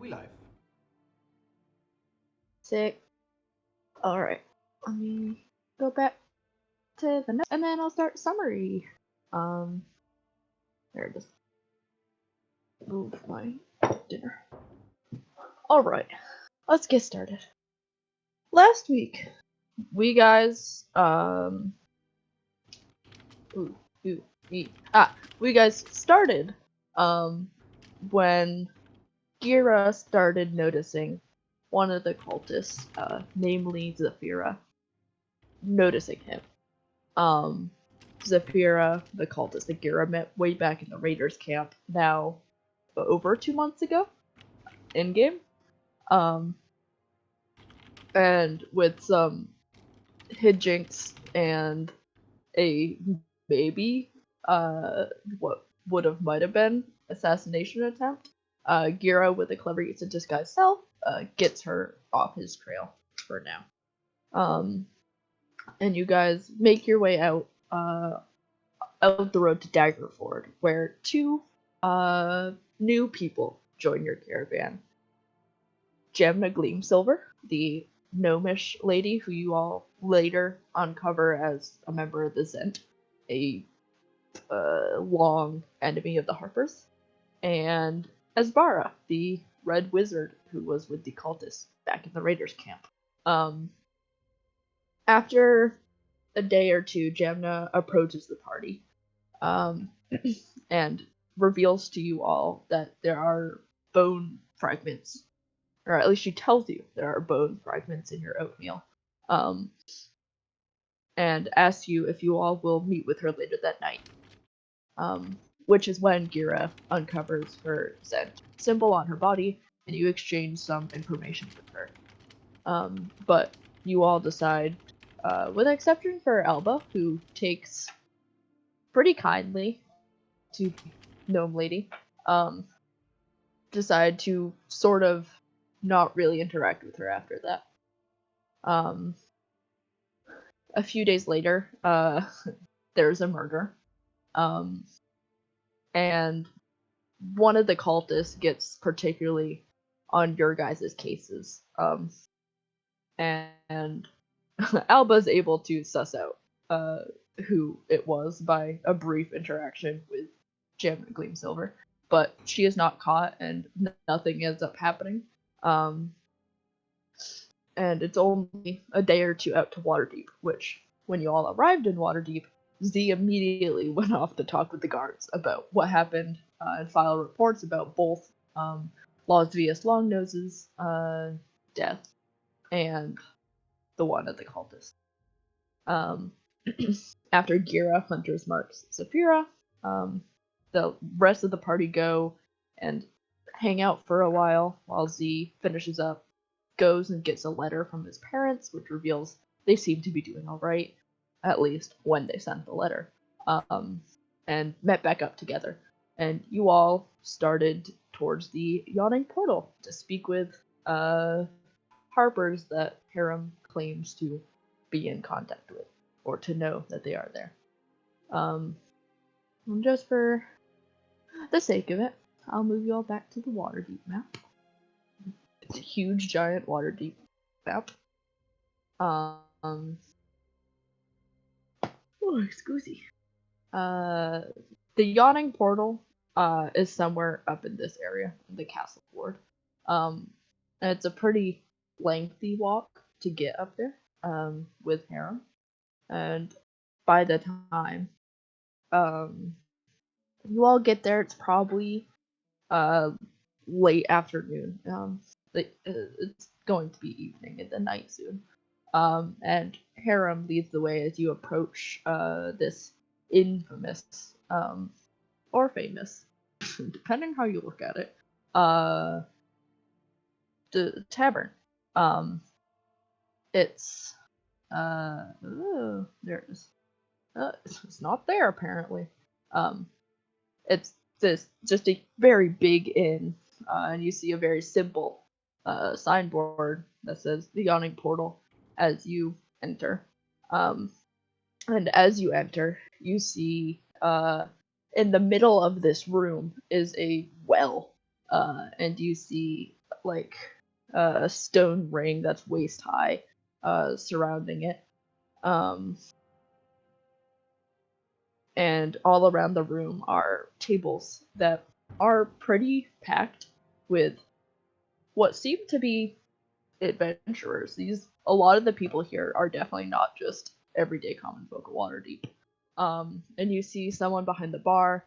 live. Sick. Alright. Let me go back to the notes and then I'll start summary. There it is. Move my dinner. Alright. Let's get started. Last week, we guys, we guys started, when Gira started noticing one of the cultists, namely Zafira, noticing him. Zafira, the cultist that Gira met way back in the Raiders camp, now over 2 months ago, in-game. And with some hijinks and a maybe, what might have been assassination attempt, Gira, with a clever use of disguise self, gets her off his trail for now. And you guys make your way out the road to Daggerford, where two new people join your caravan. Gemna Gleamsilver, the gnomish lady who you all later uncover as a member of the Zent, a long enemy of the Harpers, and Asbara, the red wizard who was with the cultists back in the Raiders camp. After a day or two, Gemna approaches the party, and reveals to you all that there are bone fragments, or at least she tells you there are bone fragments in your oatmeal, and asks you if you all will meet with her later that night, which is when Gira uncovers her Zent symbol on her body, and you exchange some information with her. But you all decide, with the exception for Elba, who takes pretty kindly to Gnome Lady, decide to sort of not really interact with her after that. A few days later, there's a murder, and one of the cultists gets particularly on your guys' cases, and Alba's able to suss out who it was by a brief interaction with Gemna Gleamsilver, but she is not caught, and nothing ends up happening. And it's only a day or two out to Waterdeep, which, when you all arrived in Waterdeep, Z immediately went off to talk with the guards about what happened, and file reports about both Lasvius Longnose's death and the one of the cultists. After Gira Hunters marks Zafira, the rest of the party go and hang out for a while Z finishes up, goes and gets a letter from his parents, which reveals they seem to be doing alright, at least when they sent the letter, and met back up together. And you all started towards the Yawning Portal to speak with Harpers that Harem claims to be in contact with, or to know that they are there. Just for the sake of it, I'll move you all back to the Waterdeep map. It's a huge, giant Waterdeep map. Excuse me. The Yawning Portal is somewhere up in this area, in the castle ward. And it's a pretty lengthy walk to get up there, with Harem. And by the time you all get there, it's probably late afternoon. It's going to be evening in the night soon. And Harem leads the way as you approach this infamous, or famous, depending how you look at it, the tavern. It's there it is. It's not there apparently. It's just a very big inn, and you see a very simple signboard that says the Yawning Portal as you enter. And as you enter, you see in the middle of this room is a well, and you see like a stone ring that's waist high surrounding it. And all around the room are tables that are pretty packed with what seem to be adventurers. A lot of the people here are definitely not just everyday common folk of Waterdeep. And you see someone behind the bar,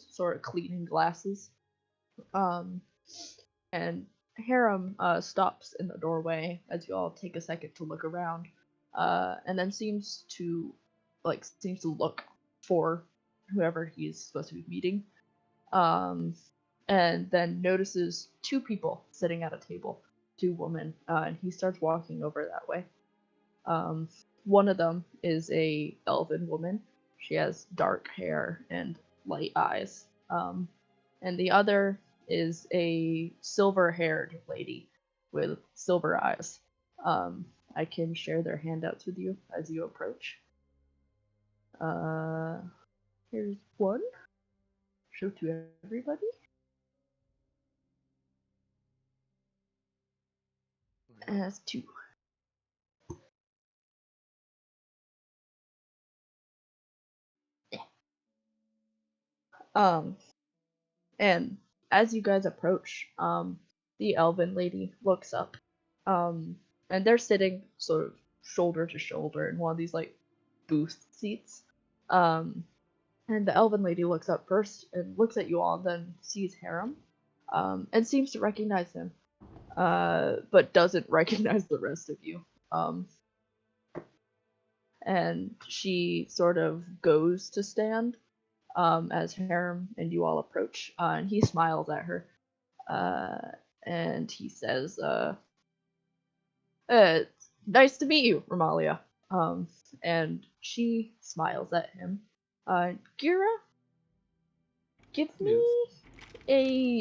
sort of cleaning glasses. And Harem stops in the doorway as you all take a second to look around, and then seems to look for whoever he's supposed to be meeting. And then notices two people sitting at a table, two women, and he starts walking over that way. One of them is a elven woman. She has dark hair and light eyes. And the other is a silver-haired lady with silver eyes. I can share their handouts with you as you approach. Here's one. Show to everybody. And that's two. And as you guys approach, the elven lady looks up. And they're sitting sort of shoulder to shoulder in one of these like booth seats. And the elven lady looks up first and looks at you all, and then sees Harem, and seems to recognize him, but doesn't recognize the rest of you. And she sort of goes to stand, as Harem and you all approach, and he smiles at her, and he says, nice to meet you, Romalia. And she smiles at him. Gira, give me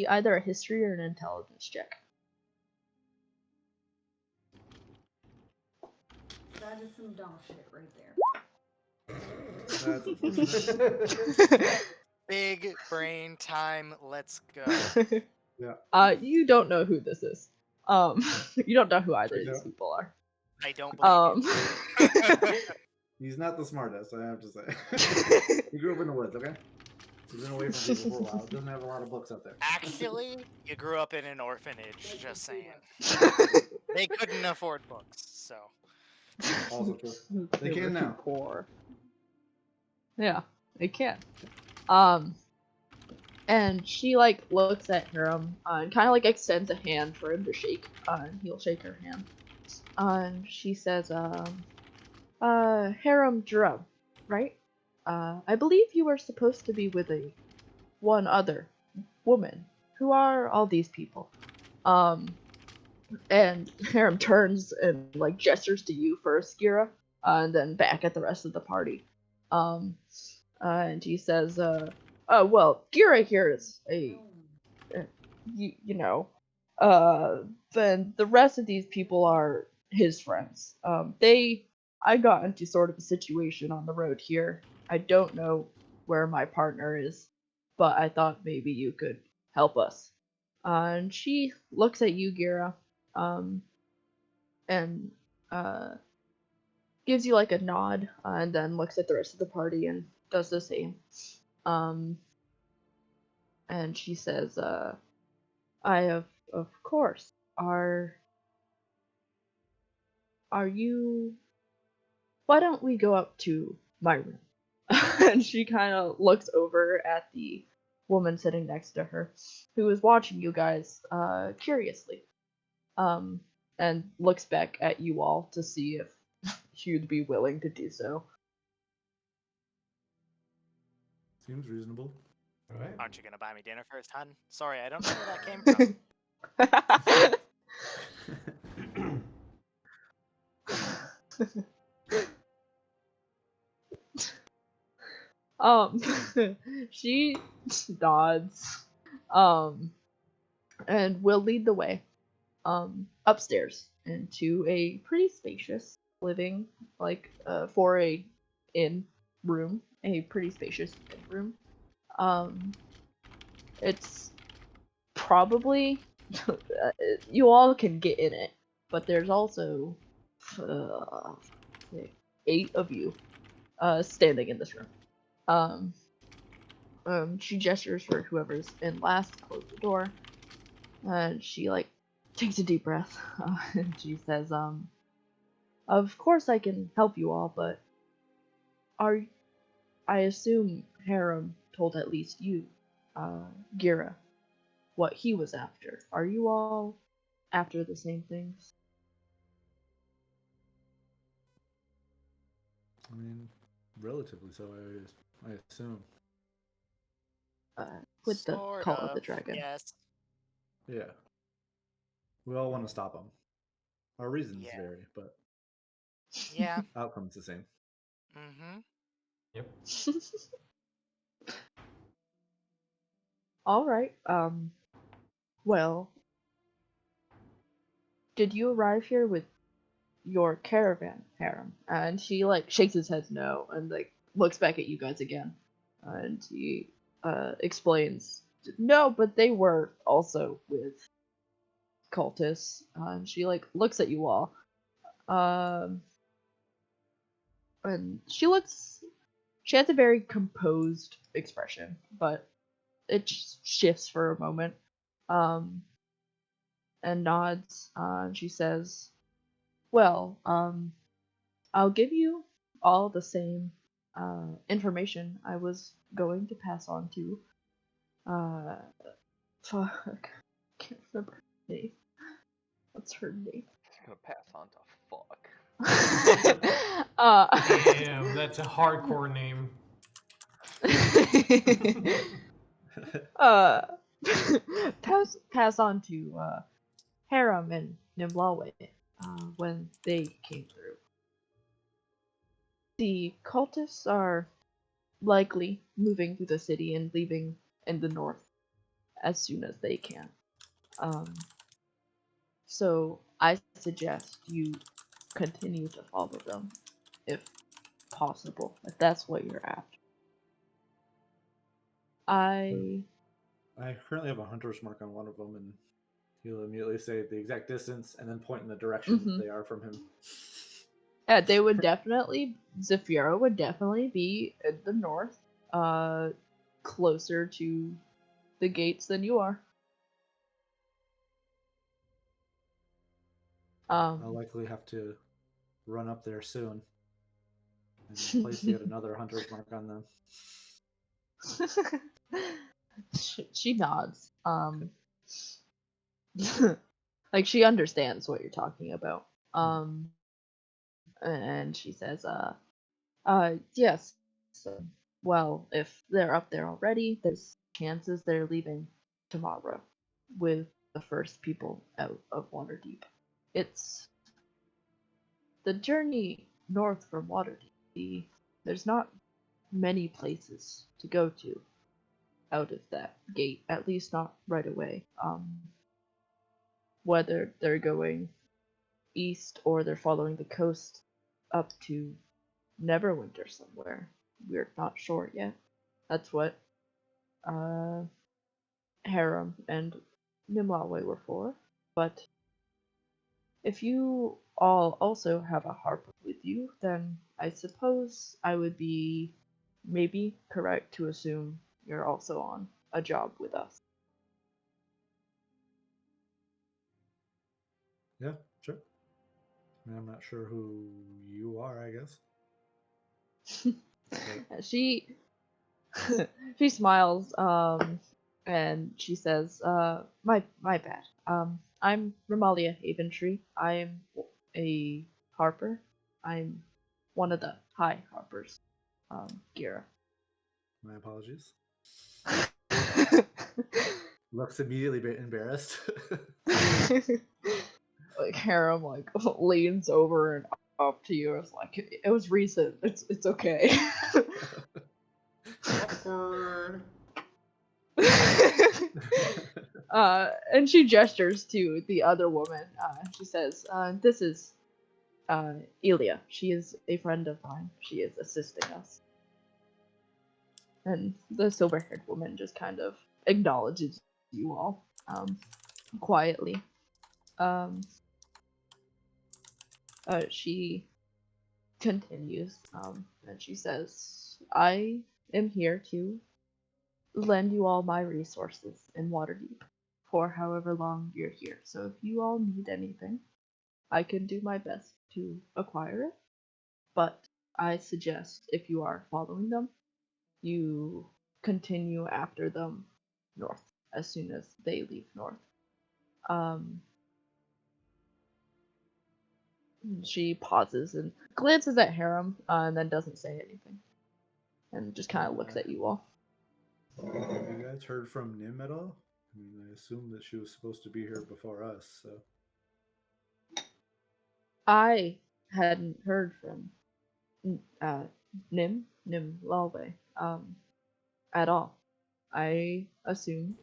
either a history or an intelligence check. That is some dumb shit right there. That's unfortunate. Big brain time, let's go. Yeah. You don't know who this is. You don't know who either of these people are. I don't believe you. He's not the smartest, I have to say. He grew up in the woods, okay? He's been away from people for a while. Doesn't have a lot of books out there. Actually, you grew up in an orphanage, just saying. They couldn't afford books, so. Also true. They were can too now. poor. Yeah, they can. And she like looks at Harem, and kind of like extends a hand for him to shake, and he'll shake her hand. And she says, Harem Drum, right? I believe you were supposed to be with one other woman. Who are all these people? And Harem turns and like gestures to you first, Gira, and then back at the rest of the party. And he says, oh well, Gira here is then the rest of these people are his friends. I got into sort of a situation on the road here. I don't know where my partner is, but I thought maybe you could help us. And she looks at you, Gira, and gives you like a nod, and then looks at the rest of the party and does the same. And she says, of course, are you? Why don't we go up to my room? And she kind of looks over at the woman sitting next to her, who is watching you guys curiously, and looks back at you all to see if you'd be willing to do so. Seems reasonable. All right. Aren't you gonna buy me dinner first, hun? Sorry, I don't know where that came from. She nods, and will lead the way, upstairs into a pretty spacious living, like, for a inn room, a pretty spacious inn room. It's probably You all can get in it, but there's also uh, 8 of you standing in this room. She gestures for whoever's in last to close the door, and she like takes a deep breath, and she says, "Of course I can help you all, but I assume Harem told at least you, Gira, what he was after. Are you all after the same things?" I mean, relatively so, I assume. With the Sort Call of the of. Dragon. Yes. Yeah. We all want to stop him. Our reasons Yeah. vary, but Yeah. outcome's the same. Mm-hmm. Yep. All right. Well, did you arrive here with your caravan, Harem? And she like shakes his head no, and like looks back at you guys again, and he explains, no, but they were also with cultists. And she like looks at you all, and she has a very composed expression, but it shifts for a moment, and nods. And she says, "Well, I'll give you all the same information I was going to pass on to. Uh, fuck, can't remember her name. What's her name? Just gonna pass on to fuck. Damn, that's a hardcore name. uh, pass on to Harem and Nimlawe when they came through. The cultists are likely moving through the city and leaving in the north as soon as they can. Um, so I suggest you continue to follow them, if possible, if that's what you're after. I currently have a hunter's mark on one of them, and he'll immediately say the exact distance and then point in the direction Mhm. they are from him. Yeah, they would definitely. Zephyra would definitely be in the north, closer to the gates than you are. I'll likely have to run up there soon and place yet another hunter's mark on them. She nods. Like she understands what you're talking about. And she says, yes. So, well, if they're up there already, there's chances they're leaving tomorrow with the first people out of Waterdeep. It's the journey north from Waterdeep. There's not many places to go to out of that gate, at least not right away. Whether they're going east or they're following the coast up to Neverwinter somewhere, we're not sure yet. That's what Harem and Nimlawe were for. But if you all also have a harp with you, then I suppose I would be maybe correct to assume you're also on a job with us. Yeah, sure. I mean, I'm not sure who you are, I guess. But She she smiles, and she says, my bad. I'm Romalia Haventree. I'm a harper. I'm one of the high harpers. Gira. my apologies. Looks immediately embarrassed. Like Harem like leans over and up to you. It's like it was recent. It's okay. Awkward. And she gestures to the other woman. She says, "This is Elia. She is a friend of mine. She is assisting us." And the silver-haired woman just kind of acknowledges you all. quietly. She continues, and she says, I am here to lend you all my resources in Waterdeep for however long you're here. So if you all need anything, I can do my best to acquire it. But I suggest if you are following them, you continue after them north as soon as they leave north. Um, she pauses and glances at Harem and then doesn't say anything and just kind of looks at you all. Have you guys heard from Nim at all? I mean, I assume that she was supposed to be here before us, so. I hadn't heard from Nim Lalwe at all. I assumed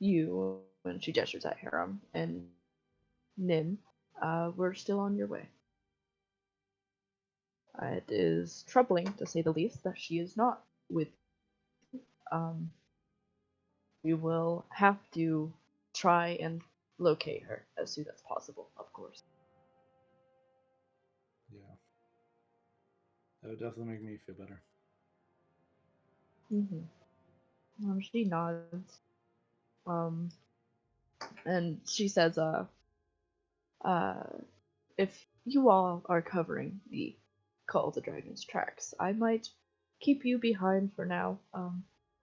you, and she gestures at Harem, and Nim were still on your way. It is troubling, to say the least, that she is not with you. We will have to try and locate her as soon as possible, of course. Yeah. That would definitely make me feel better. She nods. And she says, if you all are covering the Call of the Dragon's tracks, I might keep you behind for now,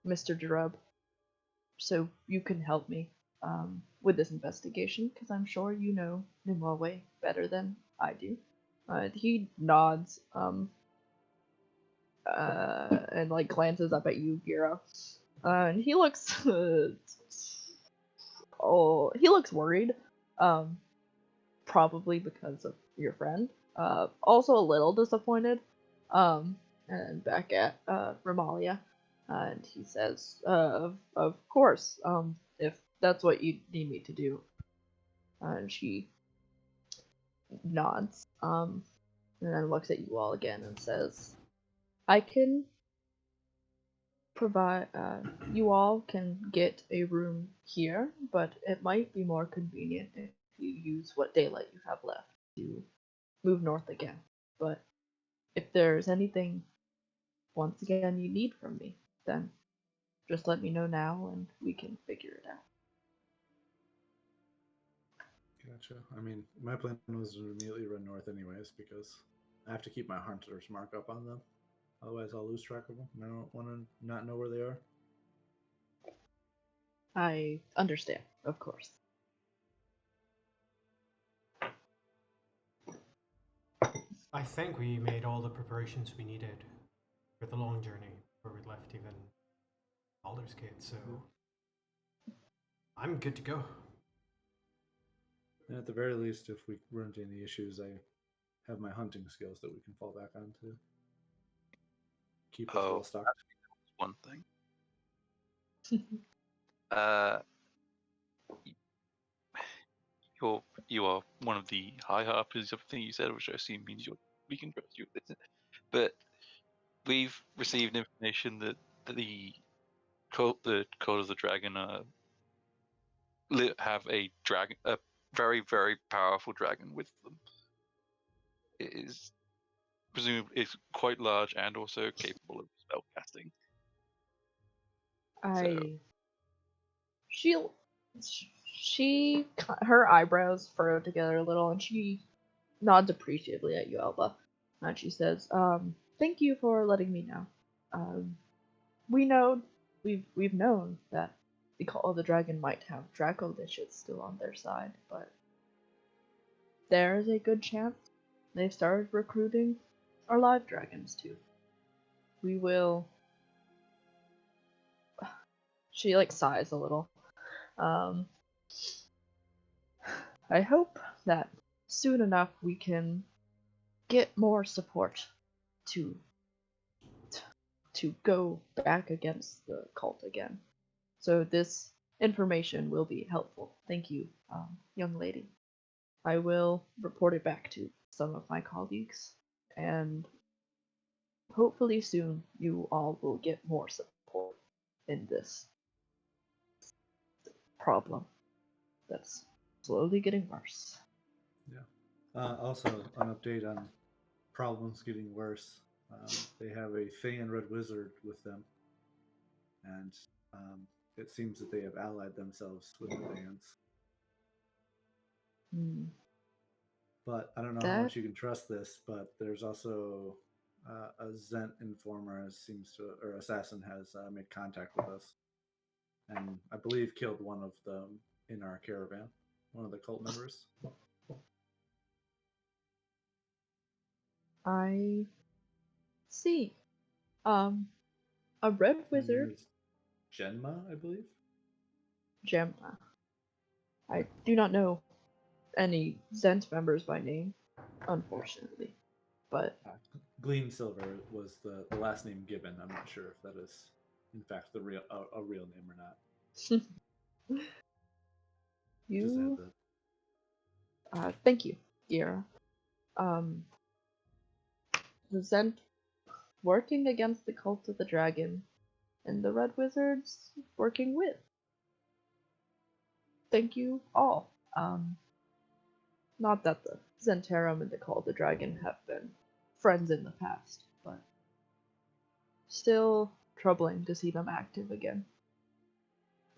Mr. Durub, so you can help me with this investigation, because I'm sure you know Nimwawe better than I do. He nods, and like glances up at you, Gira. And he looks, he looks worried. Probably because of your friend. Also a little disappointed. And back at Ramalia, and he says, "Of course. If that's what you need me to do." And she nods. And then looks at you all again and says, "I can provide. You all can get a room here, but it might be more convenient if you use what daylight you have left to move north again. But if there's anything, once again, you need from me, then just let me know now and we can figure it out." Gotcha. I mean, my plan was to immediately run north anyways, because I have to keep my hunter's mark up on them. Otherwise, I'll lose track of them, and I don't want to not know where they are. I understand, of course. I think we made all the preparations we needed for the long journey before we left even Baldur's Gate, so I'm good to go. And at the very least, if we run into any issues, I have my hunting skills that we can fall back on to keep us well stocked. One thing. You are one of the high uppers of the thing you said, which I assume means we can trust you with it. But we've received information that the cult of the dragon have a very, very powerful dragon with them. It is presumably it's quite large and also capable of spell casting. She her eyebrows furrow together a little, and she nods appreciatively at you, Elba, and she says, "Thank you for letting me know. We know we've known that the Call of the Dragon might have Draco Liches still on their side, but there is a good chance they've started recruiting our live dragons too. We will." She like sighs a little. I hope that soon enough we can get more support to go back against the cult again. So this information will be helpful. Thank you, young lady. I will report it back to some of my colleagues, and hopefully soon you all will get more support in this problem. that's slowly getting worse. Also, an update on problems getting worse. They have a Fey and Red Wizard with them, and it seems that they have allied themselves with the Danes. Hmm. But I don't know how That much you can trust this. But there's also a Zent informer seems to, or assassin has made contact with us, and I believe killed one of them in our caravan, one of the cult members. I see. A red Her name wizard, is Genma, I believe. Gemma. I do not know any Zent members by name, unfortunately. But Glean Silver was the last name given. I'm not sure if that is in fact the real a real name or not. Just you, had thank you, Gira. Um, the Zent working against the cult of the dragon, and the red wizards working with. Thank you all. Not that the Zentarum and the Call of the Dragon have been friends in the past, but still troubling to see them active again.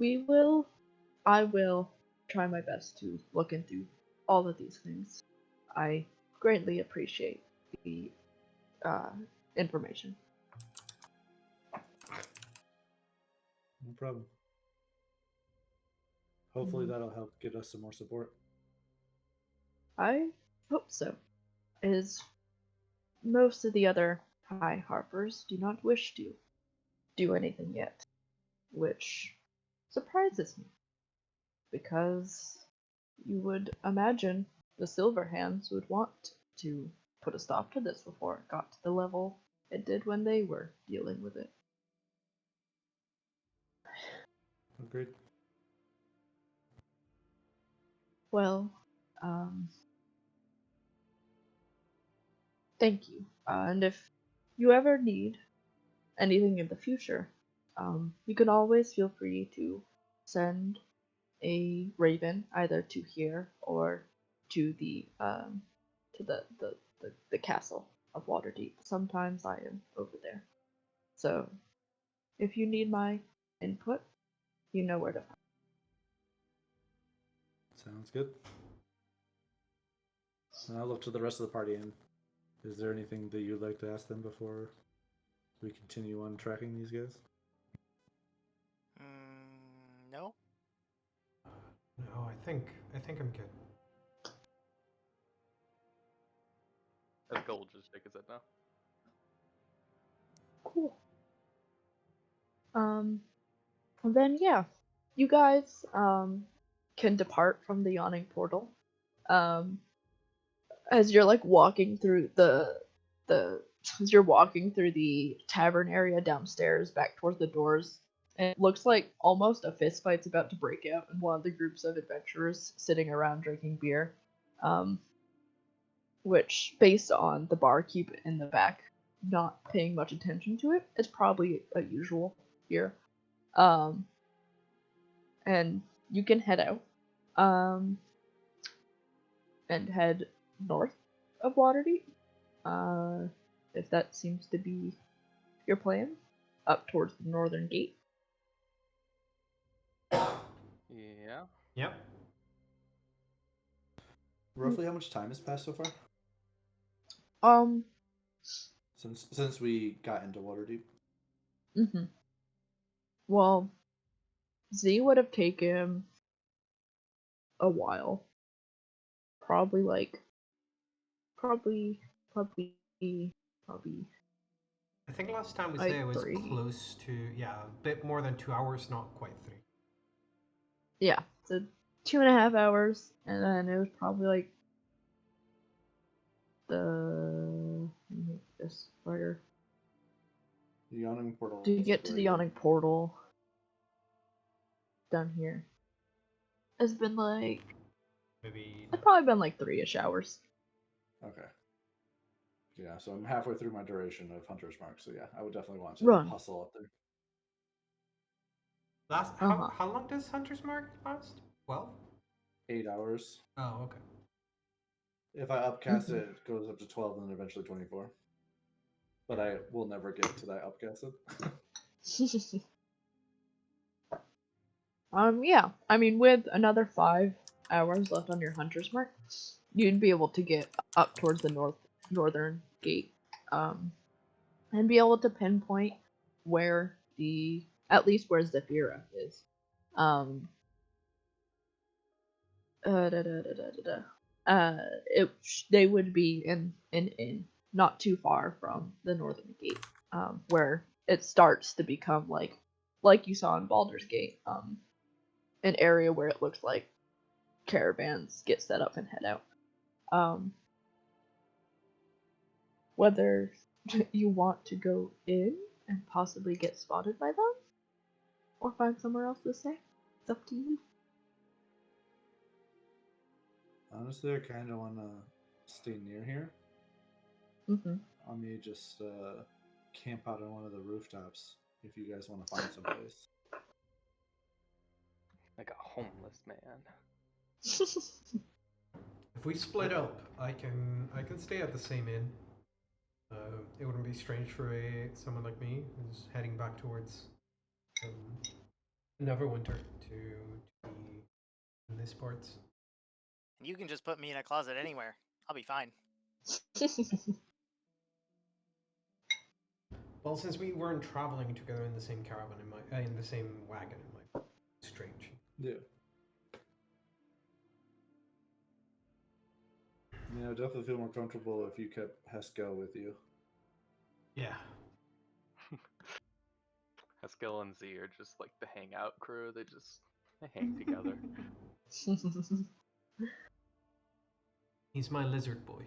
I will try my best to look into all of these things. I greatly appreciate the information. no problem. Hopefully Mhm. that'll help get us some more support. I hope so, as most of the other High Harpers do not wish to do anything yet, which surprises me, because you would imagine the Silverhands would want to put a stop to this before it got to the level it did when they were dealing with it. Agreed. Well, thank you. And if you ever need anything in the future, you can always feel free to send a raven either to here or to the castle of Waterdeep. Sometimes I am over there. So if you need my input, you know where to find. Sounds good. And I'll look to the rest of the party. And is there anything that you'd like to ask them before we continue on tracking these guys? No. No, I think I'm good. As Gold just shake his head now. Cool. Then yeah, you guys can depart from the yawning portal. Um, as you're like walking through the as you're walking through the tavern area downstairs back towards the doors, and it looks like almost a fist fight's about to break out in one of the groups of adventurers sitting around drinking beer. Which, based on the barkeep in the back not paying much attention to it, is probably a usual here. And you can head out, and head north of Waterdeep, if that seems to be your plan, up towards the northern gate. Yeah. Yep. Roughly how much time has passed so far Um, since we got into Waterdeep? mhm. Well, Z would have taken a while. Probably like, probably, probably, probably I think last time we like say it was 3. close to, yeah, a bit more than 2 hours, not quite 3. Yeah, so 2.5 hours, and then it was probably like let me make this harder. The yawning portal. To is get to where the you're- yawning portal down here, it's been like, Maybe. it's probably been like 3-ish hours. Okay. Yeah, so I'm halfway through my duration of Hunter's Mark, so yeah, I would definitely want to Run. hustle up there. Last, Uh-huh. how long does Hunter's Mark last? 12? 8 hours. Oh, okay. If I upcast it, it goes up to 12 and then eventually 24. But I will never get to that upcasted. Yeah. I mean, with another 5 hours left on your hunter's mark, you'd be able to get up towards the northern gate, and be able to pinpoint where at least where Zephyra is. Da, da, da, da, da, da. They would be in an inn not too far from the northern gate, where it starts to become like you saw in Baldur's Gate, an area where it looks like caravans get set up and head out. Whether you want to go in and possibly get spotted by them, or find somewhere else to stay, it's up to you. Honestly, I kind of want to stay near here. Mm-hmm. I may just camp out on one of the rooftops if you guys want to find some place. Like a homeless man. If we split up, I can stay at the same inn. It wouldn't be strange for someone like me who's heading back towards Neverwinter to be in this part. You can just put me in a closet anywhere. I'll be fine. Well, since we weren't traveling together in the same caravan, in the same wagon, it might be strange. Yeah. Yeah, I definitely feel more comfortable if you kept Haskell with you. Yeah. Haskell and Z are just like the hangout crew. They hang together. He's my lizard boy.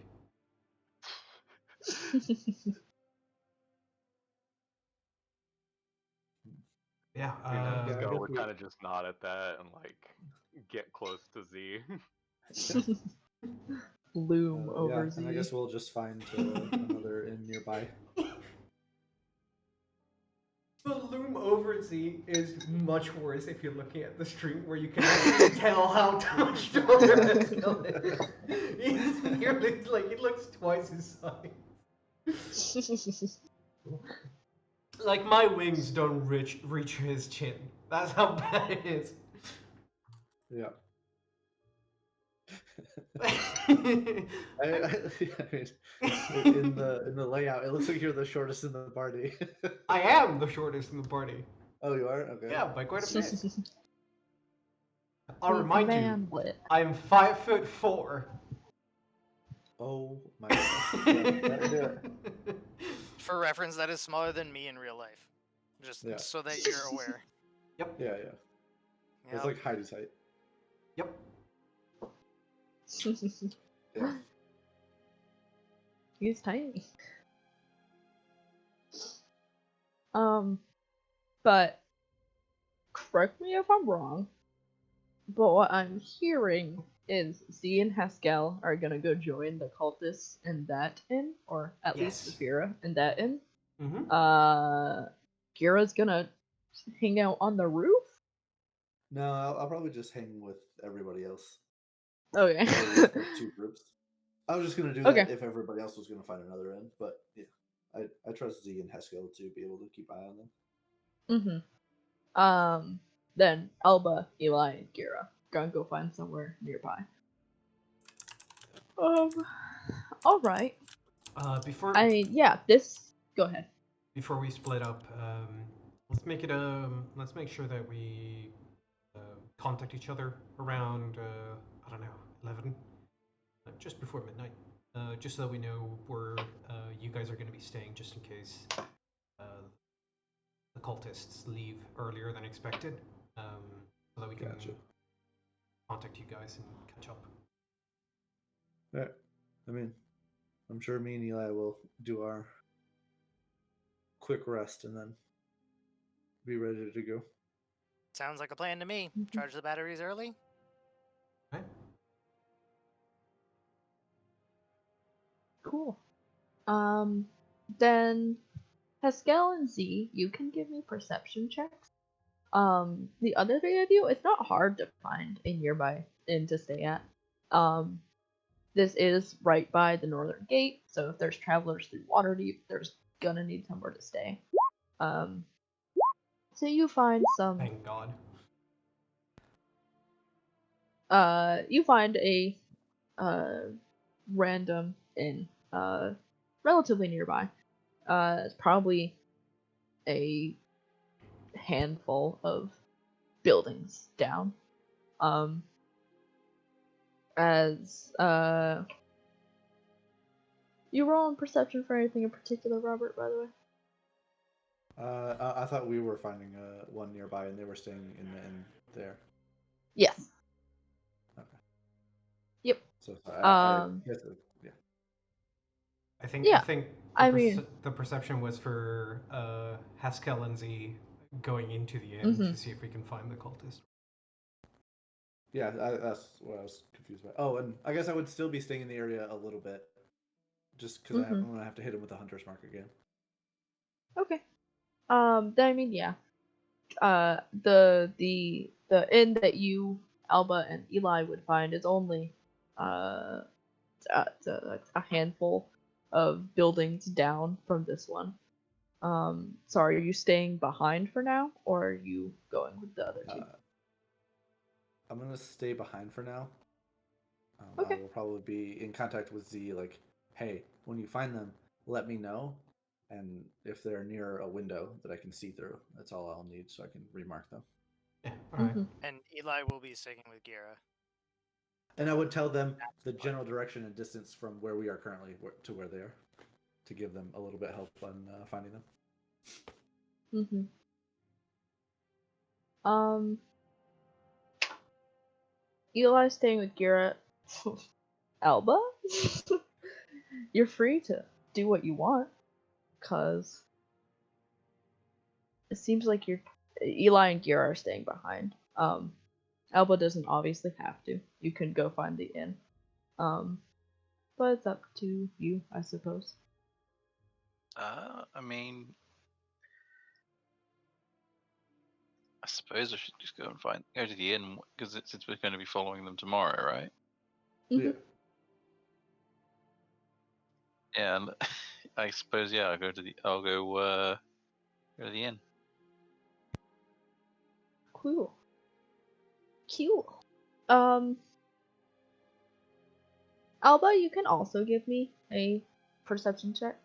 Yeah. Me and Yeah, I Haskell guess would we- kind of just nod at that and like get close to Z. Loom over yeah, Z. and I guess we'll just find another inn nearby. The loom over Z is much worse if you're looking at the stream where you can actually tell how much taller Haskell is. He's nearly like it looks twice his size. Like my wings don't reach his chin. That's how bad it is. Yeah. I mean, in the layout, it looks like you're the shortest in the party. I am the shortest in the party. Oh, you are? Okay. Yeah, by quite a bit. I'll He's remind you, manlet. I'm 5'4". Oh my goodness. Yeah, that'll do it. For reference, that is smaller than me in real life. Just Yeah. so that you're aware. Yep. Yeah. Yep. It's like Heidi's height. Yep. Yeah. He's tiny. But correct me if I'm wrong, but what I'm hearing is Z and Haskell are gonna go join the cultists in that inn, or at least Yes. Zephyra in that inn. Mm-hmm. Kira's gonna hang out on the roof. No, I'll probably just hang with everybody else. Okay. Or at least, like, 2 groups. I was just gonna do that Okay. if everybody else was gonna find another inn, but yeah, I trust Z and Haskell to be able to keep eye on them. Then Elba, Eli, and Kira gonna go find somewhere nearby. Alright. Before Go ahead. before we split up, let's make sure that we contact each other around I don't know, 11, just before midnight, just so that we know where you guys are going to be staying, just in case the cultists leave earlier than expected, so that we can Gotcha. contact you guys and catch up. Yeah. I mean, I'm sure me and Eli will do our quick rest and then be ready to go. Sounds like a plan to me. Charge the batteries early. Right? Cool. Then Haskell and Z, you can give me perception checks. The other three of you, it's not hard to find a nearby inn to stay at. This is right by the northern gate, so if there's travelers through Waterdeep, there's gonna need somewhere to stay. So you find some. Thank God. You find a random inn, relatively nearby. It's probably a handful of buildings down. As you roll in perception for anything in particular, Robert, by the way? I thought we were finding one nearby, and they were staying in the inn there. Yes. Okay. Yep. So Um, guess yeah. I think Yeah, the, I mean- the perception was for Haskell and Z going into the inn Mhm. to see if we can find the cultist. Yeah, that's what I was confused by. Oh, and I guess I would still be staying in the area a little bit, just because I'm gonna have to hit him with the hunter's mark again. Okay. Then I mean, yeah. The inn that you, Alba, and Eli would find is only it's a handful of buildings down from this one. So are you staying behind for now, or are you going with the other two? I'm gonna stay behind for now. Okay. I will probably be in contact with Z. Like, hey, when you find them, let me know, and if they're near a window that I can see through, that's all I'll need, so I can remark them. Yeah, alright. Mhm. And Eli will be sticking with Gira. And I would tell them the general direction and distance from where we are currently to where they are, to give them a little bit help on finding them. Mhm. Eli's staying with Gira. Alba? You're free to do what you want, cause it seems like Eli and Gira are staying behind. Alba doesn't obviously have to. You can go find the inn. But it's up to you, I suppose. I mean, I suppose I should just go to the inn because since we're going to be following them tomorrow, right? Mhm. Yeah. Yeah, and I suppose I'll go to the inn. Cool. Alba, you can also give me a perception check.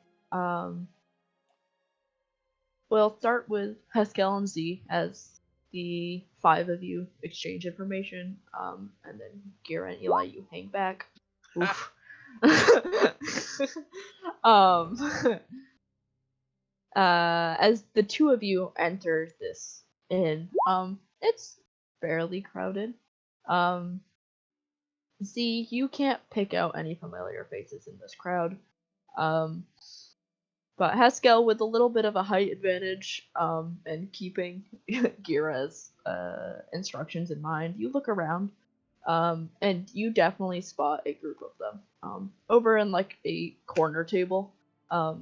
We'll start with Haskell and Z as the five of you exchange information, and then Gira and Eli, you hang back. Oof. um, as the two of you enter this inn, it's fairly crowded. Z, you can't pick out any familiar faces in this crowd. But Haskell, with a little bit of a height advantage, and keeping Gira's instructions in mind, you look around, and you definitely spot a group of them. Over in like a corner table,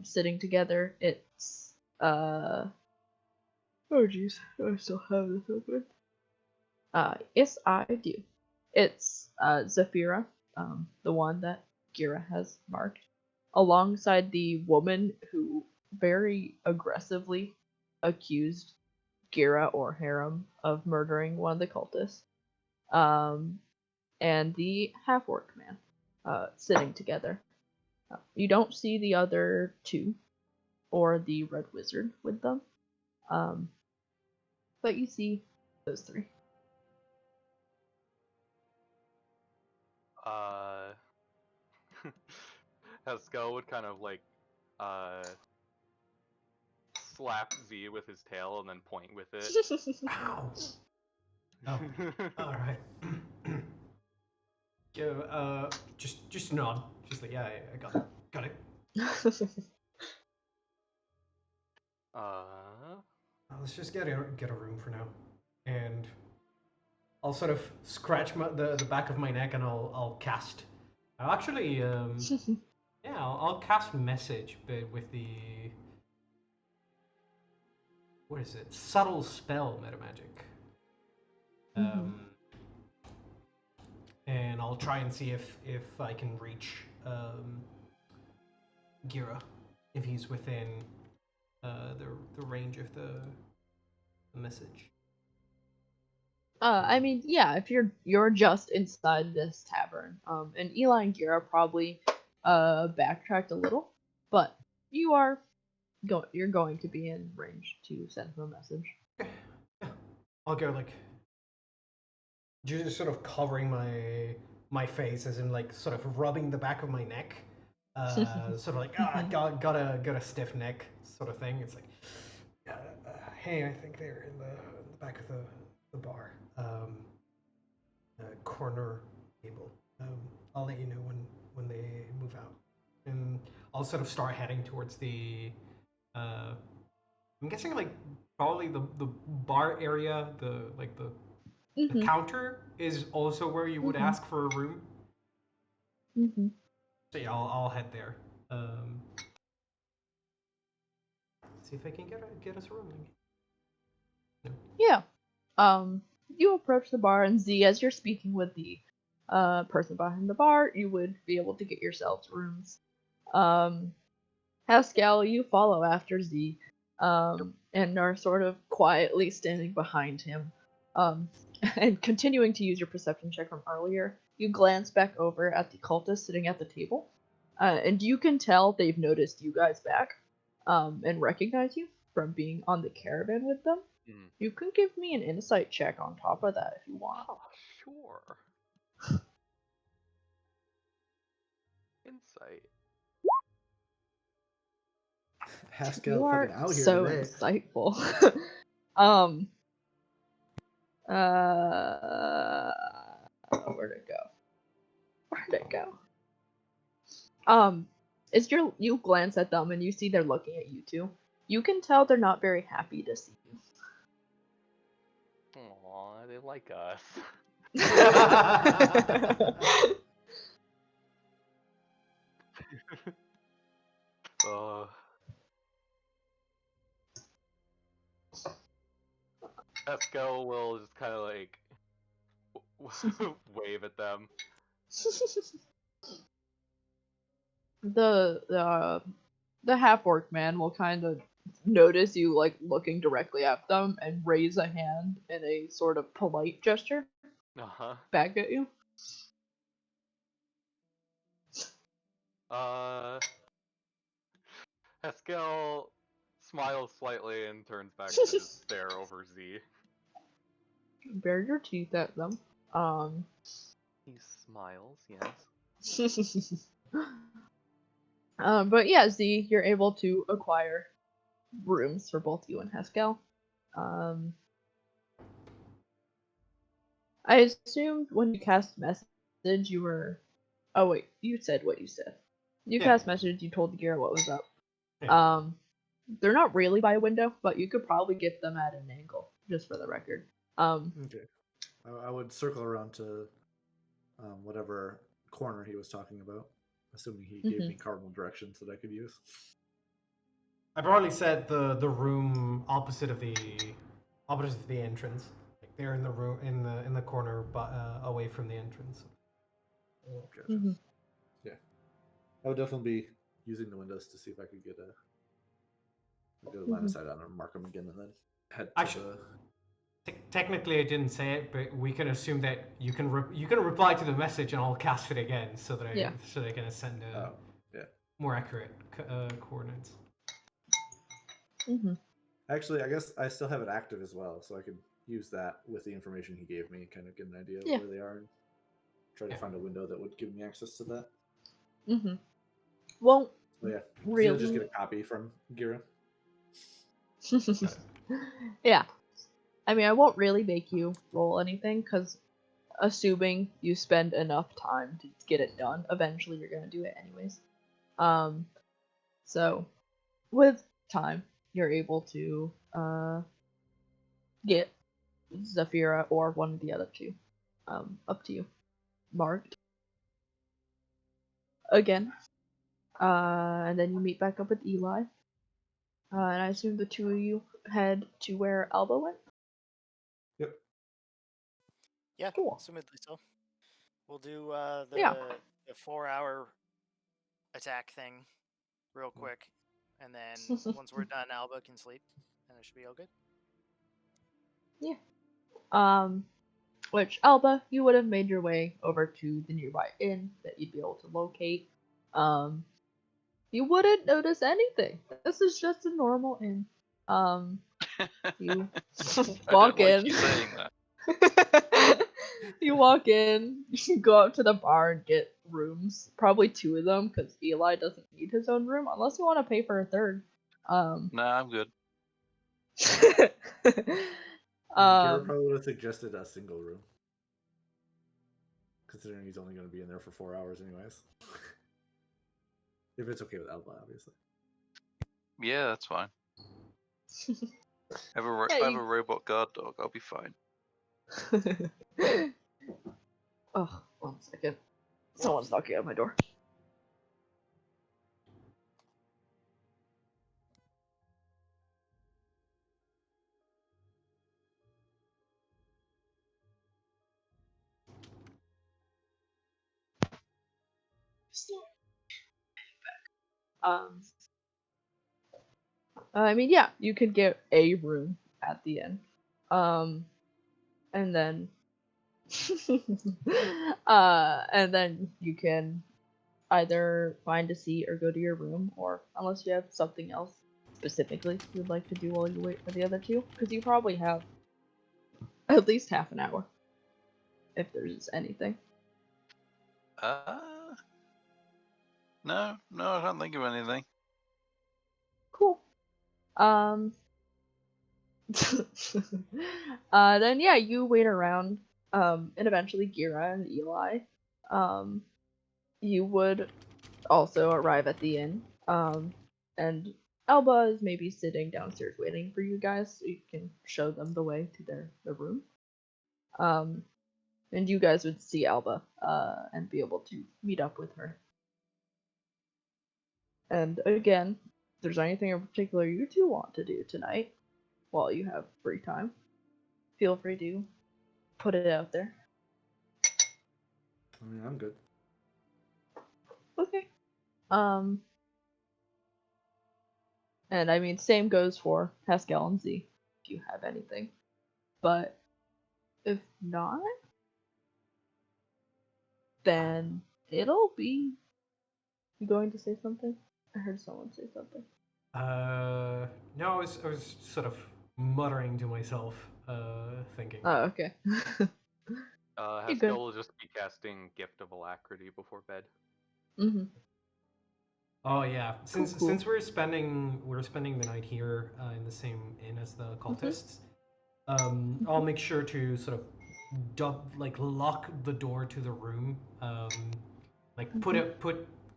sitting together. It's oh jeez, I still have this open. Yes, I do. It's Zafira, the one that Gira has marked, alongside the woman who very aggressively accused Gira or Harem of murdering one of the cultists, and the half-orc man, sitting together. You don't see the other two, or the red wizard with them, but you see those three. Haskell would kind of like slap Z with his tail and then point with it. Ow! Oh, alright. Yeah, just nod. Just like, yeah, I got it. Got it. Let's just get a room for now. And I'll sort of scratch the back of my neck and I'll cast. I'll actually, yeah, I'll cast message, but with the what is it? Subtle spell metamagic. And I'll try and see if I can reach Gira, if he's within the range of the message. I mean, yeah, if you're just inside this tavern, and Eli and Gira probably backtracked a little, but you're going to be in range to send him a message. Yeah. I'll go like just sort of covering my face, as in like sort of rubbing the back of my neck, sort of like got a stiff neck sort of thing. It's like, hey, I think they're in the back of the bar, corner table. I'll let you know when they move out, and I'll sort of start heading towards the. I'm guessing like probably the bar area, the counter is also where you would ask for a room. So yeah, I'll head there. See if I can get us a room. No. Yeah. You approach the bar, and Z, as you're speaking with the person behind the bar, you would be able to get yourselves rooms. Haskell, you follow after Z, and are sort of quietly standing behind him, and continuing to use your perception check from earlier. You glance back over at the cultists sitting at the table, and you can tell they've noticed you guys back, and recognize you from being on the caravan with them. You can give me an insight check on top of that if you want. Oh, sure. Insight. Haskell You are fucking out here so today. insightful. Where'd it go? Where'd it go? As you glance at them and you see they're looking at you too. You can tell they're not very happy to see you. Aw, they like us. Esco will just kind of like wave at them. The half orc man will kind of notice you like looking directly at them and raise a hand in a sort of polite gesture back at you. Haskell smiles slightly and turns back to just stare over Z. Bare your teeth at them. He smiles, yes. But yeah, Z, you're able to acquire rooms for both you and Haskell. I assumed when you cast message you were. Oh wait, you said what you said. You cast message. You told Gira what was up. Yeah. They're not really by a window, but you could probably get them at an angle, just for the record. Okay. I would circle around to whatever corner he was talking about, assuming he gave me cardinal directions that I could use. I probably said the room opposite of the entrance. Like they're in the room in the corner, but away from the entrance. Gotcha. Yeah, I would definitely be using the windows to see if I could get a good line of sight on him, mark him again, and then head to Technically, I didn't say it, but we can assume that you can reply to the message, and I'll cast it again, so that I can send more accurate coordinates. Actually, I guess I still have it active as well, so I could use that with the information he gave me and kind of get an idea of where they are and try to find a window that would give me access to that. Well, really, you'll just get a copy from Gira. Yeah. I mean, I won't really make you roll anything, because assuming you spend enough time to get it done, eventually you're going to do it anyways. So, with time, you're able to get Zafira or one of the other two. Up to you. Marked. Again. And then you meet back up with Eli. And I assume the two of you head to where Alba went? Yep. Yeah, Cool. assumedly so. We'll do Yeah. the 4-hour attack thing real quick, and then once we're done, Alba can sleep, and it should be all good. Which Alba, you would have made your way over to the nearby inn that you'd be able to locate. You wouldn't notice anything. This is just a normal inn. You I walk don't like in. you saying that. You walk in, you go up to the bar and get rooms. Probably 2 of them, because Eli doesn't need his own room, unless you want to pay for a third. Nah, I'm good. Garrett probably would have suggested a single room, considering he's only going to be in there for 4 hours anyways. If it's okay with Alba, obviously. Yeah, that's fine. I have a Yeah, I have a robot guard dog. I'll be fine. Oh, 1 second. Someone's knocking at my door. I mean, yeah, you could get a room at the end. And then and then you can either find a seat or go to your room, or unless you have something else specifically you'd like to do while you wait for the other two, because you probably have at least half an hour if there's anything. No, I can't think of anything. Cool. Then yeah, you wait around, and eventually Gira and Eli, you would also arrive at the inn, and Alba is maybe sitting downstairs waiting for you guys, so you can show them the way to their room. And you guys would see Alba, and be able to meet up with her. And again, if there's anything in particular you two want to do tonight, while you have free time, feel free to put it out there. I mean, I'm good. Okay. And I mean, same goes for Haskell and Z, if you have anything. But if not, then it'll be. You going to say something? I heard someone say something. No, I was sort of muttering to myself, thinking. Oh, okay. You're good. Haskell will just be casting Gift of Alacrity before bed. Mm-hmm. Oh yeah, since Cool. we're spending the night here in the same inn as the cultists, I'll make sure to sort of lock the door to the room.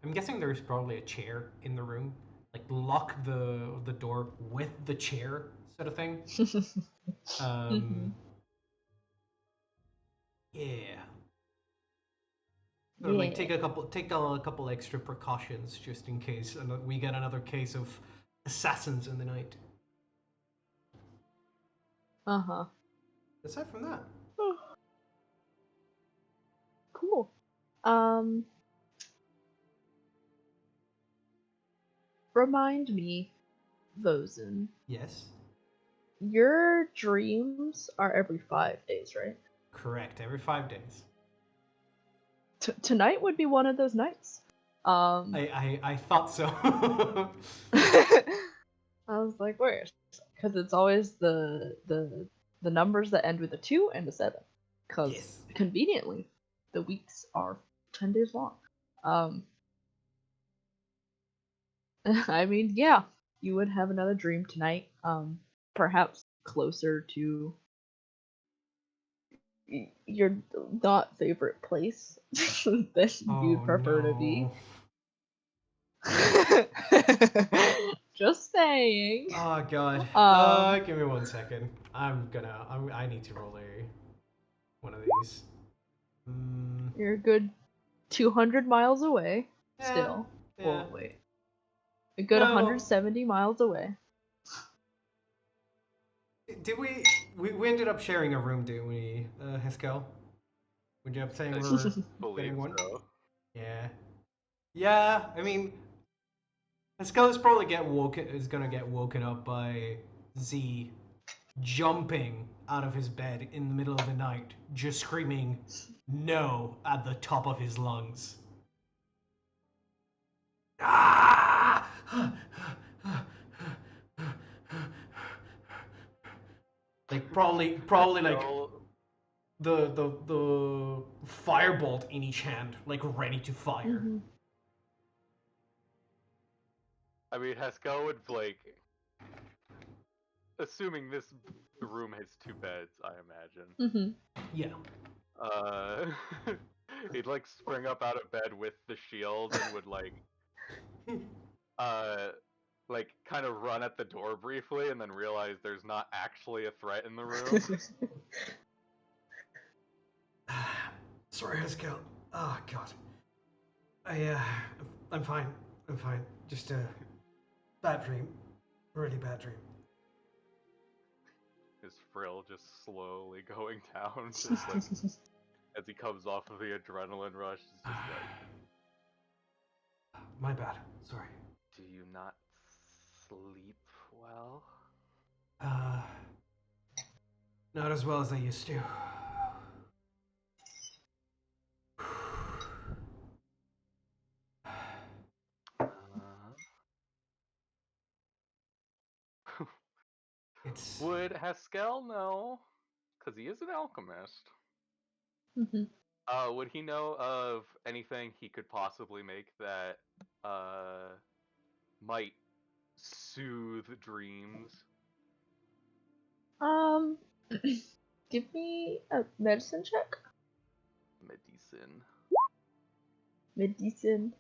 I'm guessing there's probably a chair in the room. Like lock the door with the chair, sort of thing. Yeah. Or like take a couple extra precautions just in case we get another case of assassins in the night. Uh-huh. Aside from that, Cool. Remind me, Vozen, yes, your dreams are every 5 days, right? correct. Every 5 days. Tonight would be one of those nights. I thought so. I was like, where? Because it's always the numbers that end with a 2 and a 7. Because Yes. conveniently, the weeks are 10 days long. I mean, yeah, you would have another dream tonight. Perhaps closer to your not favorite place than you'd prefer to be. Just saying. Oh god. Give me 1 second. I need to roll one of these. You're a good 200 miles away. Yeah, Still. yeah. Well, wait. A good No. 170 miles away. did we ended up sharing a room, didn't we, Haskell? We ended up saying I we were believe getting one. so. Yeah. Yeah. I mean, Haskell is probably gonna get woken up by Z jumping out of his bed in the middle of the night, just screaming "No" at the top of his lungs. Ah! Like probably like Haskell, the firebolt in each hand, like ready to fire. Mm-hmm. I mean, Haskell would like, assuming this room has 2 beds, I imagine. Mm-hmm. Yeah. Uh, he'd like spring up out of bed with the shield and would like kind of run at the door briefly and then realize there's not actually a threat in the room. Sorry, Haskell. Oh God. I'm fine. I'm fine. Just a bad dream. Really bad dream. His frill just slowly going down, just like as he comes off of the adrenaline rush. It's just like, My bad. Sorry. do you not sleep well? Not as well as I used to. It's Would Haskell know? Because he is an alchemist. Mm-hmm. Would he know of anything he could possibly make that might soothe dreams? Give me a medicine check. Medicine. Medicine.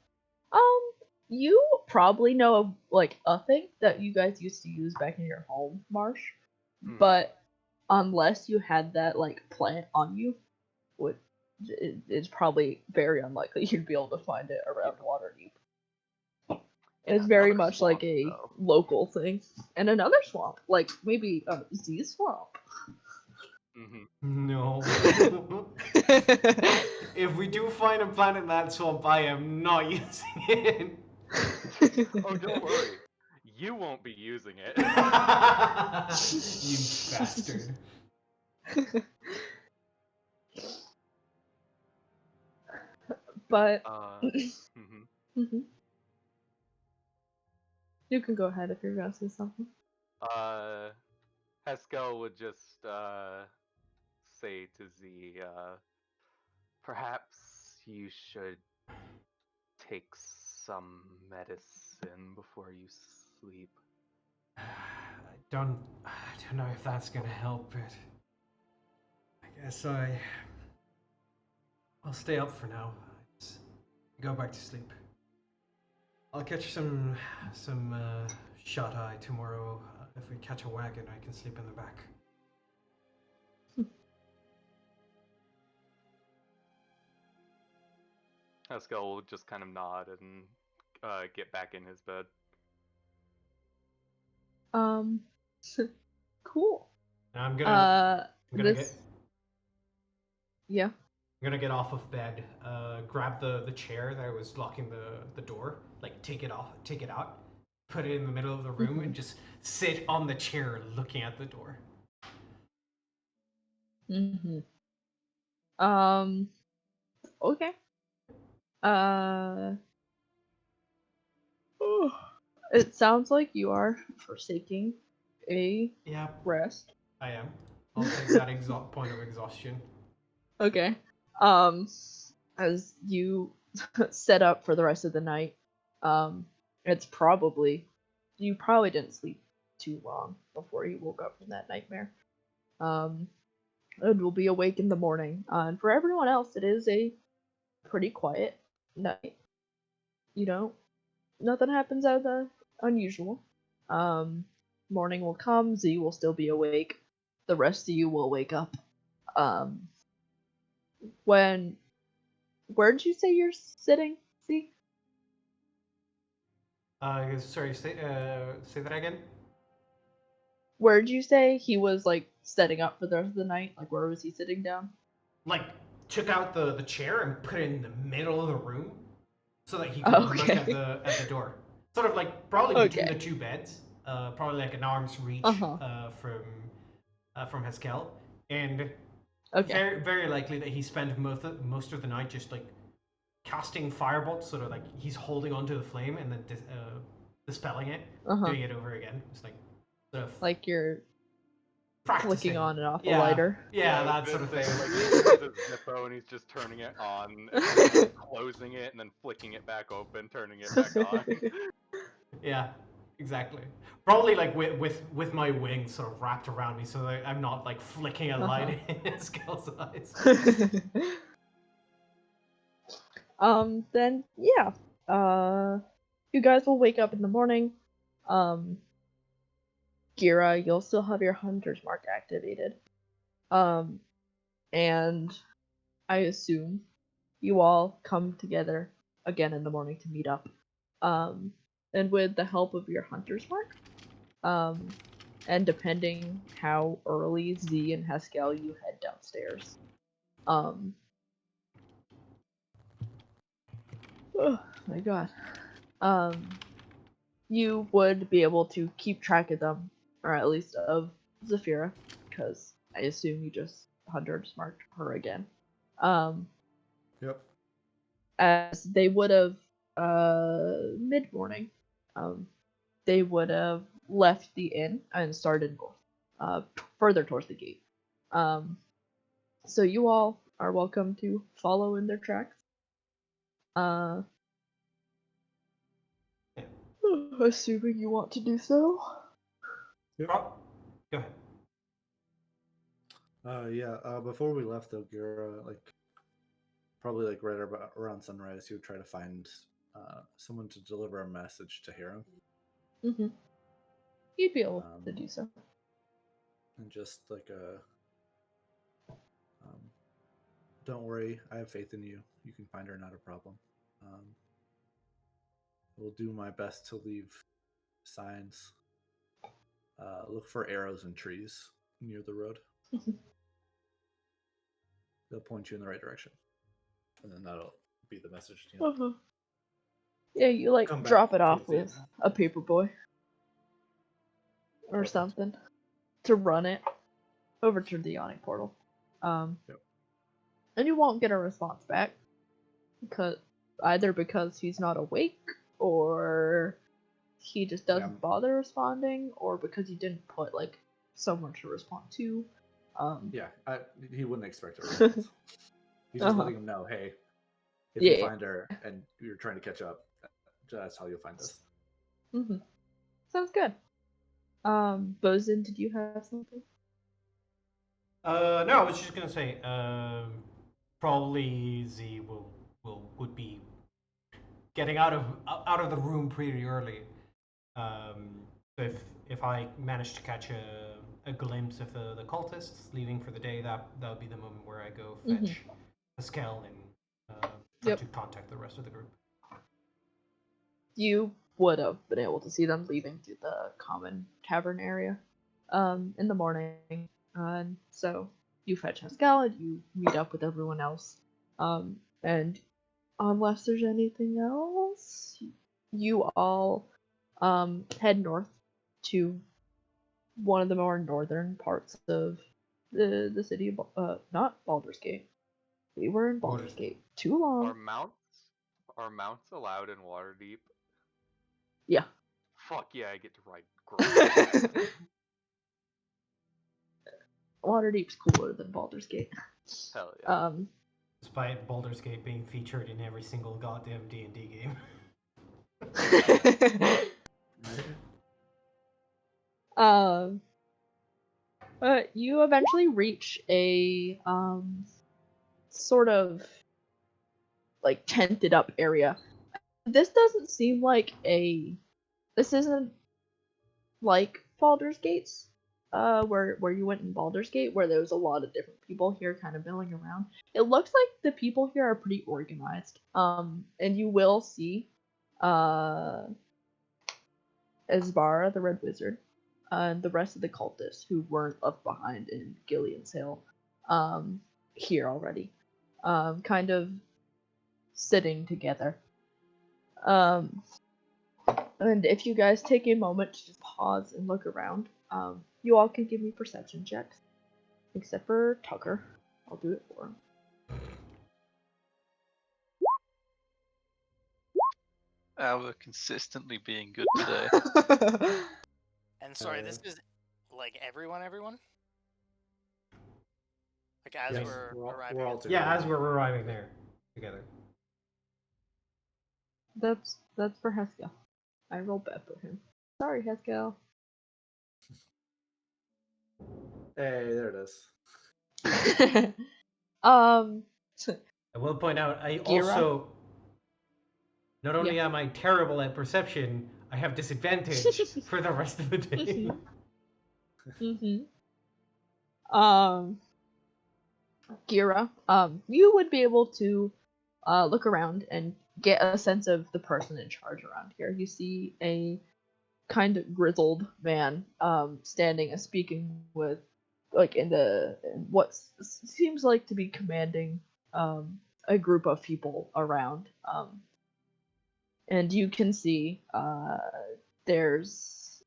You probably know of like a thing that you guys used to use back in your home, Marsh. Mhm. But unless you had that like plant on you, it's probably very unlikely you'd be able to find it around Waterdeep. It's very Another much swamp, like a though. local thing. And another swamp, like maybe a Z swamp. Mm-hmm. no. If we do find a plant in that swamp, I am not using it. Oh, don't worry. You won't be using it. You bastard. But Mhm. Mhm. You can go ahead if you're gonna say something. Haskell would just say to Z, perhaps you should take some medicine before you sleep. I don't know if that's gonna help, but I guess I'll stay up for now. Just go back to sleep. I'll catch some shut eye tomorrow. If we catch a wagon, I can sleep in the back. Haskell will just kind of nod and get back in his bed. Cool. Now I'm gonna Yeah. I'm gonna get off of bed, grab the chair that was blocking the door, like take it out, put it in the middle of the room, and just sit on the chair looking at the door. Mm-hmm. Okay. It sounds like you are forsaking a Yeah, rest. I am. I'll take that point of exhaustion. Okay. As you set up for the rest of the night, it's probably you probably didn't sleep too long before you woke up from that nightmare. And will be awake in the morning. And for everyone else, it is a pretty quiet night. You know, nothing happens out of the unusual. Morning will come. Z will still be awake. The rest of you will wake up. When where did you say you're sitting? Z? Sorry, say that again. where did you say he was like setting up for the rest of the night? Like where was he sitting down? Like, took out the chair and put it in the middle of the room so that he could look at Okay. the door. Sort of like probably between the Okay. two beds, probably like an arm's reach Uh-huh. from Haskell, and Okay. very very likely that he spent most of the night just like casting firebolts, sort of like he's holding onto the flame and then dispelling it, Uh-huh. doing it over again. It's like sort of Like you're practicing. flicking on and off a Yeah, lighter. yeah, I that was sort gonna of say, thing. like he's got his Zippo and he's just turning it on and then closing it and then flicking it back open, turning it back on. Yeah, exactly. Probably like with my wings sort of wrapped around me, so that I'm not like flicking a light in Skell's eyes. Then yeah. You guys will wake up in the morning. Gira, you'll still have your hunter's mark activated. And I assume you all come together again in the morning to meet up. And with the help of your hunter's mark, and depending how early Z and Haskell you head downstairs. Oh my god. You would be able to keep track of them, or at least of Zafira, because I assume you just hunter's marked her again. Yep. As they would have mid morning, they would have left the inn and started north, further towards the gate. So you all are welcome to follow in their tracks. Assuming you want to do so. Yep. Oh, go ahead. Yeah. Before we left, though, Gira, like probably like right about around sunrise, you would try to find someone to deliver a message to Hiram. Mm-hmm. You'd be able to do so. And just like don't worry, I have faith in you. You can find her, not a problem. Will do my best to leave signs. Look for arrows and trees near the road. They'll point you in the right direction, and then that'll be the message to you. Uh-huh. Yeah, you like Come back drop it off towards the with end. a paper boy or Perfect. something to run it over to the yawning portal. Yep. And you won't get a response back because he's not awake or he just doesn't bother responding, or because you didn't put like someone to respond to. Yeah, he wouldn't expect a response. He's just letting him know, hey, if you find her and you're trying to catch up, that's how you'll find us. Mm-hmm. Sounds good. Bosun, did you have something? No, I was just gonna say, probably Z would be getting out of the room pretty early. So if I manage to catch a glimpse of the cultists leaving for the day, that would be the moment where I go fetch Haskell and try to contact the rest of the group. You would have been able to see them leaving through the common tavern area in the morning. And so you fetch Haskell and you meet up with everyone else. And unless there's anything else, you all head north to one of the more northern parts of the city of not Baldur's Gate. We were in Baldur's Gate too long. Are mounts allowed in Waterdeep? Yeah. Fuck yeah, I get to ride great. Waterdeep's cooler than Baldur's Gate. Hell yeah. Despite Baldur's Gate being featured in every single goddamn D&D game. But you eventually reach a sort of like tented up area. This doesn't seem like this isn't like Baldur's Gate's where you went in Baldur's Gate, where there was a lot of different people here kind of milling around. It looks like the people here are pretty organized. And you will see Esbara, the Red Wizard, and the rest of the cultists who weren't left behind in Gillian's Hill here already, kind of sitting together. And if you guys take a moment to just pause and look around, you all can give me perception checks, except for Tucker. I'll do it for him. We're consistently being good today. And sorry, this is like everyone? Like as Yes, we're we're arriving. all at- together. Yeah, as we're arriving there together. That's for Haskell. I rolled bad for him. Sorry, Haskell. Hey, there it is. I will point out, I Gira? also, not only am I terrible at perception, I have disadvantage for the rest of the day. Gira, you would be able to look around and get a sense of the person in charge around here. You see a kind of grizzled man standing and speaking with, like, in what seems like to be commanding a group of people around. And you can see there's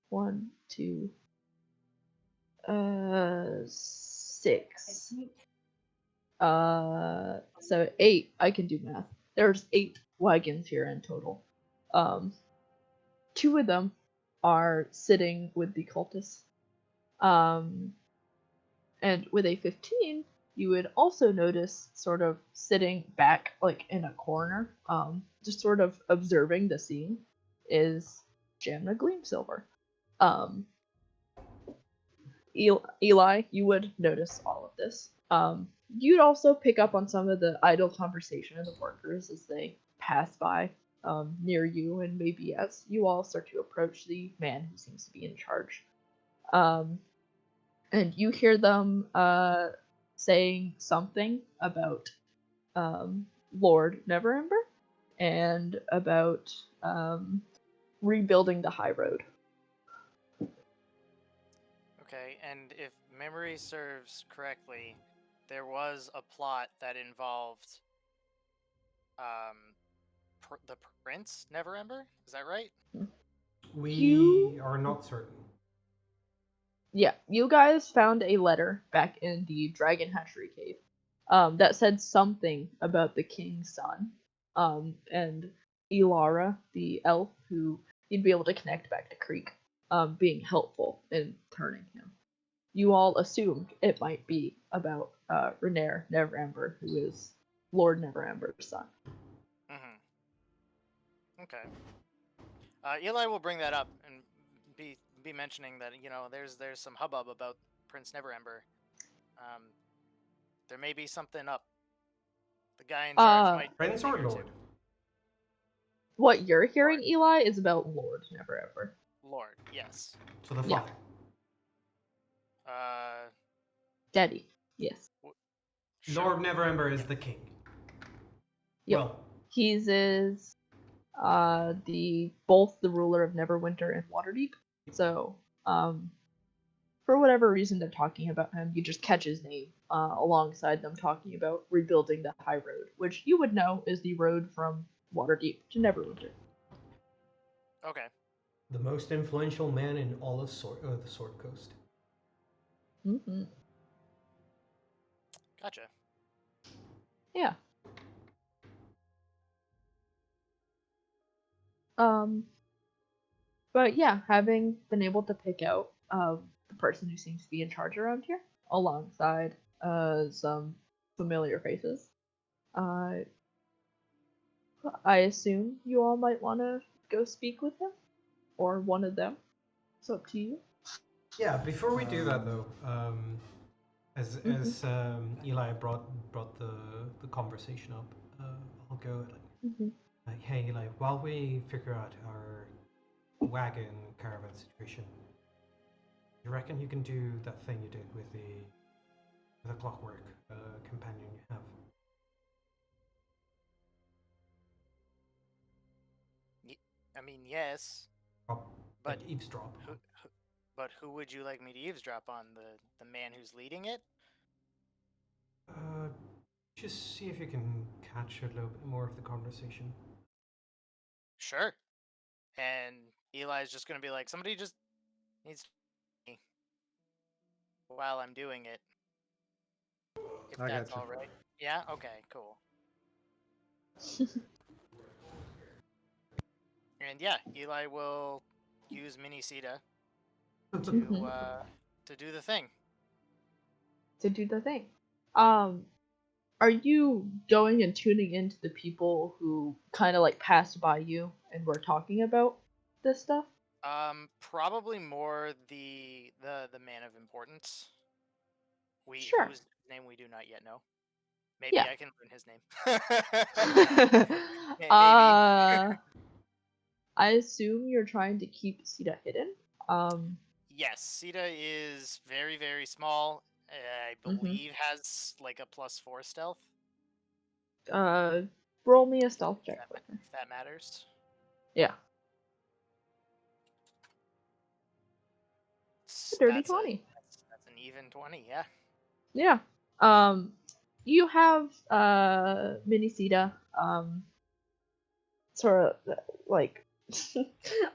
1, 2, 6. So 8. I can do math. There's 8 wagons here in total. 2 of them are sitting with the cultists. And with a 15, you would also notice sort of sitting back, like in a corner, just sort of observing the scene, is Jamna Gleamsilver. Eli, you would notice all of this. You'd also pick up on some of the idle conversation of the workers as they pass by near you, and maybe as you all start to approach the man who seems to be in charge. And you hear them saying something about Lord Neverember and about rebuilding the high road. Okay, and if memory serves correctly, there was a plot that involved the Prince Neverember. Is that right? We are not certain. Yeah, you guys found a letter back in the Dragon Hatchery Cave that said something about the king's son, and Elara, the elf who you'd be able to connect back to Creek, being helpful in turning him. You all assumed it might be about Renaer Neverember, who is Lord Neverember's son. Mm-hmm. Okay. Eli will bring that up and be mentioning that there's some hubbub about Prince Neverember. There may be something up. The guy in charge might. Prince or Lord? What you're hearing, Eli, is about Lord Neverember. Lord, yes. So the father. Daddy, yes. Sure. Lord Neverember is the king. Yep. Well, He's both the ruler of Neverwinter and Waterdeep. So, for whatever reason they're talking about him, you just catch his name alongside them talking about rebuilding the high road, which you would know is the road from Waterdeep to Neverwinter. Okay. the most influential man in all of the Sword Coast. Mm-hmm. Gotcha. Yeah. But yeah, having been able to pick out the person who seems to be in charge around here, alongside some familiar faces, I assume you all might want to go speak with him, or one of them. It's up to you. Yeah. Before we do that, though, as Eli brought the conversation up, I'll go like, hey, Eli, while we figure out our wagon caravan situation, you reckon you can do that thing you did with the clockwork companion you have? I mean, yes. But But eavesdrop. But who would you like me to eavesdrop on? The man who's leading it? Just see if you can catch a little bit more of the conversation. Sure. And Eli's just gonna be like, somebody just needs to me while I'm doing it. If I that's gotcha. all right. Yeah. Okay. Cool. And yeah, Eli will use Mini Sita to do the thing. To do the thing. Are you going and tuning into the people who kind of like passed by you and were talking about this stuff? Probably more the man of importance. Sure. Whose name we do not yet know. Maybe Yeah. I can learn his name. Maybe. I assume you're trying to keep Sita hidden. Yes, Sita is very, very small. I believe has like a +4 stealth. Roll me a stealth check. If that matters. Yeah. Dirty That's 20. That's an even 20. Yeah. Yeah. You have Mini Sita. Sort of like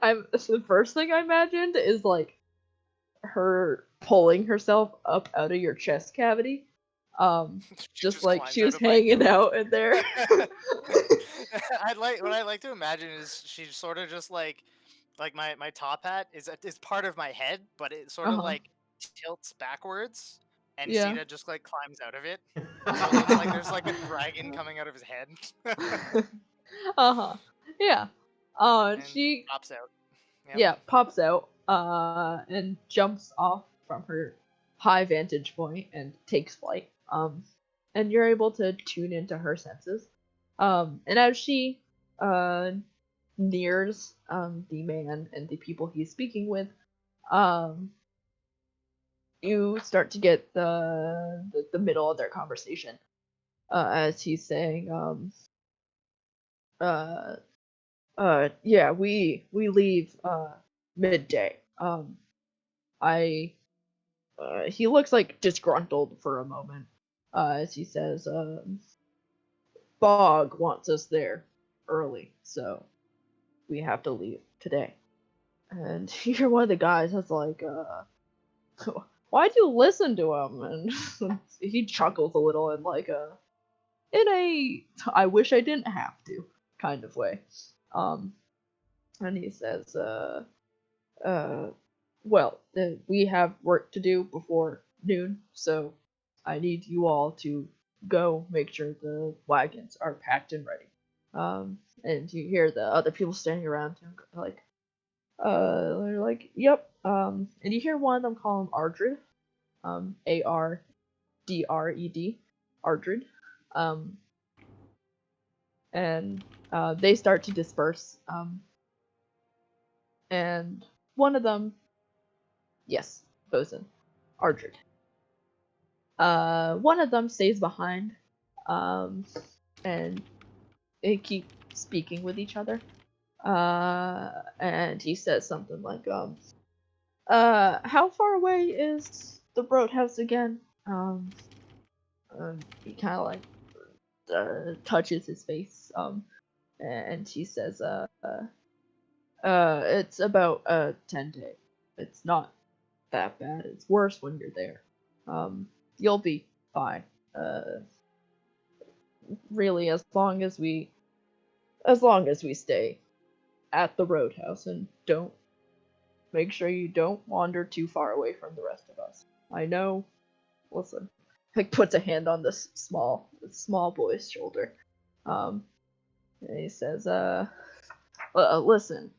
I'm the first thing I imagined is like her pulling herself up out of your chest cavity. Just like she was hanging out in there. What I like to imagine is she sort of just like my top hat is part of my head, but it sort of like tilts backwards, and Yeah. Sita just like climbs out of it. So it looks like there's like a dragon coming out of his head. Yeah. And She pops out. Yep. yeah pops out and jumps off from her high vantage point and takes flight. And you're able to tune into her senses. And as she nears the man and the people he's speaking with, you start to get the middle of their conversation as he's saying, yeah, we leave midday. I he looks like disgruntled for a moment as he says, Bog wants us there early, so we have to leave today. And you're one of the guys that's like, why'd you listen to him? And he chuckles a little and like, in a I wish I didn't have to kind of way. And he says, well, we have work to do before noon, so I need you all to go make sure the wagons are packed and ready. And you hear the other people standing around him like, they're like, yep. And you hear one of them call him Ardred, Ardred, Ardred. And they start to disperse. And one of them, yes, Bosun, Ardred. One of them stays behind, and they keep speaking with each other. And he says something like, how far away is the roadhouse again? He kind of like touches his face, and he says, it's about 10 day. It's not that bad. It's worse when you're there. You'll be fine. Really, as long as we stay at the roadhouse and don't make sure you don't wander too far away from the rest of us. I know. Listen, like puts a hand on this small boy's shoulder. And he says, listen,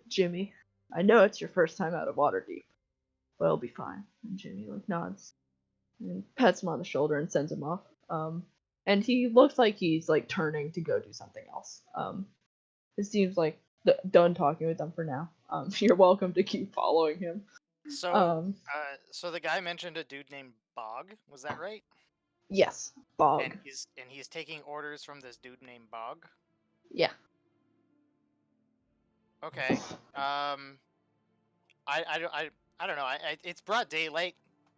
Jimmy. I know it's your first time out of Waterdeep, but it'll be fine. And Jimmy like nods and pats him on the shoulder and sends him off. And he looks like he's like turning to go do something else. It seems like done talking with them for now. You're welcome to keep following him. So, so the guy mentioned a dude named Bog. Was that right? Yes, Bog. And he's taking orders from this dude named Bog. Yeah. Okay. I I don't know. It's broad daylight.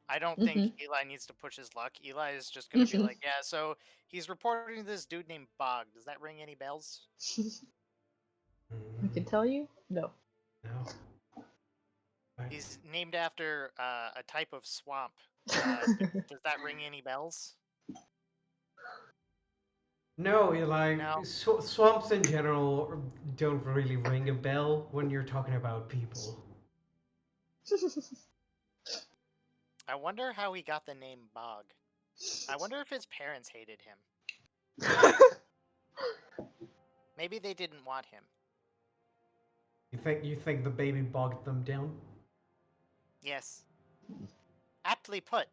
I don't Mm-hmm. think Eli needs to push his luck. Eli is just gonna be like, yeah. So he's reporting to this dude named Bog. Does that ring any bells? I can tell you, no. No. Right. He's named after a type of swamp. Does that ring any bells? No, Eli. No. Swamps in general don't really ring a bell when you're talking about people. I wonder how he got the name Bog. I wonder if his parents hated him. Maybe they didn't want him. You think the baby bogged them down? Yes. Aptly put.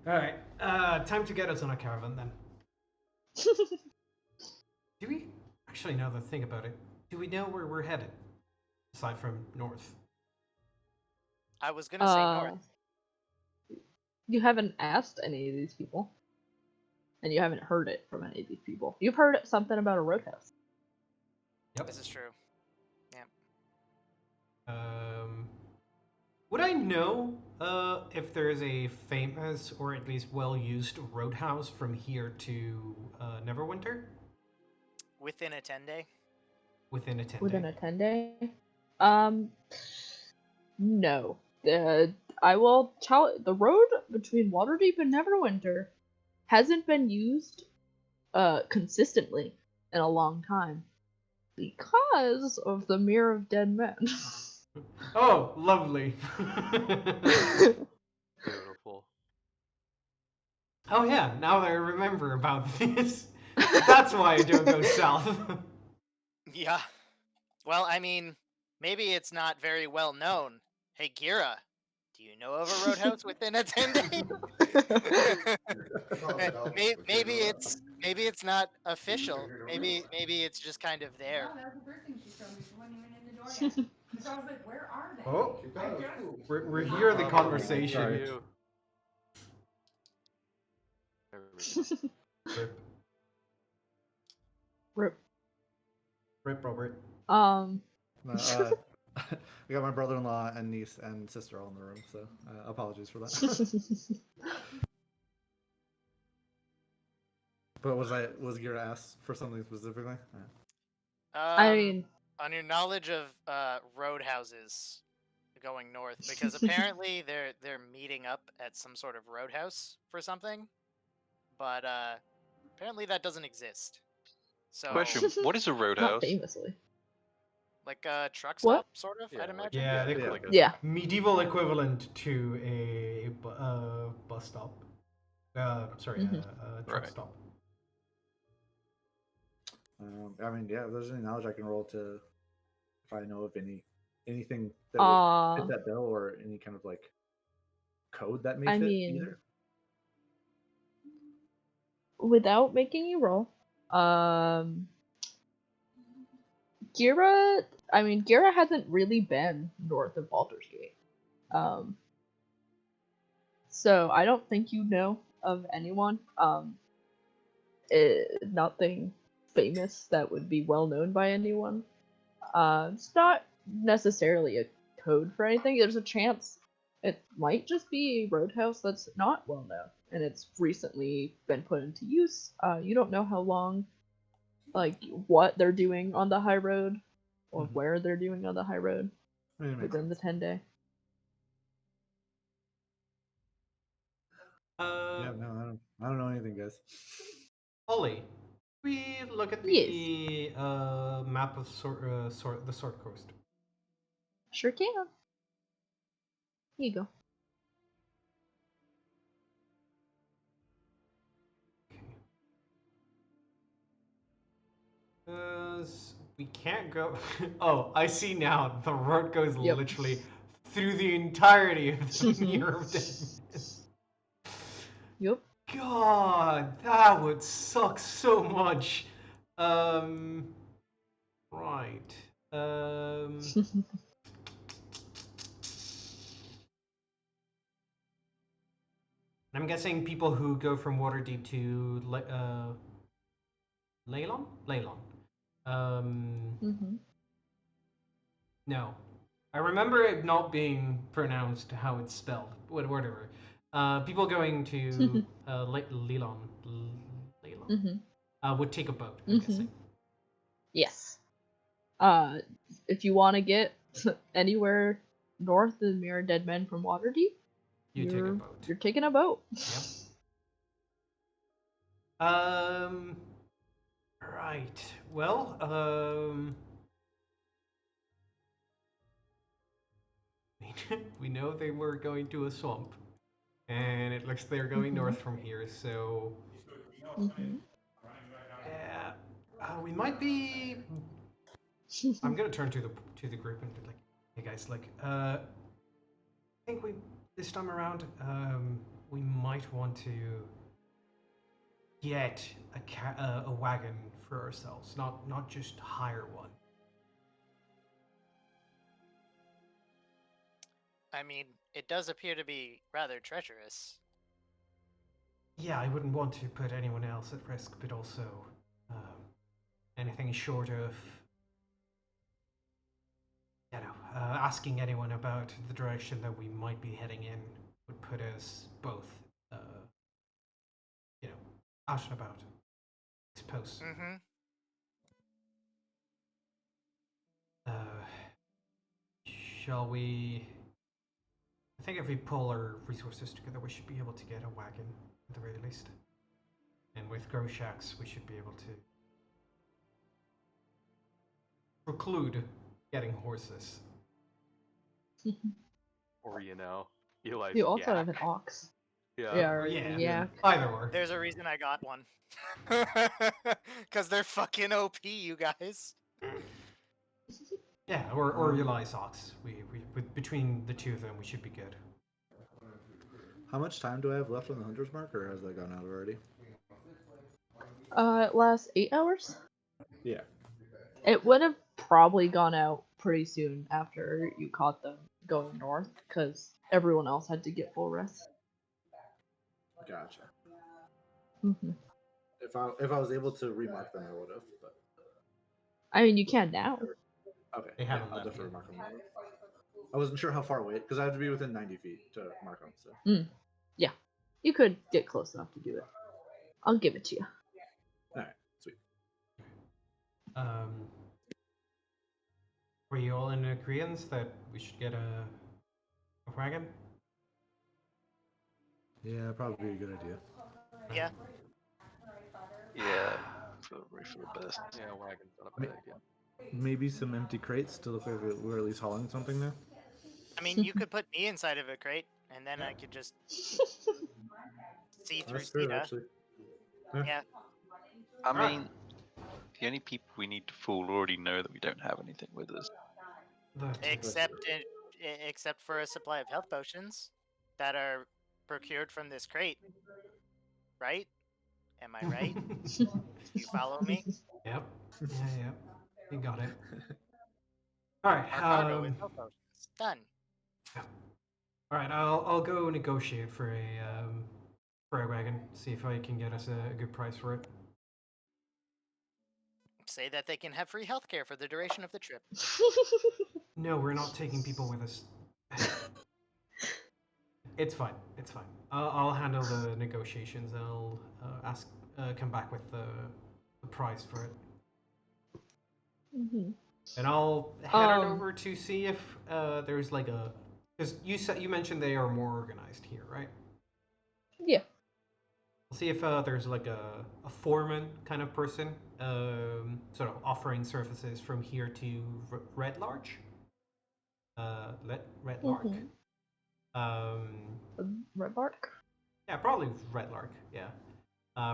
All right. Time to get us on a caravan then. Do we actually know the thing about it? Do we know where we're headed? Aside from north. I was gonna say north. You haven't asked any of these people. And you haven't heard it from any of these people. You've heard something about a roadhouse. Yep. This is true. Would I know if there's a famous or at least well-used roadhouse from here to Neverwinter? Within a 10-day? Within a 10 Within day? a 10-day? No. I will tell the road between Waterdeep and Neverwinter hasn't been used consistently in a long time because of the Mirror of Dead Men. Oh, lovely. Beautiful. Oh yeah, now that I remember about this. That's why I don't go south. Yeah. Well, I mean, maybe it's not very well known. Hey, Gira, do you know of a roadhouse within a 10-day? maybe it's not official. Maybe it's just kind of there. No, that was the first thing she showed me. She wasn't even in the door yet. So I was like, where are they? Oh, I just... we're here the Oh, conversation. sorry. you. There we go. Rip, Rip. Rip, Robert. No, we got my brother-in-law and niece and sister all in the room, so apologies for that. But was Gira asked for something specifically? I mean, On your knowledge of roadhouses going north, because apparently they're meeting up at some sort of roadhouse for something, but apparently that doesn't exist. So Question: what is a not roadhouse? famously. like a truck What? stop, sort of, Yeah, I'd like, imagine. Yeah, yeah, they- like a, Yeah. Medieval equivalent to a bus stop. Sorry, Mhm. a truck Right. stop. I mean, yeah, if there's any knowledge I can roll to, if I know of anything that would fit that bill or any kind of like code that may I fit mean, either. without making you roll, Gira hasn't really been north of Baldur's Gate. So I don't think you know of anyone. Nothing famous that would be well known by anyone. It's not necessarily a code for anything. There's a chance it might just be a roadhouse that's not well known, and it's recently been put into use. You don't know how long, like what they're doing on the high road, or Mhm. where they're doing on the high road I mean, it makes within the sense. 10-day. Yeah, no, I don't know anything, guys. Ollie, we look at the map of the Sword Coast. Sure can. Here you go. We can't go. Oh, I see now. The road goes Yep. literally through the entirety of the Mirror of Dead Men. Yep. God, that would suck so much. Right. I'm guessing people who go from Waterdeep to Leylon? Leylon. Mm-hmm. No. I remember it not being pronounced how it's spelled. Whatever. People going to Lelon, would take a boat. I'm guessing. Yes. If you want to get anywhere north of Mirror Dead Men from Waterdeep, You take a boat. You're taking a boat. Yep. Right. Well, we know they were going to a swamp, and it looks they're going north from here. So, yeah, we might be. I'm gonna turn to the group and be like, "Hey guys, like, I think this time around, we might want to get a wagon for ourselves, not just hire one." I mean, it does appear to be rather treacherous. Yeah, I wouldn't want to put anyone else at risk, but also anything short of, asking anyone about the direction that we might be heading in would put us both, out and about, exposed. Mm-hmm. Shall we? I think if we pull our resources together, we should be able to get a wagon at the very least. And with grow shacks, we should be able to preclude getting horses. Or Eli's You also yak. have an ox. Yeah. Or Yeah. yak. Either or. There's a reason I got one. Because they're fucking OP, you guys. Yeah, or Eli's ox. We between the two of them, we should be good. How much time do I have left on the hunter's mark, or has that gone out already? It lasts 8 hours. Yeah. It would have probably gone out pretty soon after you caught them going north, because everyone else had to get full rest. Gotcha. Mm-hmm. If I was able to remark them, I would have. But I mean, you can now. okay, They haven't I'll left definitely yet. mark them. I wasn't sure how far away, because I have to be within 90 feet to mark them. So. Yeah, you could get close enough to do it. I'll give it to you. All right, sweet. Were you all in agreement that we should get a wagon? Yeah, probably be a good idea. Yeah. Yeah, probably for the best. Yeah, wagon's not a bad idea. Maybe some empty crates to look like we're at least hauling something there. I mean, you could put me inside of a crate, and then I could just see through That's true, Sita. actually. Yeah. I mean, the only people we need to fool already know that we don't have anything with us. Except for a supply of health potions that are procured from this crate. Right? Am I right? You follow me? Yep. Yeah. You got it. All right. Our cargo is health potions. Done. All right. I'll go negotiate for a wagon. See if I can get us a good price for it. Say that they can have free healthcare for the duration of the trip. No, we're not taking people with us. It's fine. It's fine. I'll handle the negotiations. And I'll come back with the price for it. Mm-hmm. And I'll head on over to see if there's like a, because you mentioned they are more organized here, right? Yeah. I'll see if there's like a foreman kind of person, sort of offering services from here to Red Larch. Red Lark. Red Bark? Yeah, probably Red Lark. Yeah.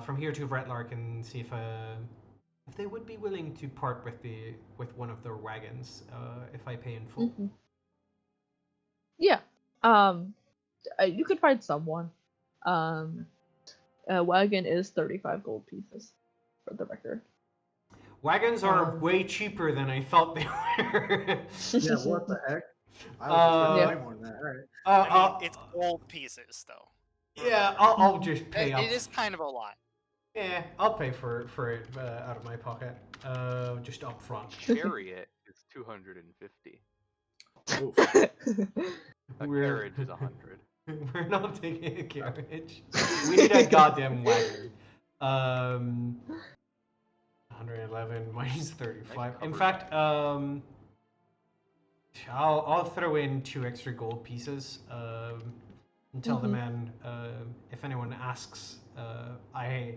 From here to Red Lark and see if they would be willing to part with one of their wagons if I pay in full. Mm-hmm. Yeah. You could find someone. A wagon is 35 gold pieces, for the record. Wagons are way cheaper than I thought they were. Yeah, what the heck? I was expecting way more than that. All right. I mean, it's gold pieces, though. Yeah, I'll just pay up. It is kind of a lot. Yeah, I'll pay for it out of my pocket, just up front. Chariot is 250. Oof. A We're- carriage is 100. We're not taking a carriage. We need a goddamn wagon. 111 minus 35. In covered fact, I'll throw in 2 extra gold pieces. And tell the man if anyone asks, I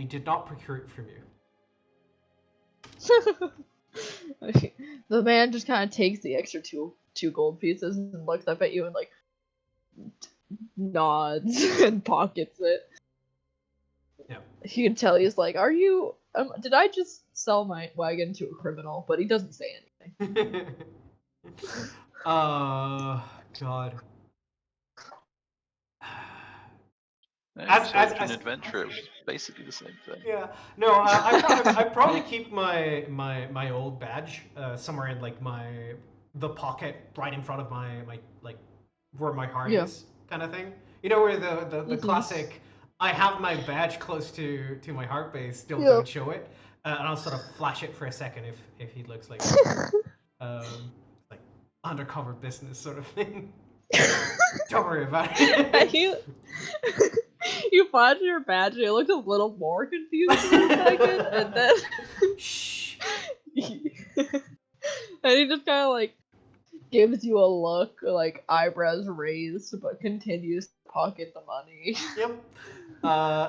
did not procure it from you. The man just kind of takes the extra two gold pieces and looks up at you and like nods and pockets it. Yeah. You can tell he's like, "Are you? Did I just sell my wagon to a criminal?" But he doesn't say anything. God. Yeah, As- search and adventure, it was basically the same thing. Yeah. No, I probably keep my old badge somewhere in like the pocket right in front of my like where my heart Yeah. is kind of thing. You know where the Mhm. classic I have my badge close to my heart base, still Yeah. don't show it, and I'll sort of flash it for a second if he looks like like undercover business sort of thing. Don't worry about And it. you flash your badge and it looks a little more confused for a second, and then Shh. and he just kind of like gives you a look, like eyebrows raised, but continues to pocket the money. Yep.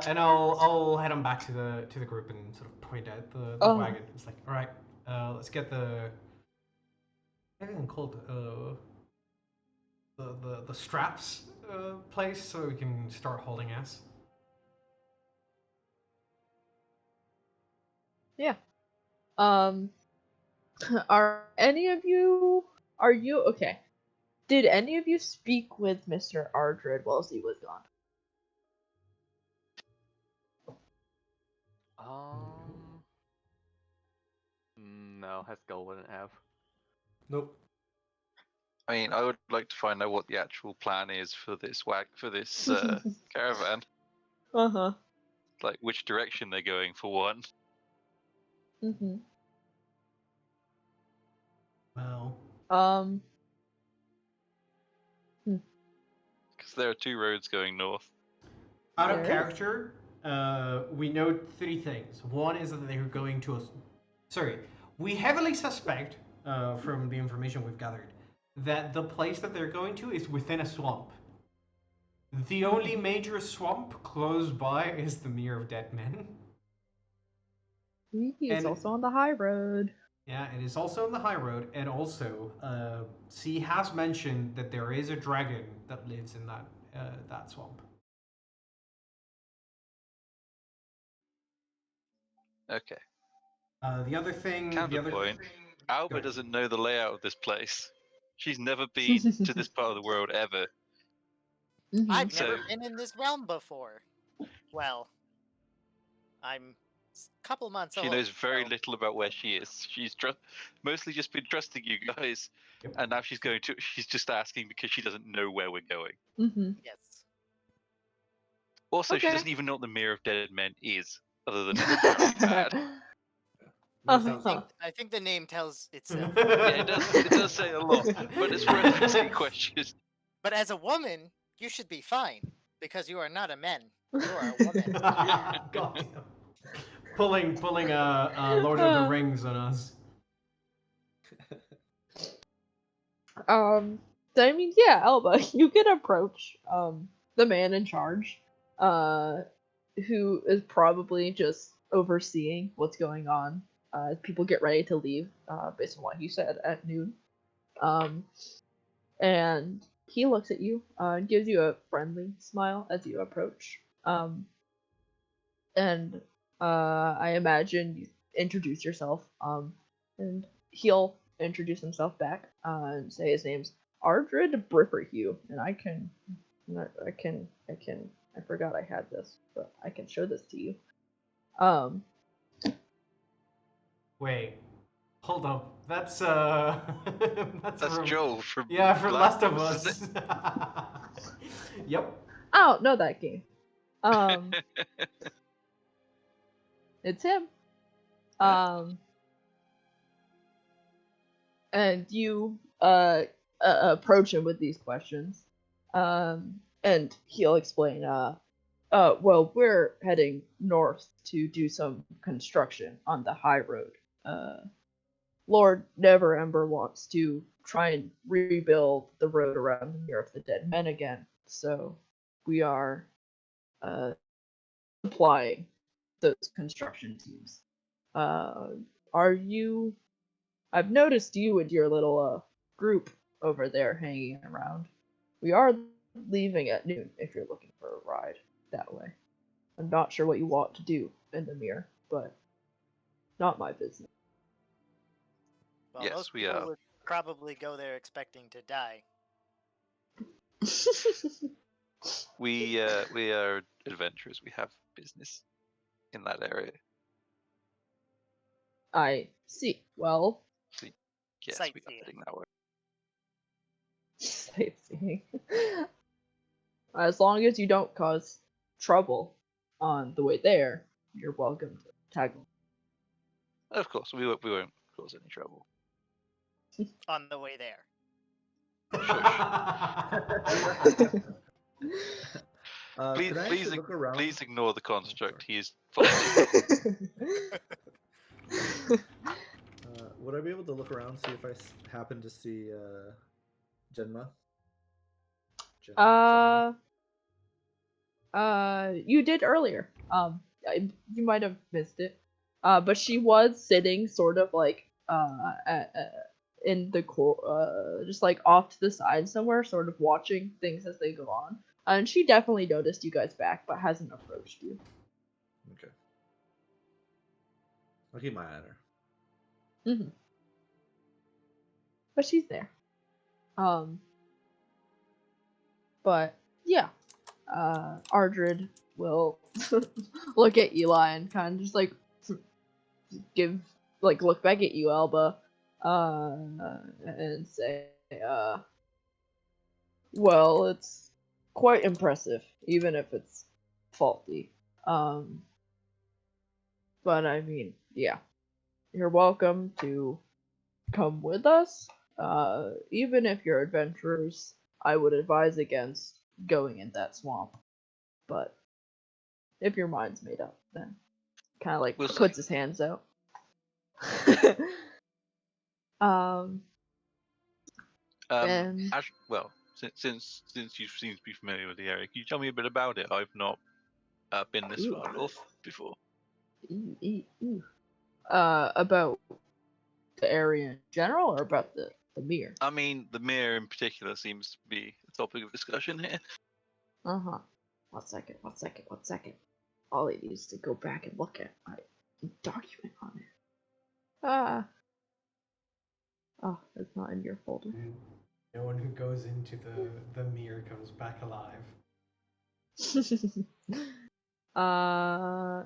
And I'll head on back to the group and sort of point out the Oh. wagon. It's like, all right, let's get everything called the straps place so we can start hauling ass. Yeah. Are any of you? Are you okay? Did any of you speak with Mr. Ardred whilst he was gone? No, Haskell wouldn't have. Nope. I mean, I would like to find out what the actual plan is for this caravan. Uh-huh. Like, which direction they're going, for one. Mm-hmm. Well, Because there are 2 roads going north. out of There is. character, we know 3 things. One is that they're going to sorry, we heavily suspect, from the information we've gathered, that the place that they're going to is within a swamp. The only major swamp close by is the Mere of Dead Men. He's And- also on the high road. Yeah, it is also on the high road, and also, C has mentioned that there is a dragon that lives in that swamp. Okay. The other thing, Counterpoint. Alba Go. doesn't know the layout of this place. She's never been to this part of the world ever. Mhm. I've never So- been in this realm before. Well, I'm a couple months She old. knows very so- little about where she is. She's mostly just been trusting you guys, Yep. and now she's just asking because she doesn't know where we're going. Mhm. Yes. Also, she Okay. doesn't even know what the Mere of Dead Men is, other than it's apparently bad. That Uh-huh. sounds I think the name tells itself. Yeah, it does say a lot, but it's worth asking questions. But as a woman, you should be fine because you are not a man. You are a woman. Goddamn. Pulling Lord of the Rings on us. So I mean, yeah, Elba, you can approach the man in charge, who is probably just overseeing what's going on as people get ready to leave, based on what he said at noon. And he looks at you and gives you a friendly smile as you approach. And I imagine you introduce yourself, and he'll introduce himself back and say his name's Ardred Bripperhue, and I forgot I had this, but I can show this to you. Wait, hold up. That's That's from, Joel from yeah, from Last Last of of Us, Us. isn't Yep. I don't know that game. It's him. And you approach him with these questions. And he'll explain, well, we're heading north to do some construction on the high road. Lord Neverember wants to try and rebuild the road around the Mirror of the Dead Men again, so we are supplying those construction teams. Are you? I've noticed you and your little group over there hanging around. We are leaving at noon if you're looking for a ride that way. I'm not sure what you want to do in the mirror, but not my business. Well, Yes, most we people are. would probably go there expecting to die. We are adventurers. We have business in that area. I see. Well, So yes, we are Sightseeing. heading that way. sightseeing. As long as you don't cause trouble on the way there, you're welcome to tag along. Of course, we won't cause any trouble. On the way there. Please, Can I please, actually look around? please ignore the Oh, construct. sorry. He is faulty. Would I be able to look around, see if I happen to see Genma? You did earlier. You might have missed it. But she was sitting sort of like in the just like off to the side somewhere, sort of watching things as they go on. And she definitely noticed you guys back, but hasn't approached you. Okay. I'll keep my eye on her. Mm-hmm. But she's there. But yeah, Ardred will look at Eli and kind of just like look back at you, Alba, and say, well, it's quite impressive, even if it's faulty. But I mean, yeah, you're welcome to come with us. Even if you're adventurers, I would advise against going in that swamp. But if your mind's made up, then kind of like We'll see. puts his hands out. And Well, since you seem to be familiar with the area, can you tell me a bit about it? I've not been this far north before. About the area in general, or about the mirror? I mean, the mirror in particular seems to be the topic of discussion here. Uh-huh. One second. All I need is to go back and look at my document on it. Oh, it's not in your folder. No one who goes into the mirror comes back alive. I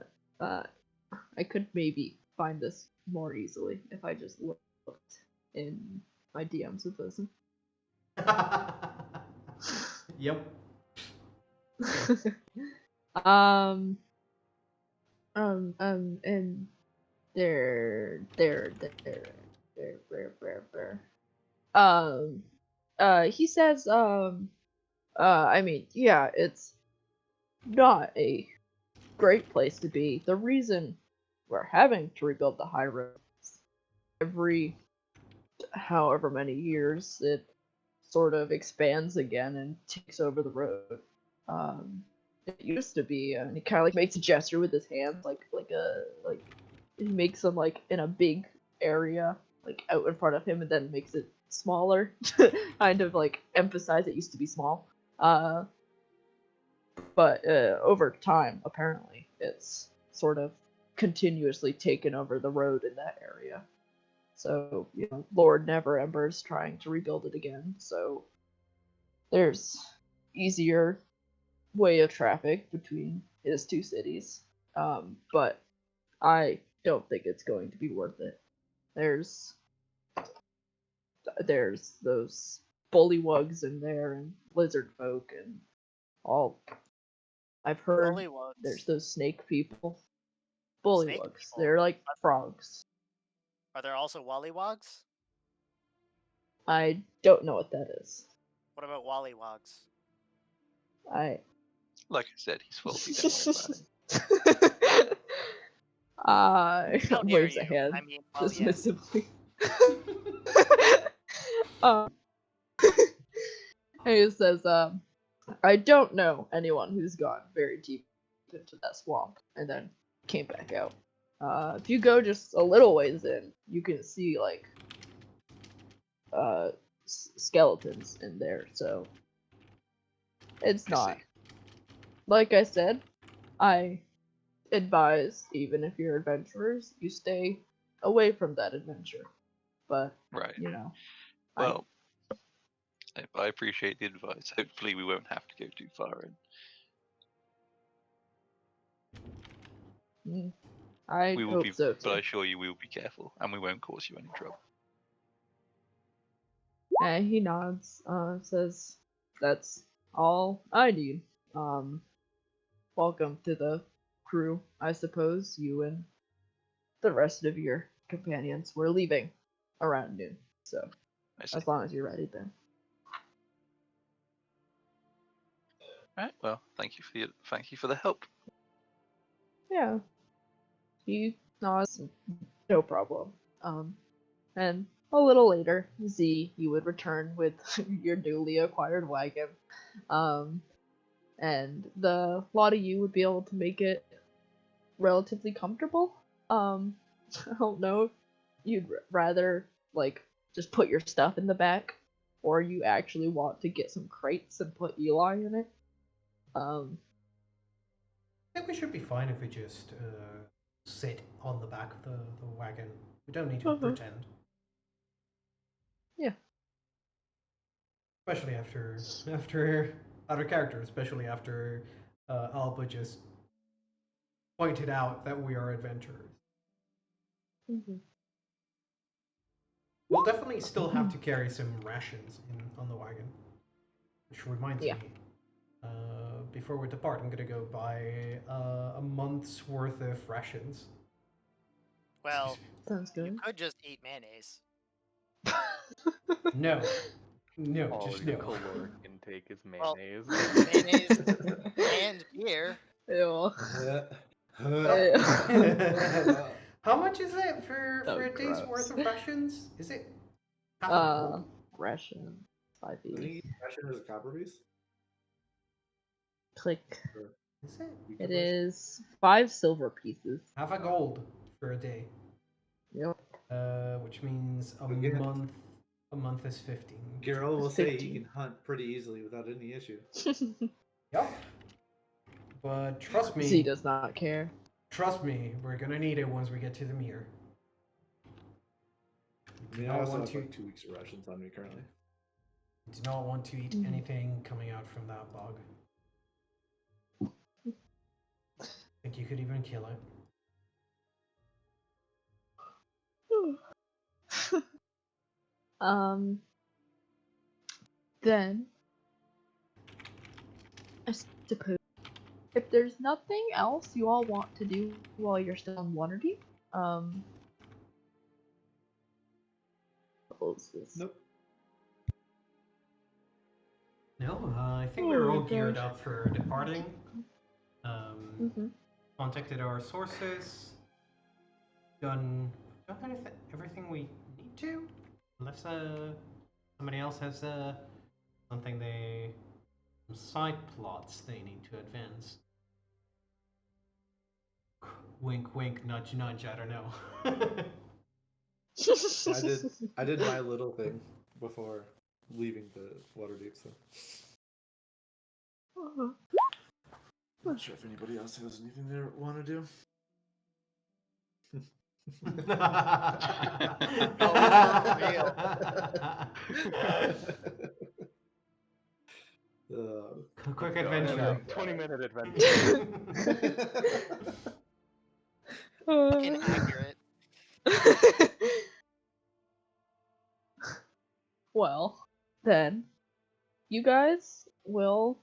could maybe find this more easily if I just looked in my DMs with Listen. Yep. And there. He says, I mean, yeah, it's not a great place to be. The reason we're having to rebuild the high road every however many years it sort of expands again and takes over the road. It used to be, and he kind of like makes a gesture with his hands, like he makes them like in a big area, like out in front of him, and then makes it smaller, kind of like emphasize it used to be small. But over time, apparently, it's sort of continuously taken over the road in that area. So, Lord Neverember's trying to rebuild it again, so there's easier way of traffic between his two cities. But I don't think it's going to be worth it. There's those bullywugs in there and lizard folk and all. I've heard Bullywugs. there's those snake people. Snake Bullywugs. people? They're like frogs. Are there also wollywogs? I don't know what that is. What about Wollywogs? Like I said, he's faulty. Don't worry about it. How dare Waves a you? hand I mean, well, yes. dismissively. um, and he says, I don't know anyone who's gone very deep into that swamp and then came back out. If you go just a little ways in, you can see like skeletons in there. So it's I not. see. Like I said, I advise, even if you're adventurers, you stay away from that adventure. But, Right. you know, Well, I appreciate the advice. Hopefully, we won't have to go too far in. I We will hope be, so but I too. assure you, we will be careful, and we won't cause you any trouble. And he nods, says, that's all I need. Welcome to the crew, I suppose. You and the rest of your companions were leaving around noon. So, I see. as long as you're ready then. Right. Well, thank you for the help. Yeah. He nods, no problem. And a little later, Z, you would return with your newly acquired wagon. And the lot of you would be able to make it relatively comfortable. I don't know if you'd rather, like, just put your stuff in the back, or you actually want to get some crates and put Eli in it. I think we should be fine if we just sit on the back of the wagon. We don't need to pretend. Yeah. Especially after other characters, especially after Alba just pointed out that we are adventurers. Mm-hmm. We'll definitely still have to carry some rations on the wagon. Which reminds Yeah. me, before we depart, I'm gonna go buy a month's worth of rations. Well, Sounds you good. could just eat mayonnaise. No, no, All just of your no. caloric intake is Well, mayonnaise. Mayonnaise and beer. Ew. How much is it for Oh, a day's worth gross. of rations? Is it half a gold? Ration. 5e. I think each ration is a copper piece. Click. Or Is it each It of us? is 5 silver pieces. half a gold for a day? Yep. Which means Again. month. A month is 15. Girl will It's say he 15. can hunt pretty easily without any issue. Yep. But trust Z me, does not care. we're gonna need it once we get to the mirror. I mean, I also have like 2 weeks of rations on me currently. Do not want to eat anything coming out from that bog. I think you could even kill it. Then I suppose if there's nothing else you all want to do while you're still on Waterdeep, what was this? Nope. No, I think we're Oh all my geared gosh. up for departing. Mm-hmm. Contacted our sources. Done everything we need to. Unless somebody else has something some side plots they need to advance. Wink, wink, nudge, nudge. I don't know. I did my little thing before leaving the Waterdeep, so not sure if anybody else has anything they want to do. Quick Yeah, adventure. 20-minute adventure. Fucking accurate. Well, then you guys will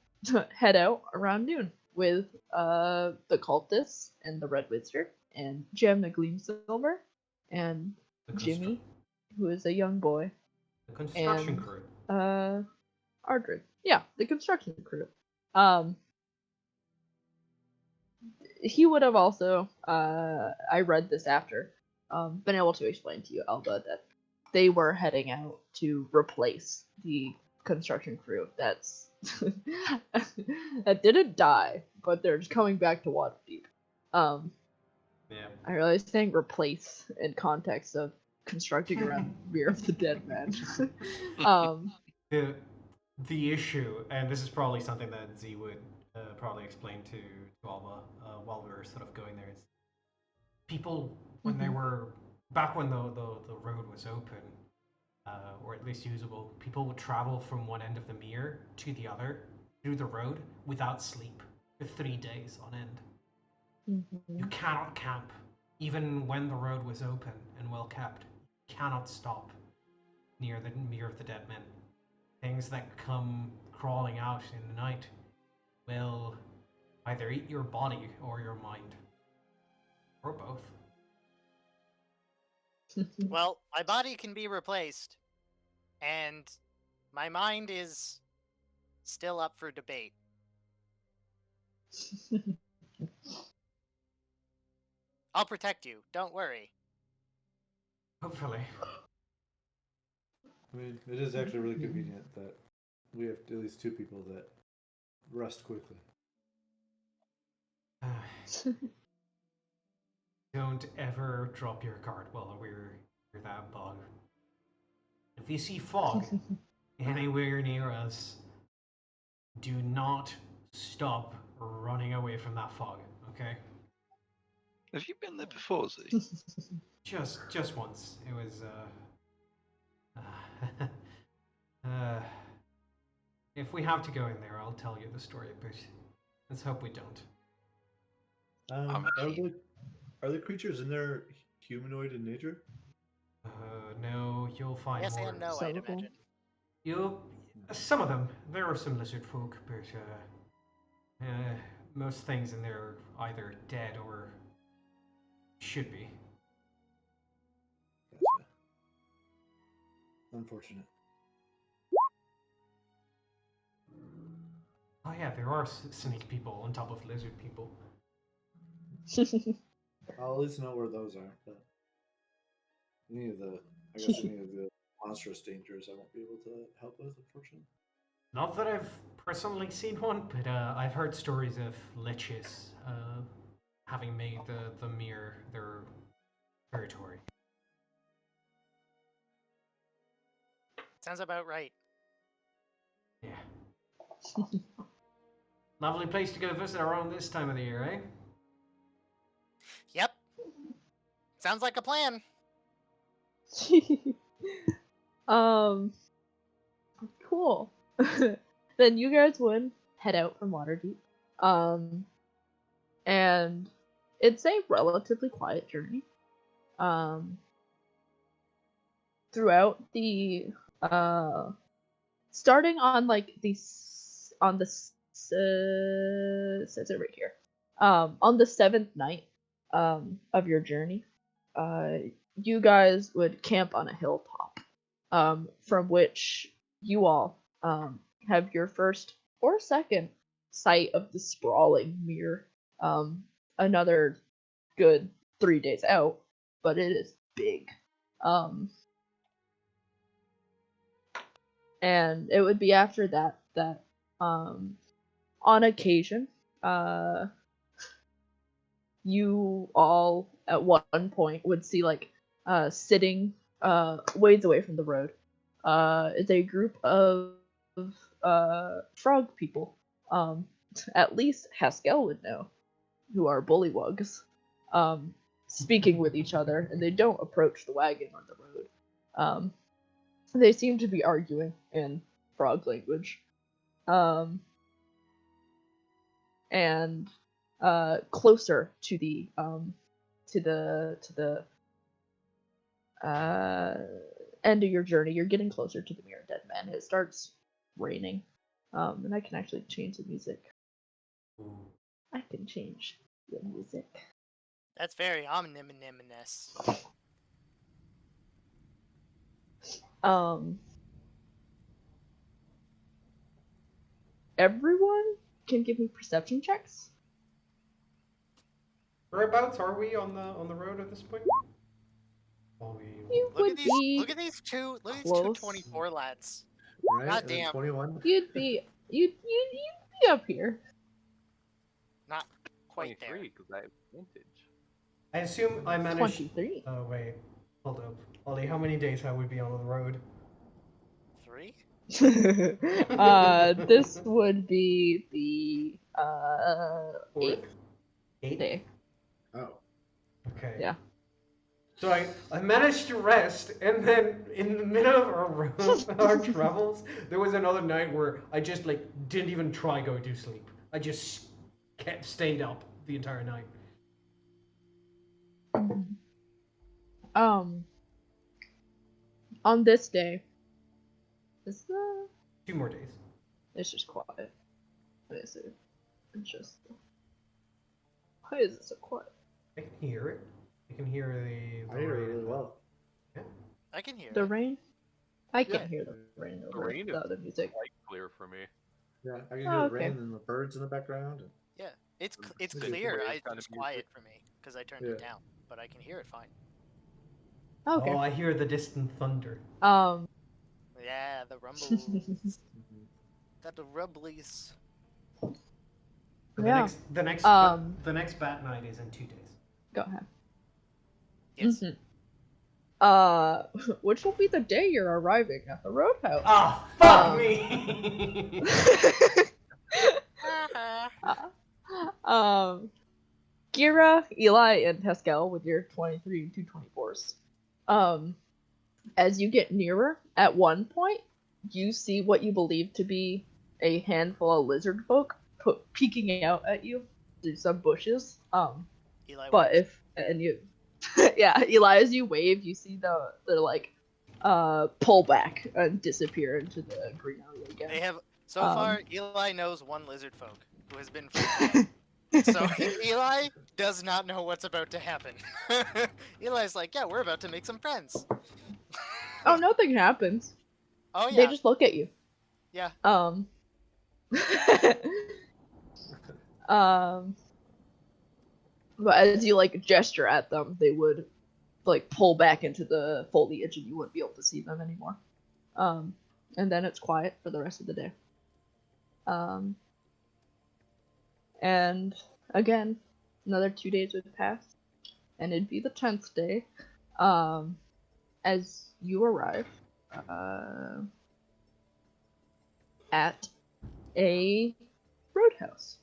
head out around noon with the cultists and the Red Wizard and Jem the Gleam Silver and The Jimmy, who is a young boy, The construction and crew. Ardred. Yeah, the construction crew. He would have also, I read this after, been able to explain to you, Elba, that they were heading out to replace the construction crew that's that didn't die, but they're just coming back to Waterdeep. Yeah. I realize saying replace in context of constructing around Mirror of the Dead Man. The issue, and this is probably something that Z would probably explain to Alma while we were sort of going there, is people when they were back when the road was open, or at least usable, people would travel from one end of the mirror to the other through the road without sleep for 3 days on end. You cannot camp, even when the road was open and well kept. You cannot stop near the Mirror of the Dead Men. Things that come crawling out in the night will either eat your body or your mind, or both. Well, my body can be replaced, and my mind is still up for debate. I'll protect you. Don't worry. Hopefully. I mean, it is actually really convenient that we have at least 2 people that rest quickly. Don't ever drop your guard while we're that bog. If you see fog anywhere near us, do not stop running away from that fog, okay? Have you been there before, Z? Just once. It was if we have to go in there, I'll tell you the story, but let's hope we don't. Are the creatures in there humanoid in nature? No, you'll find Yes more. and no, I'd imagine. Some of them. There are some lizard folk, but most things in there are either dead or should be. Gotcha. Unfortunate. Oh yeah, there are snake people on top of lizard people. I'll at least know where those are. But any of the monstrous dangers I won't be able to help with, unfortunately. Not that I've personally seen one, but I've heard stories of liches having made the mirror their territory. Sounds about right. Yeah. Lovely place to go visit around this time of the year, eh? Yep. Sounds like a plan. Cool. Then you guys would head out from Waterdeep. And it's a relatively quiet journey. Throughout the starting on like says it right here. On the 7th night of your journey, you guys would camp on a hilltop, from which you all have your first or second sight of the sprawling mirror. Another good 3 days out, but it is big. And it would be after that on occasion, you all at one point would see like sitting ways away from the road is a group of frog people. At least Haskell would know, who are bullywugs, speaking with each other, and they don't approach the wagon on the road. They seem to be arguing in frog language. And closer to the end of your journey, you're getting closer to the Mirror Dead Man. It starts raining. And I can actually change the music. I can change the music. That's very ominous. everyone can give me perception checks. Whereabouts are we on the road at this point? Are we... You Look would at these. be Look at these two. Look at these close. 224 lads. Right? God And then damn. 21. You'd be you'd be up here. Not quite 23, there. because I have vintage. I assume I managed... 23. Oh, wait. Hold up. Ollie, how many days have we been on the road? 3? This would be the Fourth? 8th Eight? day. Oh. Okay. Yeah. So I managed to rest, and then in the middle of our travels, there was another night where I just like didn't even try going to sleep. I just stayed up the entire night. On this day, it's 2 more days. it's just quiet. What is it? It's just why is it so quiet? I can hear it. I can hear the I hear it rain. really well. I can hear The it. rain? I can Yeah. hear the rain The over rain the is other music. quite clear for me. Yeah, I can Oh, hear the okay. rain and the birds in the background. And Yeah. It's It's clear. the It's kind of quiet music. for me because I turned it Yeah. down, but I can hear it fine. Okay. Oh, I hear the distant thunder. Yeah, the rumbles. Mhm. Got the rumblies. The Yeah. the next bat night is in 2 days. Go ahead. Yes. Which will be the day you're arriving at the roadhouse. Ah, fuck Um, me! Gira, Eli, and Pascal with your 23 and 224s. As you get nearer, at one point, you see what you believe to be a handful of lizard folk peeking out at you through some bushes. Eli But waves. yeah, Eli, as you wave, you see the like pull back and disappear into the greenery again. They have so far. Eli knows one lizard folk who has been friends. So Eli does not know what's about to happen. Eli's like, yeah, we're about to make some friends. Oh, nothing happens. Oh They yeah, just look at you. yeah. But as you like gesture at them, they would like pull back into the foliage and you wouldn't be able to see them anymore. And then it's quiet for the rest of the day. And again, another 2 days would pass, and it'd be the 10th day. As you arrive at a roadhouse.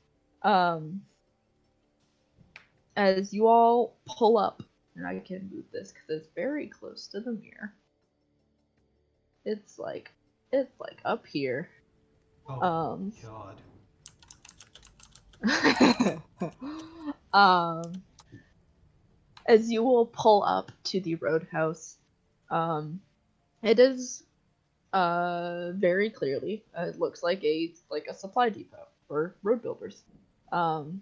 As you all pull up, and I can move this because it's very close to the mirror. It's like up here. Oh, God. As you will pull up to the roadhouse, it is very clearly it looks like a supply depot for road builders. Oh,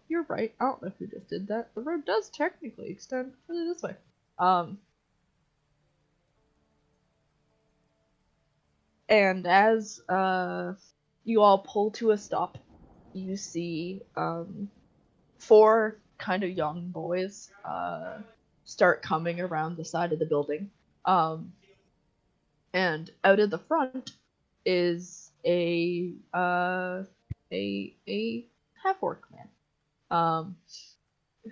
you're right. I don't know who just did that. The road does technically extend further this way. And as you all pull to a stop, you see 4 kind of young boys start coming around the side of the building. And out of the front is a half-orc man.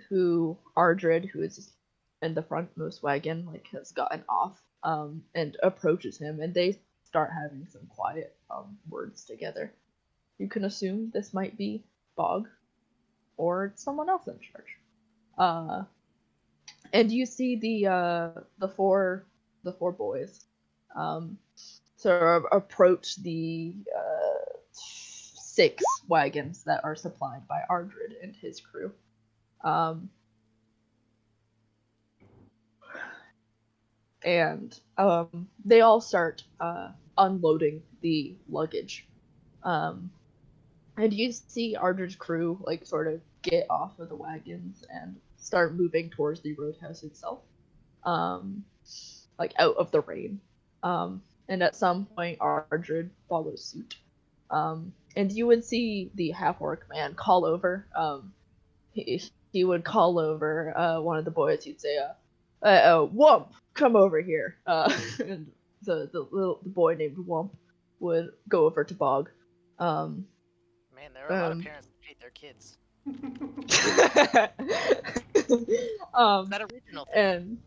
Who Ardred, who is in the frontmost wagon, like has gotten off, and approaches him, and they start having some quiet words together. You can assume this might be Bog, or someone else in charge. And you see the four boys, sort of approach the 6 wagons that are supplied by Ardred and his crew. And they all start unloading the luggage. And you see Ardred's crew like sort of get off of the wagons and start moving towards the roadhouse itself, like out of the rain. And at some point, Ardred follows suit. And you would see the half-orc man call over. He would call over one of the boys. He'd say, Wump, come over here. And the boy named Wump would go over to Bog. Man, there are a lot of parents that hate their kids. That original thing.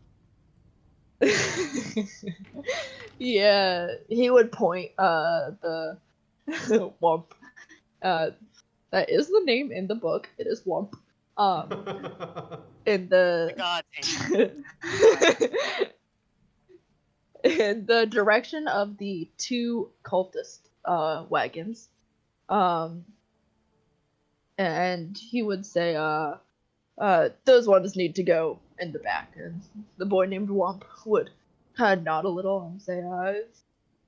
And yeah, he would point the Wump. That is the name in the book. It is Wump. In The the gods hate in the direction of the two cultist wagons. And he would say, those ones need to go in the back. And the boy named Wump would kind of nod a little and say,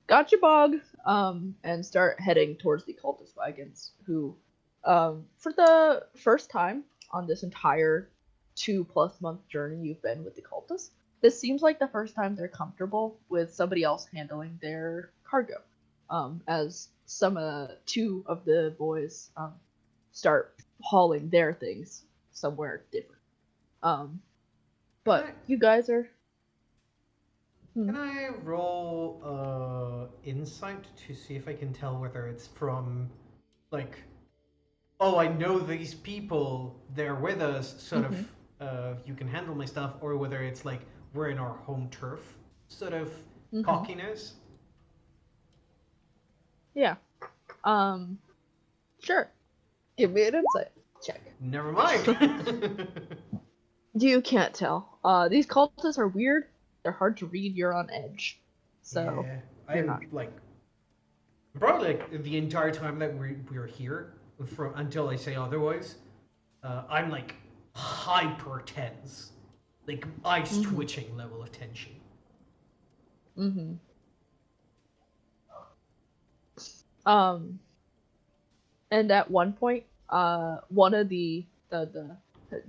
gotcha, Bog, and start heading towards the cultist wagons, who, for the first time on this entire 2+ month journey you've been with the cultists, this seems like the first time they're comfortable with somebody else handling their cargo, as two of the boys start hauling their things somewhere different. But you guys are. Can I roll insight to see if I can tell whether it's from, like, oh, I know these people, they're with us, sort of, you can handle my stuff, or whether it's like, we're in our home turf, sort of cockiness? Yeah. Sure. Give me an insight check. Never mind. You can't tell. These cultists are weird. They're hard to read. You're on edge. So yeah, you're I'm not. like, probably like the entire time that we're here, from until I say otherwise, I'm like hyper tense, like eyes twitching level of tension. And at one point, one of the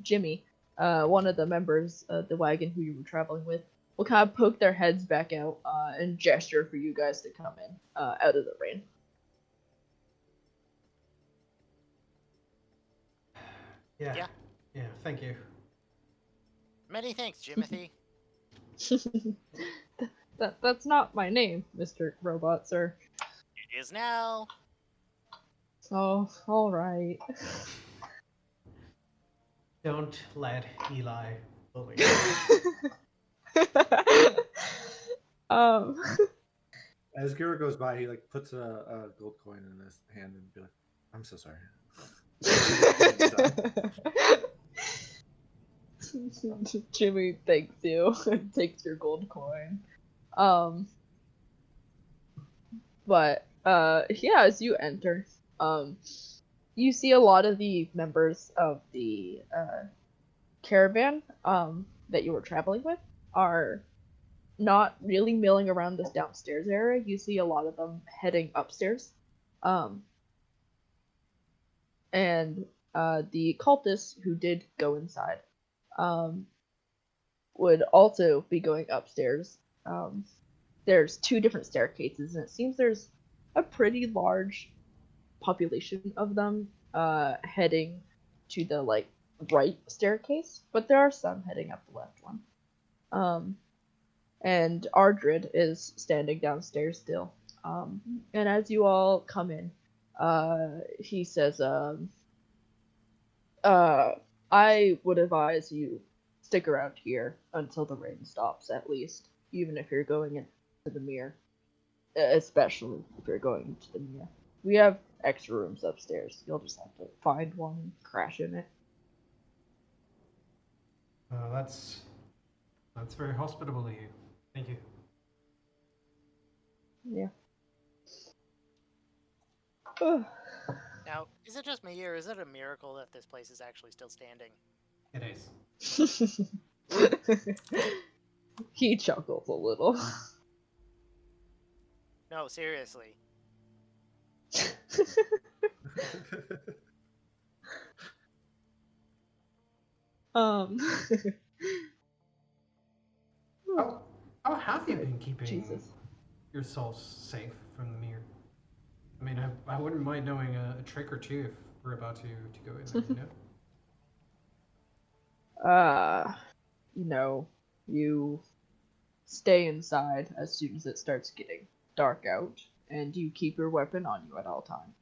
Jimmy, one of the members of the wagon who you were traveling with, will kind of poke their heads back out and gesture for you guys to come in out of the rain. Yeah, thank you. Many thanks, Jimothy. That's not my name, Mr. Robot, sir. It is now. Oh, all right. Don't let Eli bully. As Gira goes by, he like puts a gold coin in his hand and be like, "I'm so sorry." Jimmy thanks you and takes your gold coin. But yeah, as you enter, you see a lot of the members of the caravan that you were traveling with are not really milling around this downstairs area. You see a lot of them heading upstairs. And the cultists who did go inside would also be going upstairs. There's 2 different staircases, and it seems there's a pretty large population of them heading to the like right staircase, but there are some heading up the left one. And Ardrid is standing downstairs still. And as you all come in, he says, I would advise you stick around here until the rain stops, at least, even if you're going into the mirror. Especially if you're going into the mirror. We have extra rooms upstairs. You'll just have to find one and crash in it. That's very hospitable of you. Thank you. Yeah. Now, is it just me, or is it a miracle that this place is actually still standing? It is. He chuckles a little. No, seriously. How have you been keeping Jesus. yourselves safe from the mirror? I mean, I wouldn't mind knowing a trick or two if we're about to go in there, you know? You stay inside as soon as it starts getting dark out, and you keep your weapon on you at all times.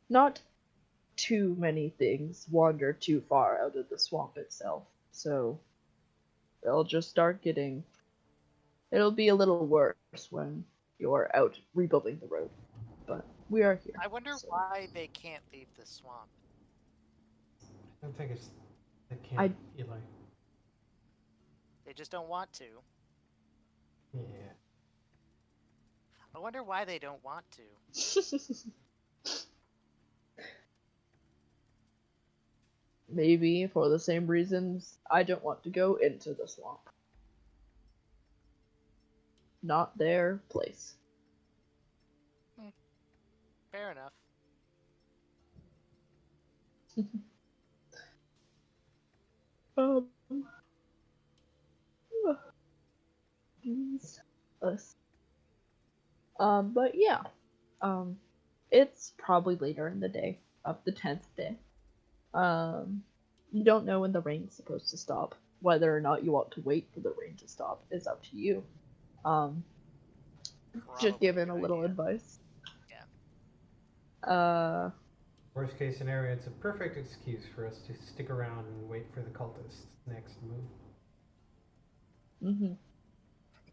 Not too many things wander too far out of the swamp itself, so it'll be a little worse when you're out rebuilding the road. But we are here. I wonder so. why they can't leave the swamp. I don't think it's... They can't, Eli. They just don't want to. Yeah. I wonder why they don't want to. Maybe for the same reasons I don't want to go into the swamp. Not their place. Fair enough. Us. But yeah. It's probably later in the day of the 10th day. You don't know when the rain's supposed to stop. Whether or not you want to wait for the rain to stop is up to you. Just Probably giving good a little idea. advice. Yeah. Worst case scenario, it's a perfect excuse for us to stick around and wait for the cultists' next move.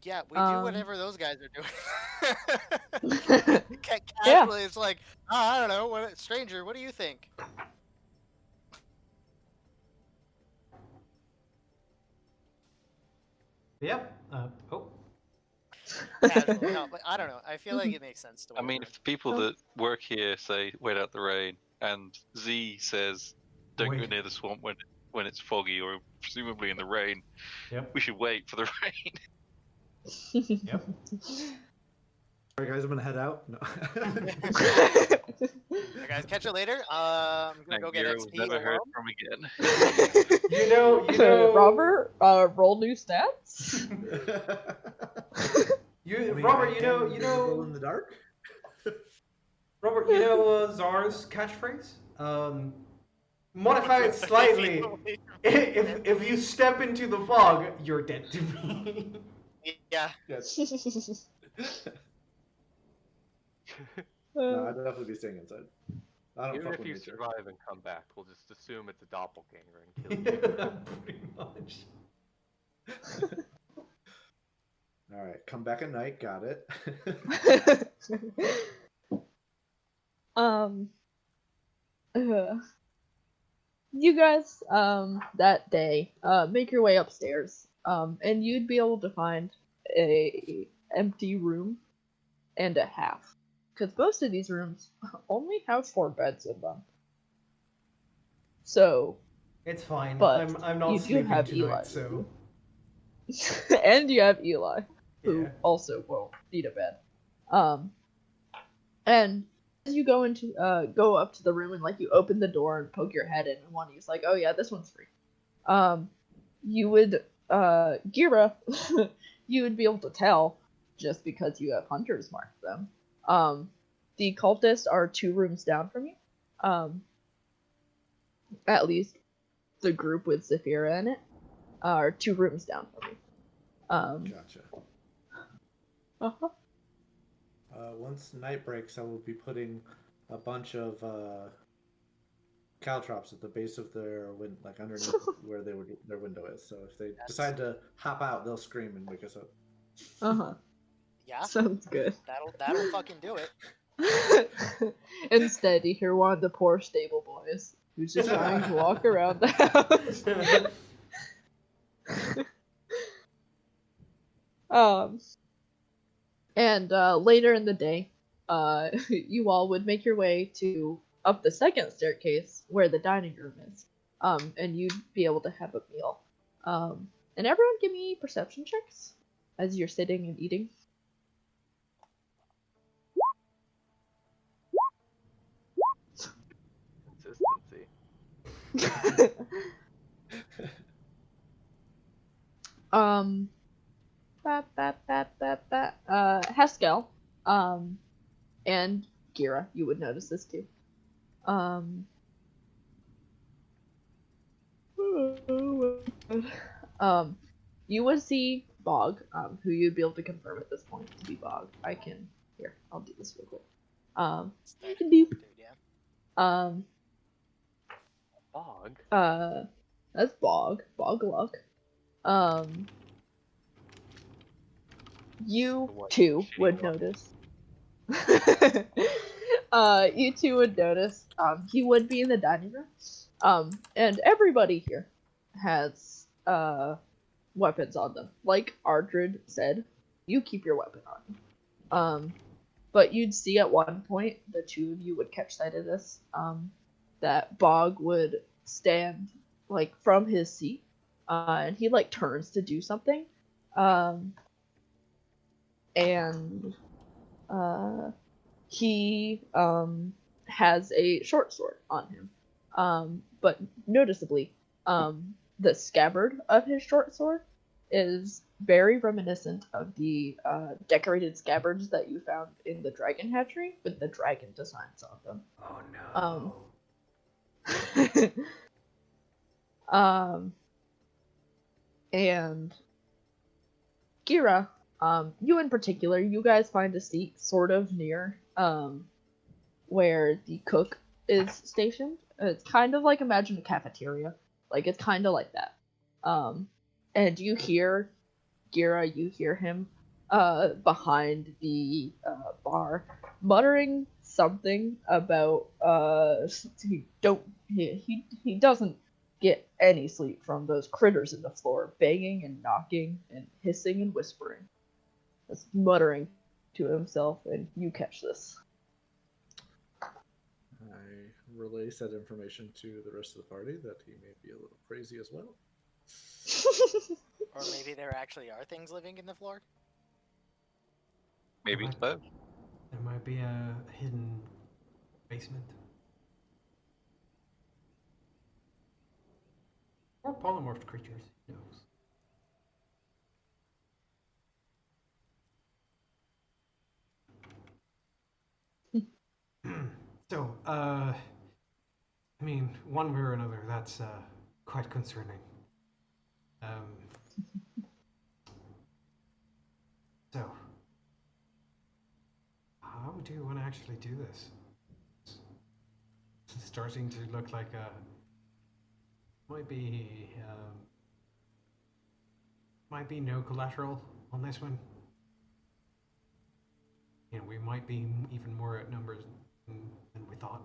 Yeah, we do whatever those guys are doing. Casually, Yeah. it's like, oh, I don't know, what, stranger, what do you think? Yep. Casually, no, but I don't know. I feel like it makes sense to I wait. mean, if the people that work here say wait out the rain, and Z says don't go Wait. near the swamp when it's foggy or presumably in the rain, Yep. we should wait for the rain. Yep. Alright, guys, I'm gonna head out. No. Hey guys, catch you later. I'm gonna And go get Gira was XP never heard alone. from again. You know, Robert, roll new stats. Robert, you Invisible know, in the dark. Robert, you know Czar's catchphrase? Modify it slightly. If you step into the fog, you're dead to me. Yeah. Yes. No, I'd definitely be staying inside. I don't Even fuck if with you nature. survive and come back, we'll just assume it's a doppelganger and kill you. Pretty much. Alright, come back at night, got it. You guys, that day, make your way upstairs, and you'd be able to find a empty room and a half, because most of these rooms only have 4 beds in them. So, It's fine. but I'm not you do sleeping have tonight, Eli, so and you have Eli, who yeah. also won't need a bed. And as you go up to the room and like you open the door and poke your head in, and Juani's like, "Oh yeah, this one's free." You would Gira, you would be able to tell just because you have hunters mark them. The cultists are 2 rooms down from you. At least the group with Zafira in it are 2 rooms down from you. Gotcha. Uh-huh. Once night breaks, I will be putting a bunch of caltrops at the base of their like underneath where their window is. So if they decide to hop out, they'll scream and wake us up. Uh-huh. Yeah. Sounds good. That'll fucking do it. Instead, you hear one of the poor stable boys who's just trying to walk around the house. And later in the day, you all would make your way up the second staircase where the dining room is, and you'd be able to have a meal. And everyone, give me perception checks as you're sitting and eating. Consistency. Haskell, and Gira, you would notice this too. You would see Bog, who you'd be able to confirm at this point to be Bog. I'll do this real quick. You can do. Dude, yeah. Fog. That's Bog. Bog luck. You What too shitty would luck. notice. You two would notice. He would be in the dining room. And everybody here has weapons on them. Like Ardred said, you keep your weapon on. But you'd see at one point, the two of you would catch sight of this, that Bog would stand, like, from his seat, and he, like, turns to do something, and, he, has a short sword on him, but noticeably, the scabbard of his short sword is very reminiscent of the decorated scabbards that you found in the dragon hatchery with the dragon designs on them. Oh no. And Gira, you in particular, you guys find a seat sort of near where the cook is stationed. It's kind of like, imagine a cafeteria. Like, it's kind of like that. And you hear Gira, you hear him behind the bar muttering something about he doesn't get any sleep from those critters in the floor banging and knocking and hissing and whispering. Just muttering to himself, and you catch this. I relay said information to the rest of the party that he may be a little crazy as well. Or maybe there actually are things living in the floor. Maybe it's both. There might be a hidden basement. Or polymorphed creatures, who knows? So, I mean, one way or another, that's quite concerning. So, how do you want to actually do this? It's starting to look like might be no collateral on this one. You know, we might be even more outnumbered than we thought.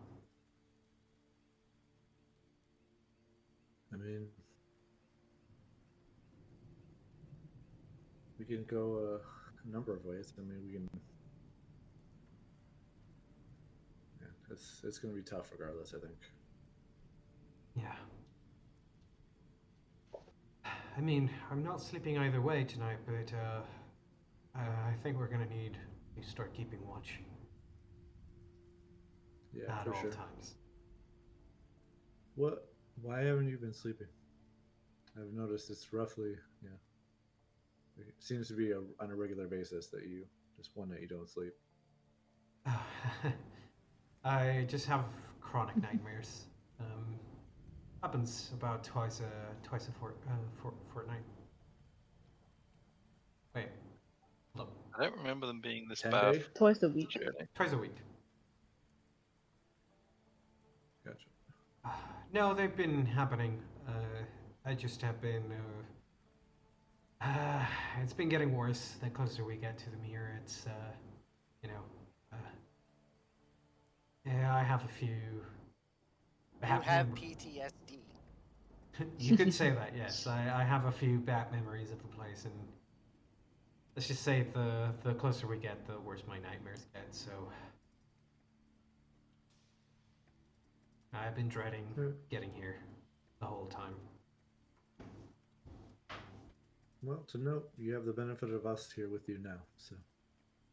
I mean, we can go a number of ways. I mean, we can. Yeah, it's going to be tough regardless, I think. Yeah. I mean, I'm not sleeping either way tonight, but I think we're gonna need to start keeping watch Yeah, at for all sure. times. What? Why haven't you been sleeping? I've noticed it's roughly, it seems to be on a regular basis that you just one night you don't sleep. I just have chronic nightmares. Happens about twice a fortnight. Wait, hold up. I don't remember them being this 10 bad. day? Twice a week. Surely. Twice a week. Gotcha. No, they've been happening. I just have been. It's been getting worse the closer we get to the mirror. It's, you know. Yeah, I have a few. You have PTSD. You could say that, yes. I have a few bad memories of the place, and let's just say the closer we get, the worse my nightmares get. So I've been dreading getting here the whole time. Well, to note, you have the benefit of us here with you now, so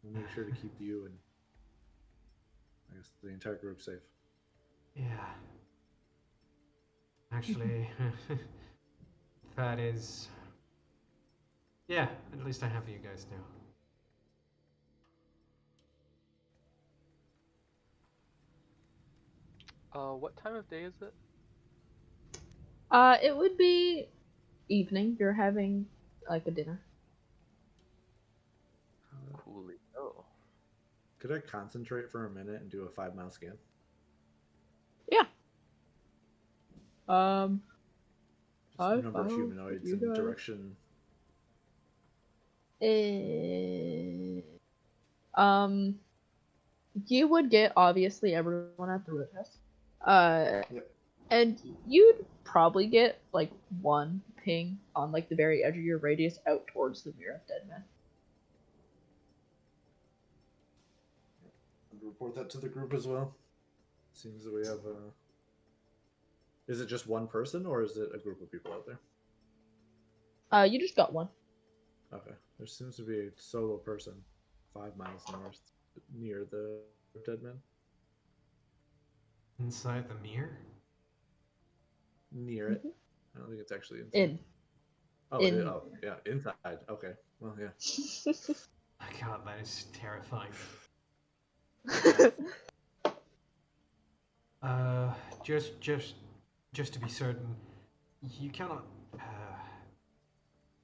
we'll make sure to keep you and I guess the entire group safe. Yeah. Actually, that is. Yeah, at least I have you guys now. What time of day is it? It would be evening. You're having like a dinner. Coolly. Oh. Could I concentrate for a minute and do a 5-mile scan? Yeah. Um. Just number of I'll humanoids you and guys- direction. Um. You would get obviously everyone at the roadhouse. Yep. And you'd probably get like one ping on like the very edge of your radius out towards the Mirror of Dead Men. And report that to the group as well. Seems that we have Is it just one person or is it a group of people out there? You just got one. Okay. There seems to be a solo person 5 miles north near the Dead Men. Inside the mirror? Near it. I don't think it's actually inside. In. Oh, in- oh, yeah, inside. Okay. Well, yeah. Oh god, that is terrifying. Just to be certain, you cannot.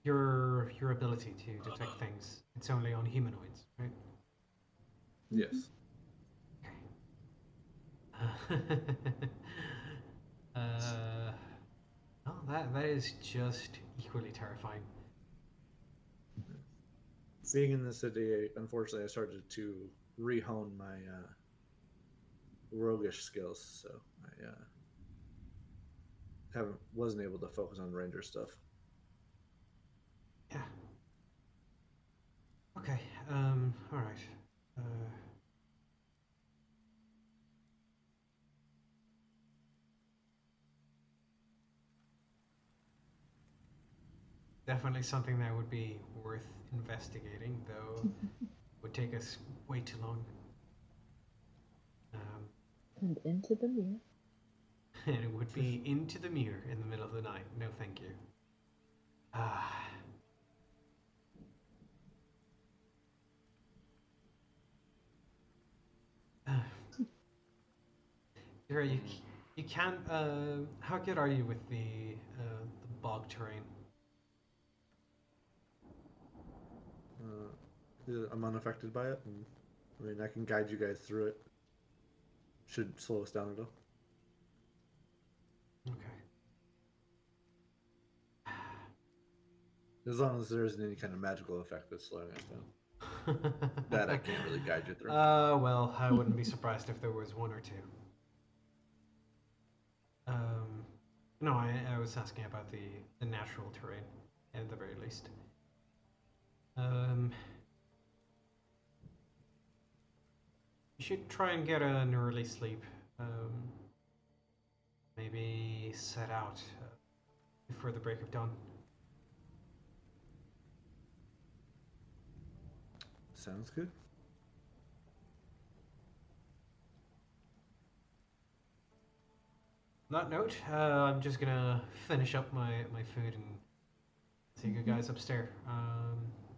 Your ability to detect things, it's only on humanoids, right? Yes. Oh, that is just equally terrifying. Being in the city, unfortunately, I started to rehone my roguish skills, so I wasn't able to focus on ranger stuff. Yeah. Okay. All right. Definitely something that would be worth investigating, though would take us way too long. And into the mirror. And it would be into the mirror in the middle of the night. No, thank you. You can't. How good are you with the bog terrain? I'm unaffected by it, and I mean I can guide you guys through it. Should slow us down at all. Okay. As long as there isn't any kind of magical effect that's slowing us down. That I can't really guide you through. Well, I wouldn't be surprised if there was one or two. No, I was asking about the natural terrain, at the very least. You should try and get an early sleep. Maybe set out before the break of dawn. Sounds good. On that note, I'm just gonna finish up my food and take you guys upstairs.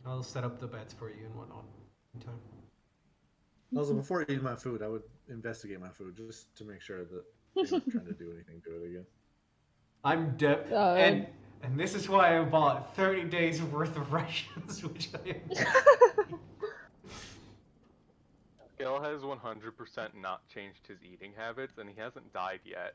I'll set up the beds for you and whatnot in time. Also, before I eat my food, I would investigate my food just to make sure that they're not trying to do anything to it again. I'm and this is why I bought 30 days worth of rations, which I am. Gil has 100% not changed his eating habits, and he hasn't died yet.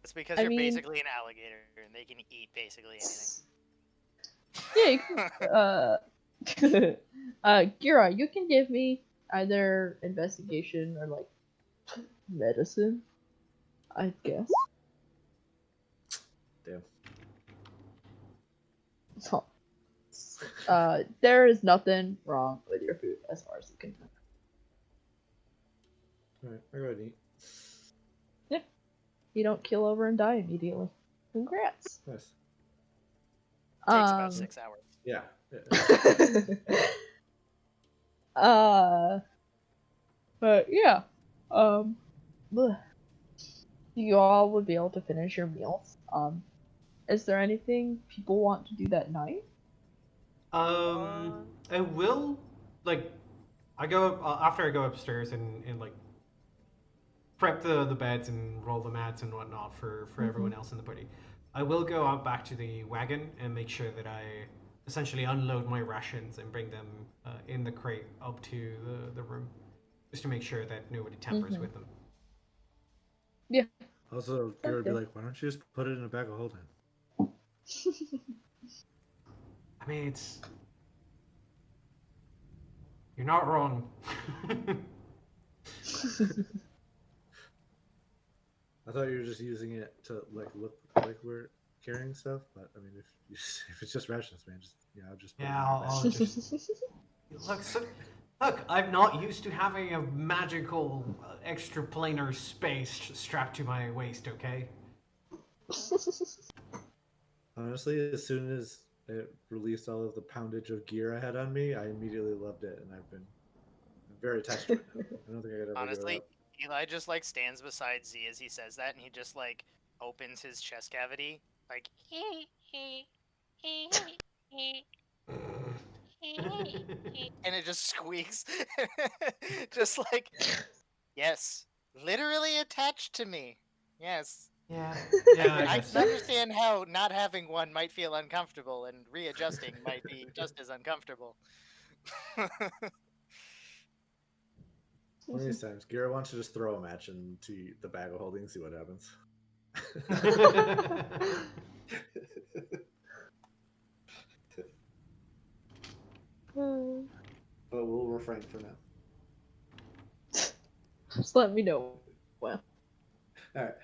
It's because I you're mean- basically an alligator and they can eat basically anything. Yeah, you can, Gira, you can give me either investigation or like medicine, I guess. Damn. So, there is nothing wrong with your food as far as you can tell. Alright, I go ahead and eat. You don't keel over and die immediately. Congrats. Nice. Takes about 6 hours. Yeah. But yeah, bleh. You all would be able to finish your meals. Is there anything people want to do that night? I will, like, I go up, after I go upstairs and like prep the beds and roll the mats and whatnot for everyone else in the party. I will go out back to the wagon and make sure that I essentially unload my rations and bring them in the crate up to the room, just to make sure that nobody tampers with them. Yeah. Also, Garrett would be Okay. like, why don't you just put it in a bag of holding? I mean, you're not wrong. I thought you were just using it to like look like we're carrying stuff, but I mean, if it's just rations, man, just I'll just put it in Yeah, your bag. I'll just look. I'm not used to having a magical extraplanar space strapped to my waist. Okay. Honestly, as soon as it released all of the poundage of gear I had on me, I immediately loved it, and I'm very attached to it now. I don't think I could ever give it Honestly, up. Eli just like stands beside Z as he says that, and he just like opens his chest cavity, like, and it just squeaks, just like, yes, literally attached to me. Yes. Yeah. I, Yeah, I I guess. can understand how not having one might feel uncomfortable, and readjusting might be just as uncomfortable. One of these times, Garrett wants to just throw a match into the bag of holding and see what happens. But we'll refrain for now. Just let me know. Well. All right.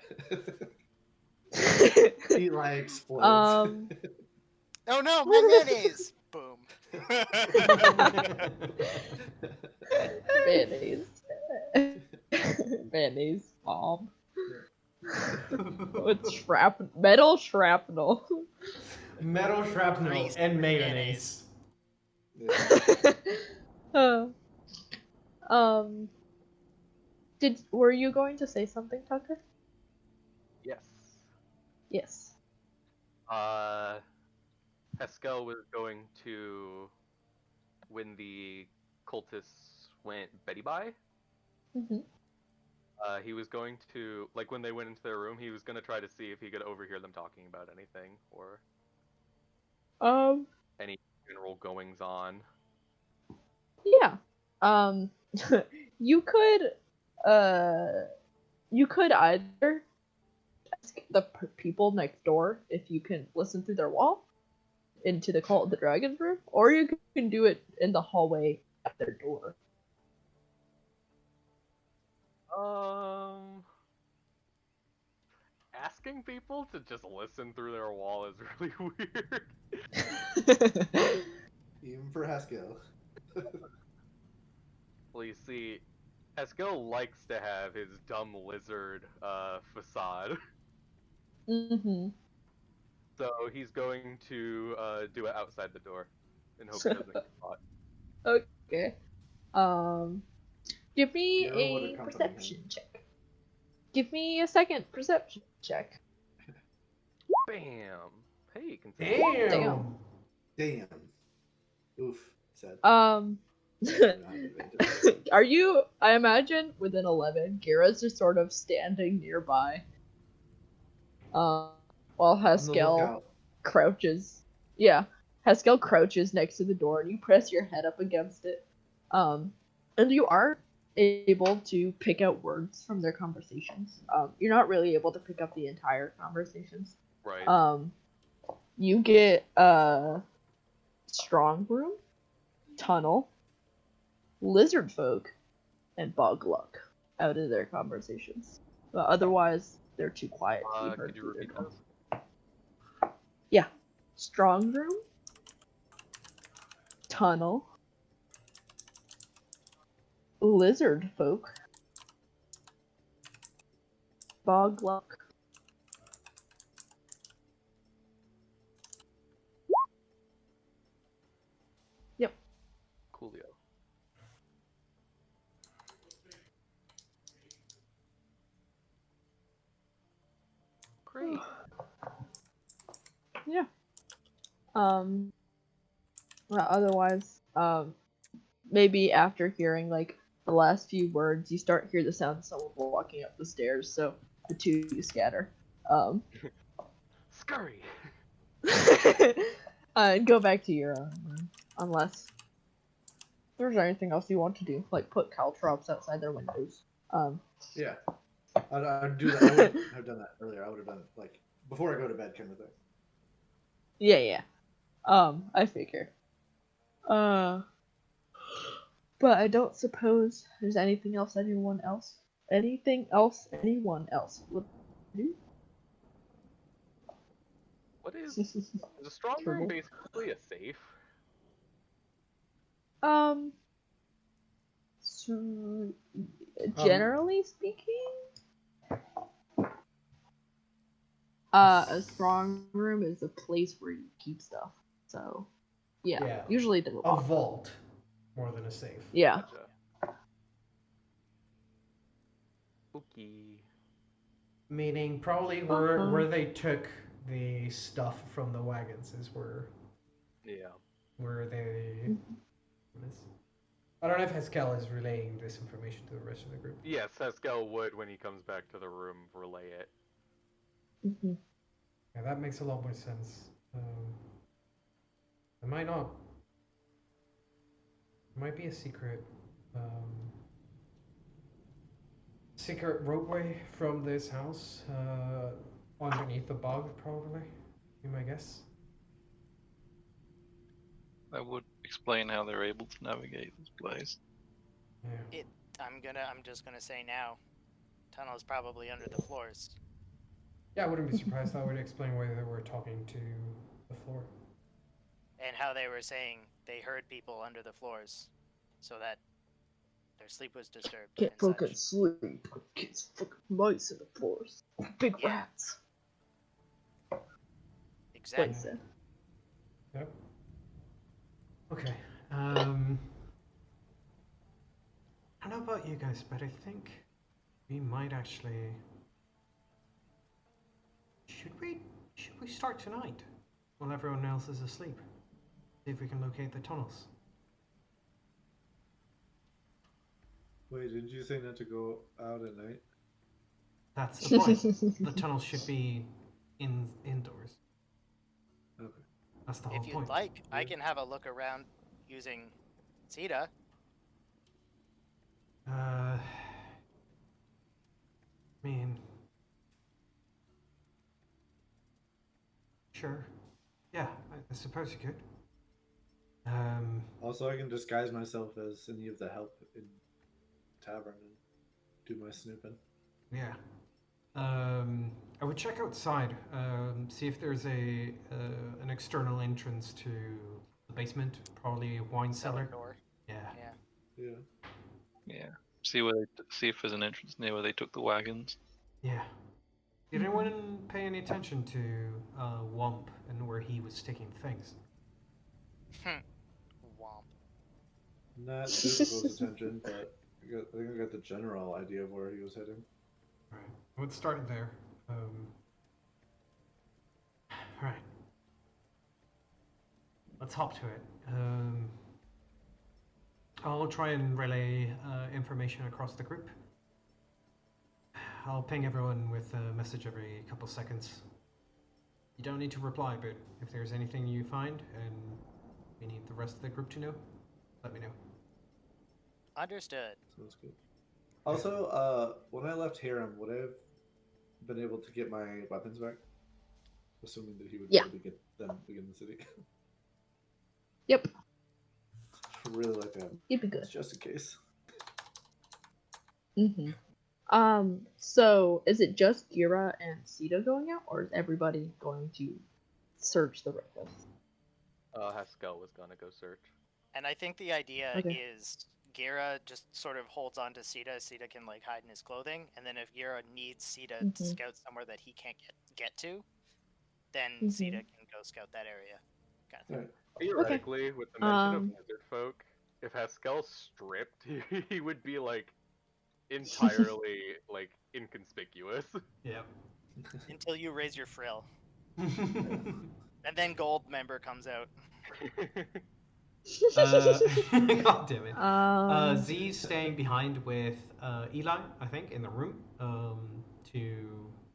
Eli explodes. Oh no, my mayonnaise! Boom. Mayonnaise. Mayonnaise bomb. It's metal shrapnel. Metal shrapnel Grease and mayonnaise. mayonnaise. Were you going to say something, Tucker? Yes. Yes. Haskell was going to, when the cultists went Betty by, Mhm. he was going to, like when they went into their room, he was going to try to see if he could overhear them talking about anything or any general goings on. Yeah. You could either ask the people next door if you can listen through their wall into the Cult of the Dragon's room, or you can do it in the hallway at their door. Asking people to just listen through their wall is really weird. Even for Haskell. Well, you see, Haskell likes to have his dumb lizard facade. Mm-hmm. So he's going to do it outside the door and hope he doesn't get caught. Okay. Give me Hero would a accompany perception him. check. Give me a second perception check. Bam! Hey, you can say Damn. Damn. Oof. Sad. Are you, I imagine, within 11, Gira's just sort of standing nearby. While Haskell crouches. Yeah. Haskell crouches next to the door and you press your head up against it. And you are able to pick out words from their conversations. You're not really able to pick up the entire conversations. Right. You get strong room, tunnel, lizard folk, and bog luck out of their conversations. But otherwise, they're too quiet to be heard Could you through their repeat conversations. those? Yeah. Strong room, tunnel, lizard folk, bog luck. Yep. Coolio. Great. Yeah. Well, otherwise, maybe after hearing like the last few words, you start hear the sound of someone walking up the stairs. So the two of you scatter, Scurry! and go back to your room, unless there's anything else you want to do, like put caltrops outside their windows. Yeah, I'd do that. I would have done that earlier. I would have done it like before I go to bed, kind of thing. Yeah. I figure. But I don't suppose there's anything else anyone else would do? What is a strong room Turtle. basically a safe? So, generally speaking, a strong room is a place where you keep stuff. So, yeah. Usually they're a locked. vault more than a safe. Yeah. Gotcha. Spooky. Meaning probably where they took the stuff from the wagons is Yeah. where they. I don't know if Haskell is relaying this information to the rest of the group. Yes, Haskell would, when he comes back to the room, relay it. Mm-hmm. Yeah, that makes a lot more sense. It might not. It might be a secret. Secret roadway from this house underneath the bog, probably. Be my guess. That would explain how they're able to navigate this place. Yeah. I'm just gonna say now, tunnel is probably under the floors. Yeah, I wouldn't be surprised. That would explain why they were talking to the floor. And how they were saying they heard people under the floors, so that their sleep was disturbed. Can't and fucking such. sleep. Kids fucking mice in the forest. Big Yeah. rats. Exactly. Place it. Yep. Okay. I don't know about you guys, but I think we might actually. Should we start tonight while everyone else is asleep? See if we can locate the tunnels. Wait, didn't you say not to go out at night? That's the point. The tunnels should be indoors. Okay. That's the whole If you'd point. like, I Yeah. can have a look around using Sita. I mean, sure. Yeah, I suppose you could. Also, I can disguise myself as any of the help in tavern and do my snooping. Yeah. I would check outside, see if there's an external entrance to the basement, probably a wine cellar. door. Yeah. Yeah. Yeah. See if there's an entrance near where they took the wagons. Yeah. Did anyone pay any attention to Womp and where he was sticking things? Womp. Not super close attention, but I think I got the general idea of where he was heading. Right. Let's start there. Right. Let's hop to it. I'll try and relay information across the group. I'll ping everyone with a message every couple seconds. You don't need to reply, but if there's anything you find and we need the rest of the group to know, let me know. Understood. Sounds good. Also, when I left Harem, would I have been able to get my weapons back? Assuming that he would be able to get them again in the city. Yep. I'd really like to have You'd be good. just in case. Mm-hmm. So is it just Gira and Sita going out, or is everybody going to search the rest? Haskell was gonna go search. And I think the idea Okay. is Gira just sort of holds on to Sita. Sita can like hide in his clothing, and then if Gira needs Sita to scout somewhere that he can't get to, then Sita can go scout that area. Kind of thing. Right. Theoretically, with the mention of lizard folk, if Haskell stripped, he would be like entirely like inconspicuous. Yep. Until you raise your frill. And then Gold member comes out. God damn it. Z's Um, staying behind with Eli, I think, in the room. And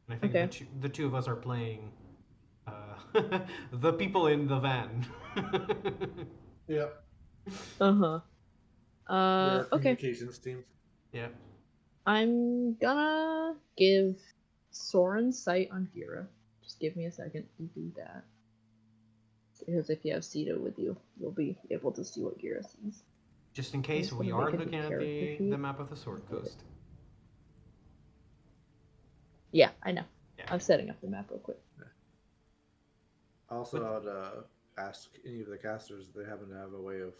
I think Okay. the two of us are playing the people in the van. Yep. Uh-huh. They're our Okay. communications team. Yeah. I'm gonna give Soren sight on Gira. Just give me a second to do that. Because if you have Sita with you, you'll be able to see what Gira sees. Just in case just we gonna are make a new looking at character the sheet. map of the Sword Coast. Yeah, I know. Yeah. I'm setting up the map real quick. Also, I'd ask any of the casters if they happen to have a way of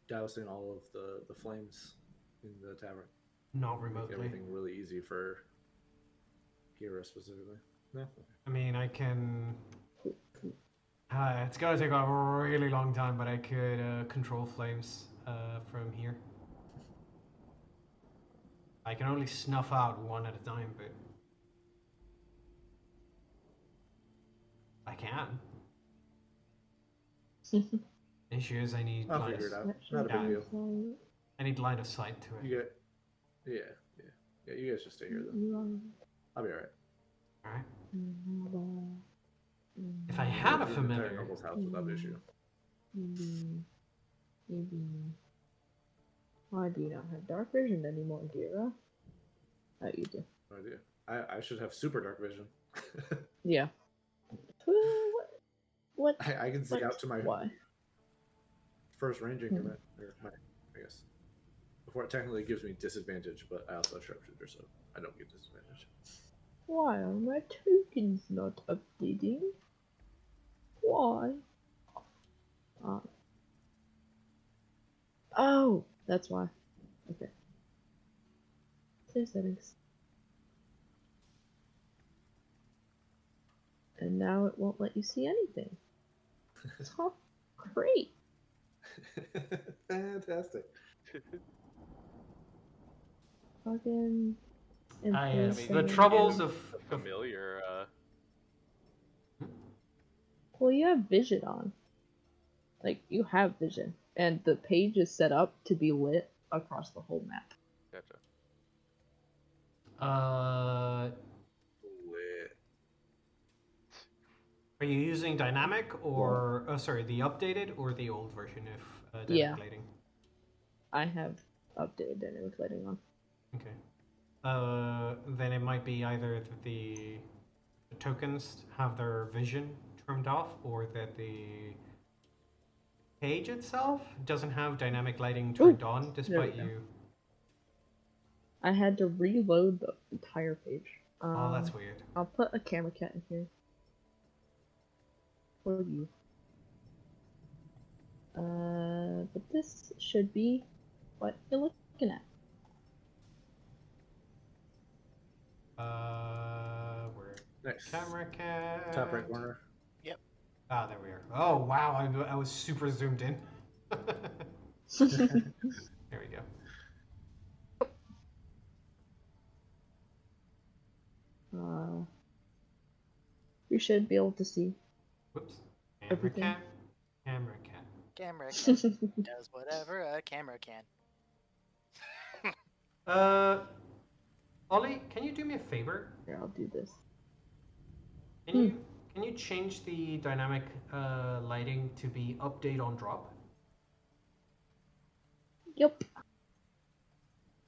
dousing all of the flames in the tavern. Not Make remotely. everything really easy for Gira specifically. No? I mean, I can. It's gonna take a really long time, but I could control flames from here. I can only snuff out one at a time, but I can. Issue is I need I'll line figure it of, out. Not a big deal. I need line of sight to it. You get, yeah. You guys just stay here then. I'll be alright. All right. If I had a The entire familiar, noble's house without issue. Why do you not have dark vision anymore, Gira? Oh, you do. No idea. I should have super dark vision. Yeah. What? I can see What? out to my Why? first ranging event, or my, I guess. Before it technically gives me disadvantage, but I also have sharpshooter, so I don't get disadvantage. Why are my tokens not updating? Why? Oh, that's why. Okay. Save settings. And now it won't let you see anything. Huh? Great. Fantastic. Fucking. yes, mean, the you troubles give of the familiar. Well, you have vision on. Like, you have vision. And the page is set up to be lit across the whole map. Gotcha. Lit. Are you using dynamic or sorry, the updated or the old version of dynamic Yeah. lighting? I have updated dynamic lighting on. Okay. Then it might be either that the tokens have their vision turned off, or that the page itself doesn't have dynamic lighting turned on, despite go. you. I had to reload the entire page. Oh, that's weird. I'll put a camera cat in here. For you. But this should be what you're looking at. Where? Nice. Camera cat. Top right corner. Yep. Ah, there we are. Oh, wow, I was super zoomed in. There we go. You should be able to see. Whoops. Camera Everything. cat. Camera cat. Camera can does whatever a camera can. Ollie, can you do me a favor? Here, I'll do this. Can you change the dynamic lighting to be update on drop? Yep.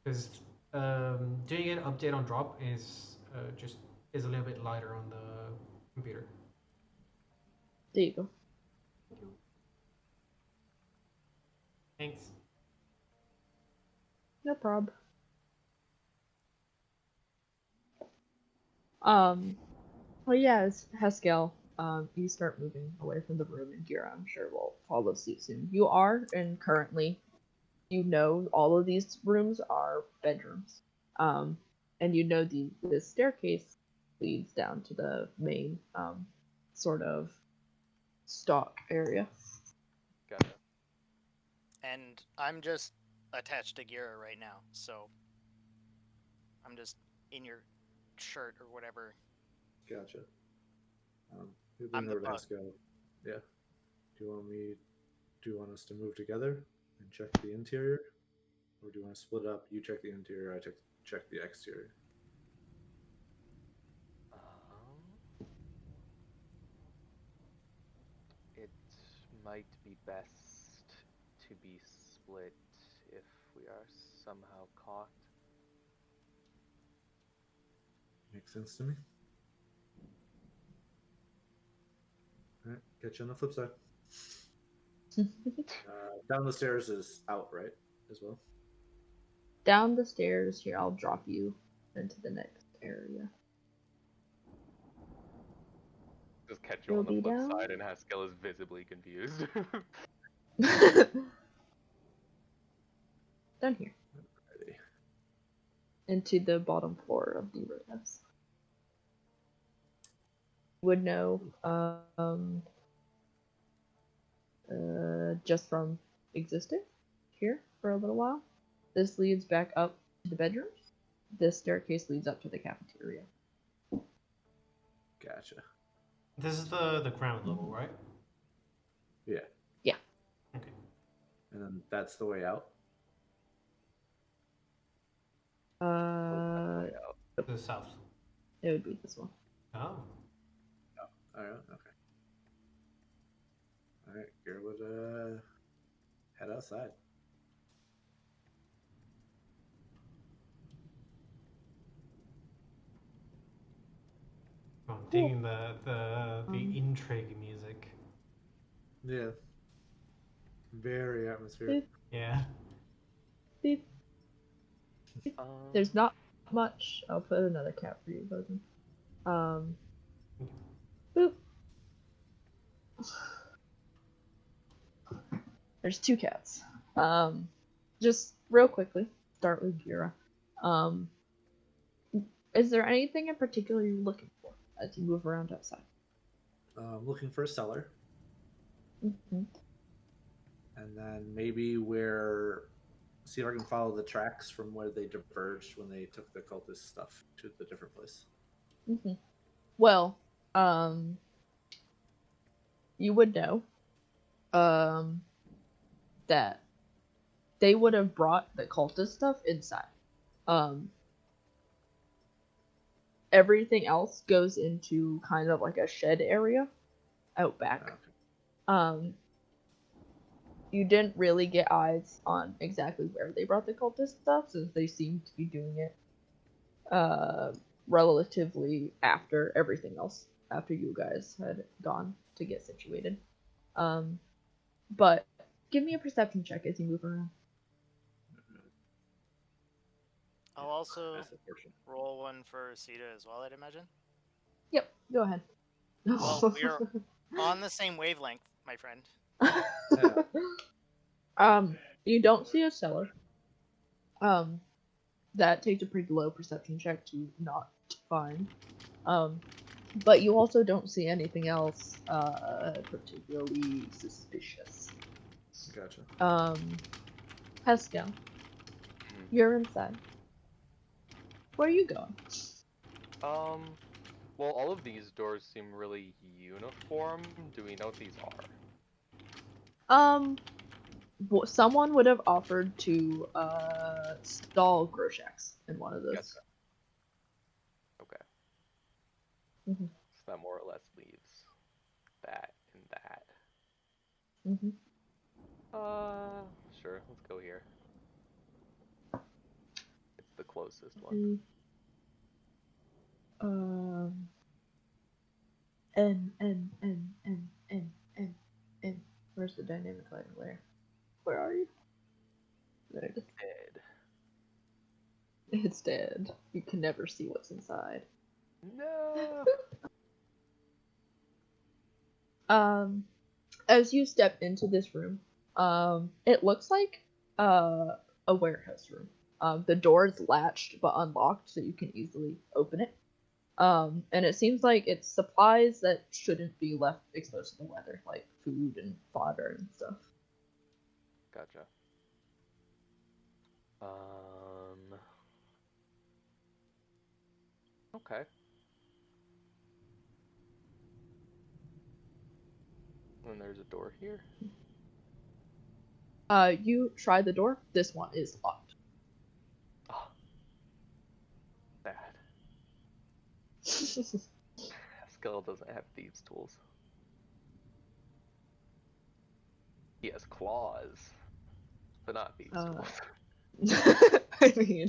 Because doing it update on drop is a little bit lighter on the computer. There you go. Thank you. Thanks. No prob. Well, yeah, as Haskell, you start moving away from the room, and Gira, I'm sure, will follow suit soon. You are, and currently, you know all of these rooms are bedrooms. And you know the staircase leads down to the main, sort of stock area. Gotcha. And I'm just attached to Gira right now, so I'm just in your shirt or whatever. Gotcha. I'm the bug. Yeah. Do you want us to move together and check the interior, or do you want to split up? You check the interior, I check the exterior. It might be best to be split if we are somehow caught. Makes sense to me. All right, catch you on the flip side. Down the stairs is out, right? As well. Down the stairs here, I'll drop you into the next area. Just catch you You'll on the be flip down? side, and Haskell is visibly confused. Down here. Alrighty. Into the bottom floor of the roadhouse. Would know, just from existing here for a little while. This leads back up to the bedrooms. This staircase leads up to the cafeteria. Gotcha. This is the ground level, right? Yeah. Yeah. Okay. And then that's the way out. To the south. It would be this one. Oh. All right. Okay. All right. Gear would head outside. I'm digging the intrigue music. Yeah. Very atmospheric. Beep. Beep. Beep. There's not much. I'll put another cat for you, Bosun. Boop. There's 2 cats. Just real quickly, start with Gira. Is there anything in particular you're looking for as you move around outside? Looking for a cellar, Mm-hmm. and then maybe see if I can follow the tracks from where they diverged when they took the cultist stuff to the different place. Mm-hmm. Well, you would know, that they would have brought the cultist stuff inside. Everything else goes into kind of like a shed area out back. Okay. You didn't really get eyes on exactly where they brought the cultist stuff, since they seemed to be doing it relatively after everything else, after you guys had gone to get situated. But give me a perception check as you move around. I'll also That's unfortunate. roll one for Sita as well, I'd imagine. Yep, go ahead. Well, we're on the same wavelength, my friend. You don't see a cellar. That takes a pretty low perception check to not find. But you also don't see anything else particularly suspicious. Gotcha. Haskell, you're inside. Where are you going? Well, all of these doors seem really uniform. Do we know what these are? Someone would have offered to stall Groshaks in one of those. Gotcha. Okay. Mm-hmm. So that more or less leaves that and that. Mm-hmm. Sure, let's go here. It's the closest one. N. Where's the dynamic lighting layer? Where are you? There it is. Dead. It's dead. You can never see what's inside. No. As you step into this room, it looks like a warehouse room. The door is latched but unlocked, so you can easily open it. And it seems like it's supplies that shouldn't be left exposed to the weather, like food and fodder and stuff. Gotcha. Okay. And there's a door here. You try the door. This one is locked. Oh, bad. Skill doesn't have thieves' tools. He has claws, but not thieves' tools. I mean,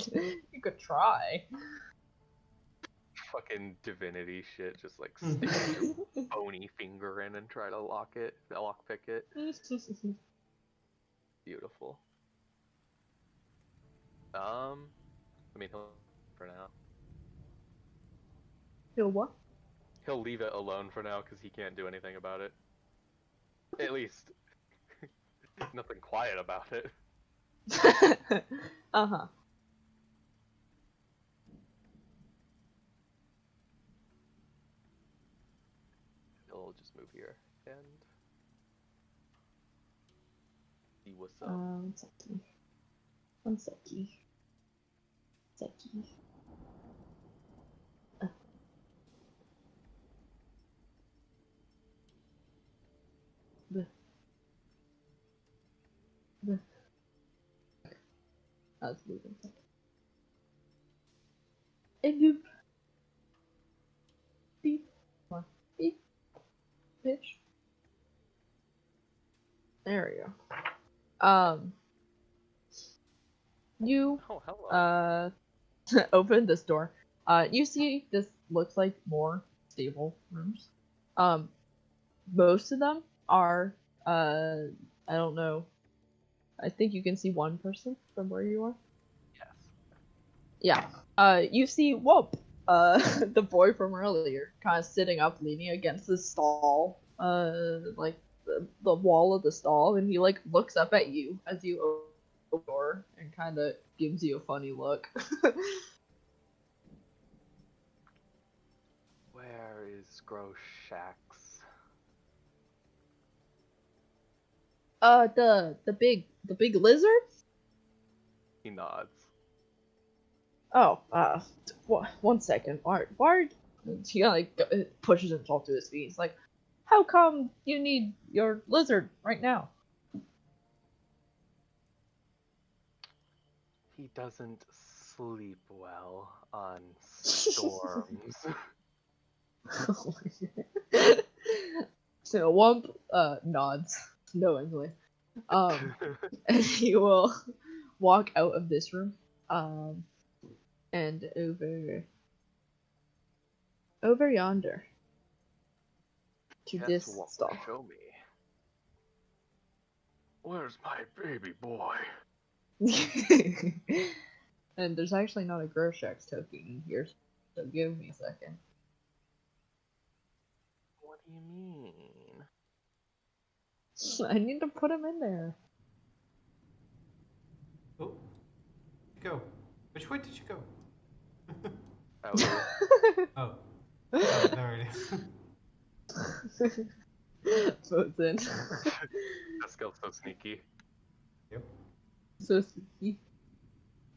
you could try. Fucking divinity shit, just like stick your bony finger in and try to lockpick it. Beautiful. I mean, he'll for now. He'll what? He'll leave it alone for now because he can't do anything about it. At least, nothing quiet about it. Uh-huh. He'll just move here and see what's up. One second. One second. Second. I was moving. And boop. Beep. Come on. Beep. Bitch. There we go. You Oh, hello. open this door. You see this looks like more stable rooms. Most of them are I don't know. I think you can see one person from where you are. Yes. Yeah. You see Whoop, the boy from earlier, kind of sitting up, leaning against the stall, like the wall of the stall, and he like looks up at you as you open the door and kind of gives you a funny look. Where is Groshax? The big lizard. He nods. Oh, one second. Why? He like pushes himself to his feet. He's like, "How come you need your lizard right now?" He doesn't sleep well on storms. So Wump nods knowingly, and he will walk out of this room, and over yonder to Guess this what stall. will show me? Where's my baby boy? And there's actually not a Groshax token in here, so give me a second. What do you mean? I need to put him in there. Oh, go. Which way did you go? Out here. Oh, oh, there it is. So it's in. Pascal's so sneaky. Yep. So sneaky.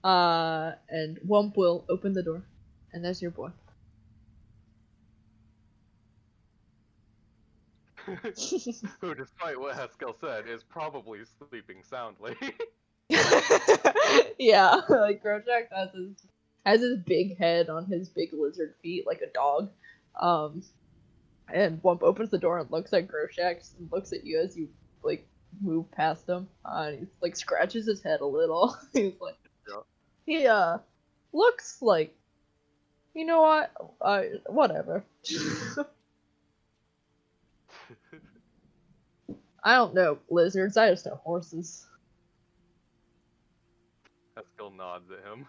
And Wump will open the door, and there's your boy. Who, despite what Haskell said, is probably sleeping soundly. Yeah, like Groshax has his big head on his big lizard feet like a dog. And Wump opens the door and looks at Groshax and looks at you as you like move past him. And he's like scratches his head a little. He's like, Yeah. he looks like, you know what? Whatever. I don't know lizards. I just know horses. Haskell nods at him.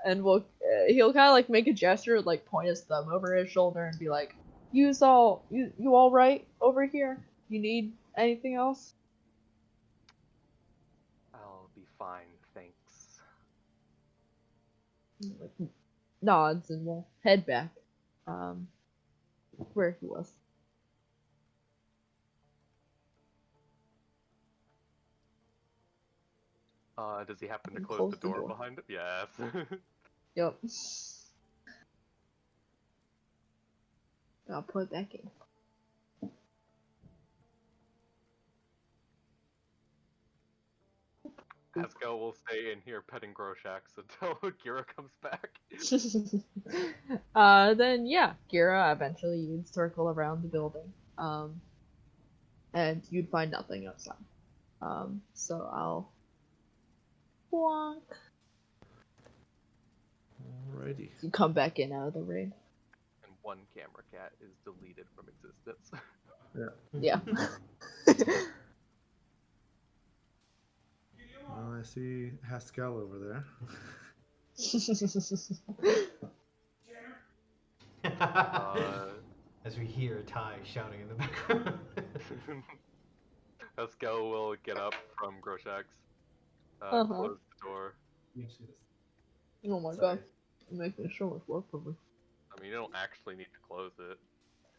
And he'll kind of like make a gesture, like point his thumb over his shoulder and be like, you all right over here? You need anything else?" I'll be fine, thanks. He, like, nods and will head back, where he was. Does he happen to And close the close the door door. behind him? Yes. Yep. I'll put it back in. Haskell will stay in here petting Groshaks until Gira comes back. Then yeah, Gira, eventually you'd circle around the building. And you'd find nothing outside. So I'll walk. Alrighty. You come back in out of the rain. And one camera cat is deleted from existence. Yeah. Well, I see Haskell over there. As we hear Ty shouting in the background. Haskell will get up from Groshaks, close the door. Oh my god. You're making so much work for me. I mean, you don't actually need to close it.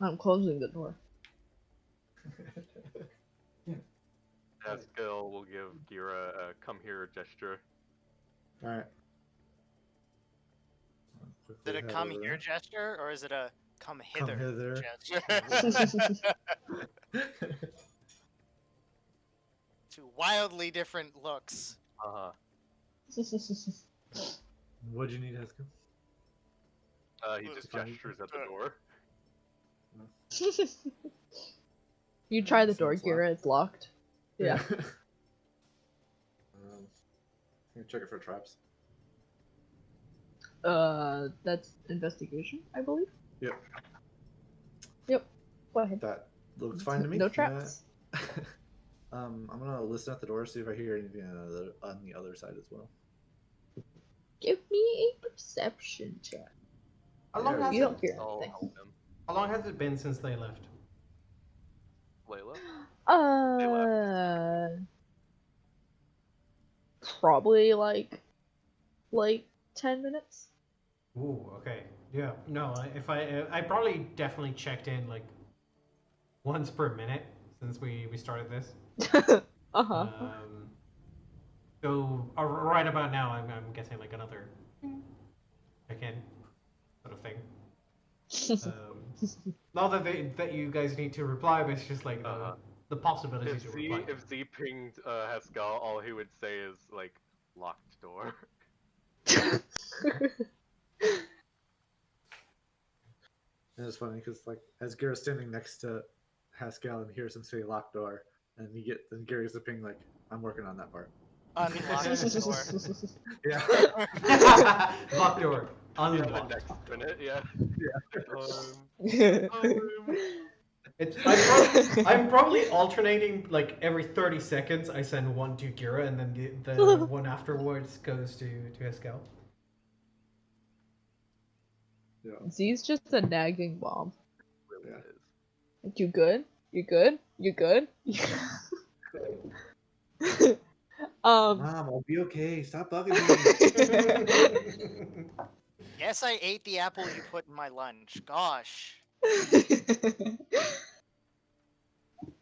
I'm closing the door. Haskell will give Gira a come here gesture. Alright. Is it a come here gesture, or is it a come hither, hither. gesture? Two wildly different looks. What'd you need, Haskell? He just gestures at the door. You try the door, Sounds locked. Gira, it's locked. Yeah. I'm check it for traps. That's investigation, I believe. Yep. Yep. Go ahead. That looks fine to me. No traps. I'm gonna listen at the door, see if I hear anything on the other side as well. Give me a perception check. How long has You it? don't hear I'll anything. help him. How long has it been since they left? Layla? Probably like 10 minutes. Ooh, okay. Yeah. No, if I probably definitely checked in like once per minute since we started this. So right about now, I'm guessing like another check-in sort of thing. Not that you guys need to reply, but it's just like the possibility If to Z reply. if Z pinged Haskell, all he would say is like locked door. And it's funny because like as Gira's standing next to Haskell and hears him say locked door, and then Gary gets a ping like, I'm working on that part. Unlock the door. Yeah. Lock door. Yeah, the Unlocked. next minute, yeah. I'm probably alternating like every 30 seconds. I send one to Gira, and then the one afterwards goes to Haskell. Yeah. Z's just a nagging bomb. Really Yeah. is. You good? You good? You good? Mom, I'll be okay. Stop bugging me. Yes, I ate the apple you put in my lunch. Gosh. Do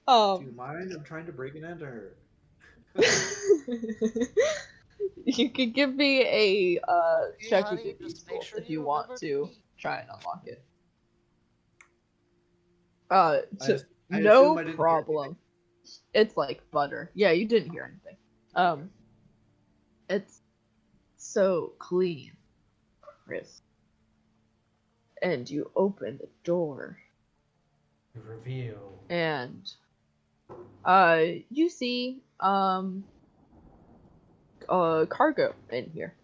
you mind? I'm trying to break and enter. You could give me a Hey, check honey, with just useful make sure if you you want remember to eat. try and unlock it. I assume I No didn't hear problem. It's like butter. Yeah, you didn't hear anything. It's so clean, crisp. And you open the door, Reveal. and you see cargo in here.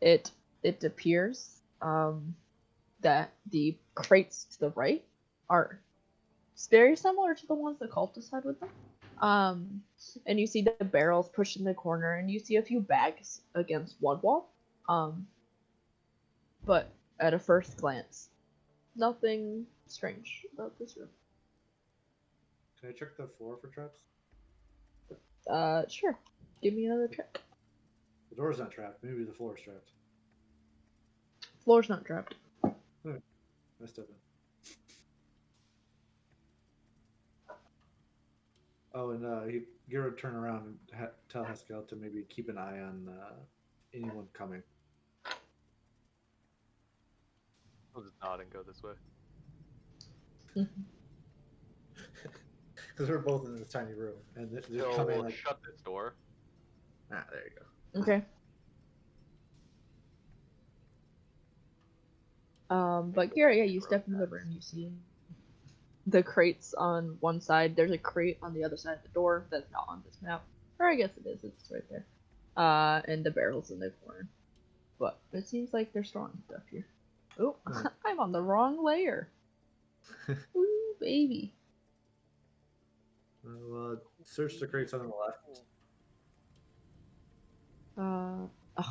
It appears that the crates to the right are very similar to the ones the cultists had with them. And you see the barrels pushed in the corner, and you see a few bags against one wall. But at a first glance, nothing strange about this room. Can I check the floor for traps? Sure. Give me another check. The door's not trapped. Maybe the floor's trapped. Floor's not trapped. I step in. Oh, and Gira would turn around and tell Haskell to maybe keep an eye on anyone coming. nod and go this way. Because we're both in this tiny room, and just So come in we'll like, shut this door. ah, there you go. Okay. But Garrett, yeah, you step into the room, you see the crates on one side. There's a crate on the other side of the door that's not on this map. Or I guess it is, it's right there. And the barrels in the corner. But it seems like they're storing stuff here. Oh, Right. I'm on the wrong layer. Ooh, baby. Well, search the crates on the left. Oh, Or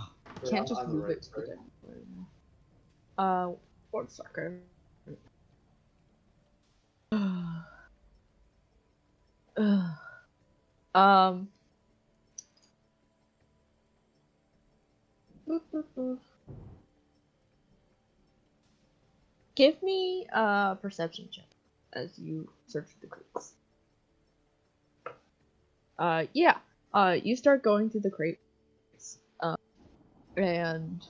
can't just on the move right, it to the sorry. different layer now. One second. Um. Give me a perception check as you search the crates. Yeah. You start going through the crates, and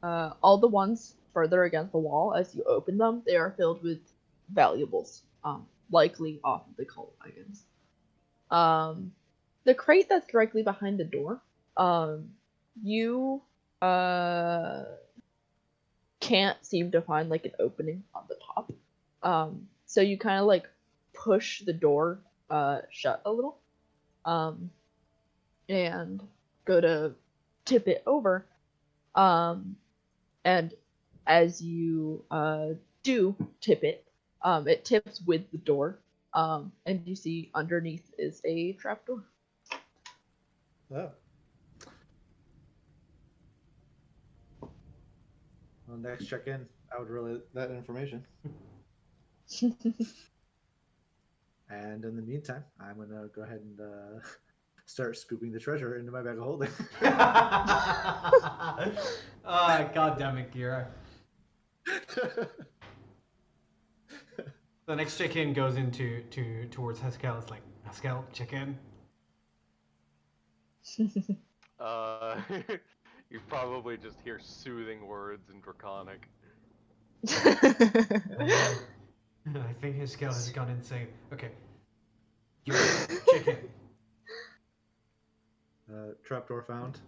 all the ones further against the wall, as you open them, they are filled with valuables, likely off of the cult wagons. The crate that's directly behind the door, you can't seem to find like an opening on the top. So you kind of like push the door shut a little, and go to tip it over. And as you do tip it, it tips with the door. And you see underneath is a trapdoor. Oh. Well, next check in, I would relay that information. And in the meantime, I'm gonna go ahead and start scooping the treasure into my bag of holding. God damn it, Gira. The next check-in goes into towards Haskell. It's like, Haskell, check in. You probably just hear soothing words in Draconic. I think Haskell has gone insane. Okay. Check in. Trapdoor found.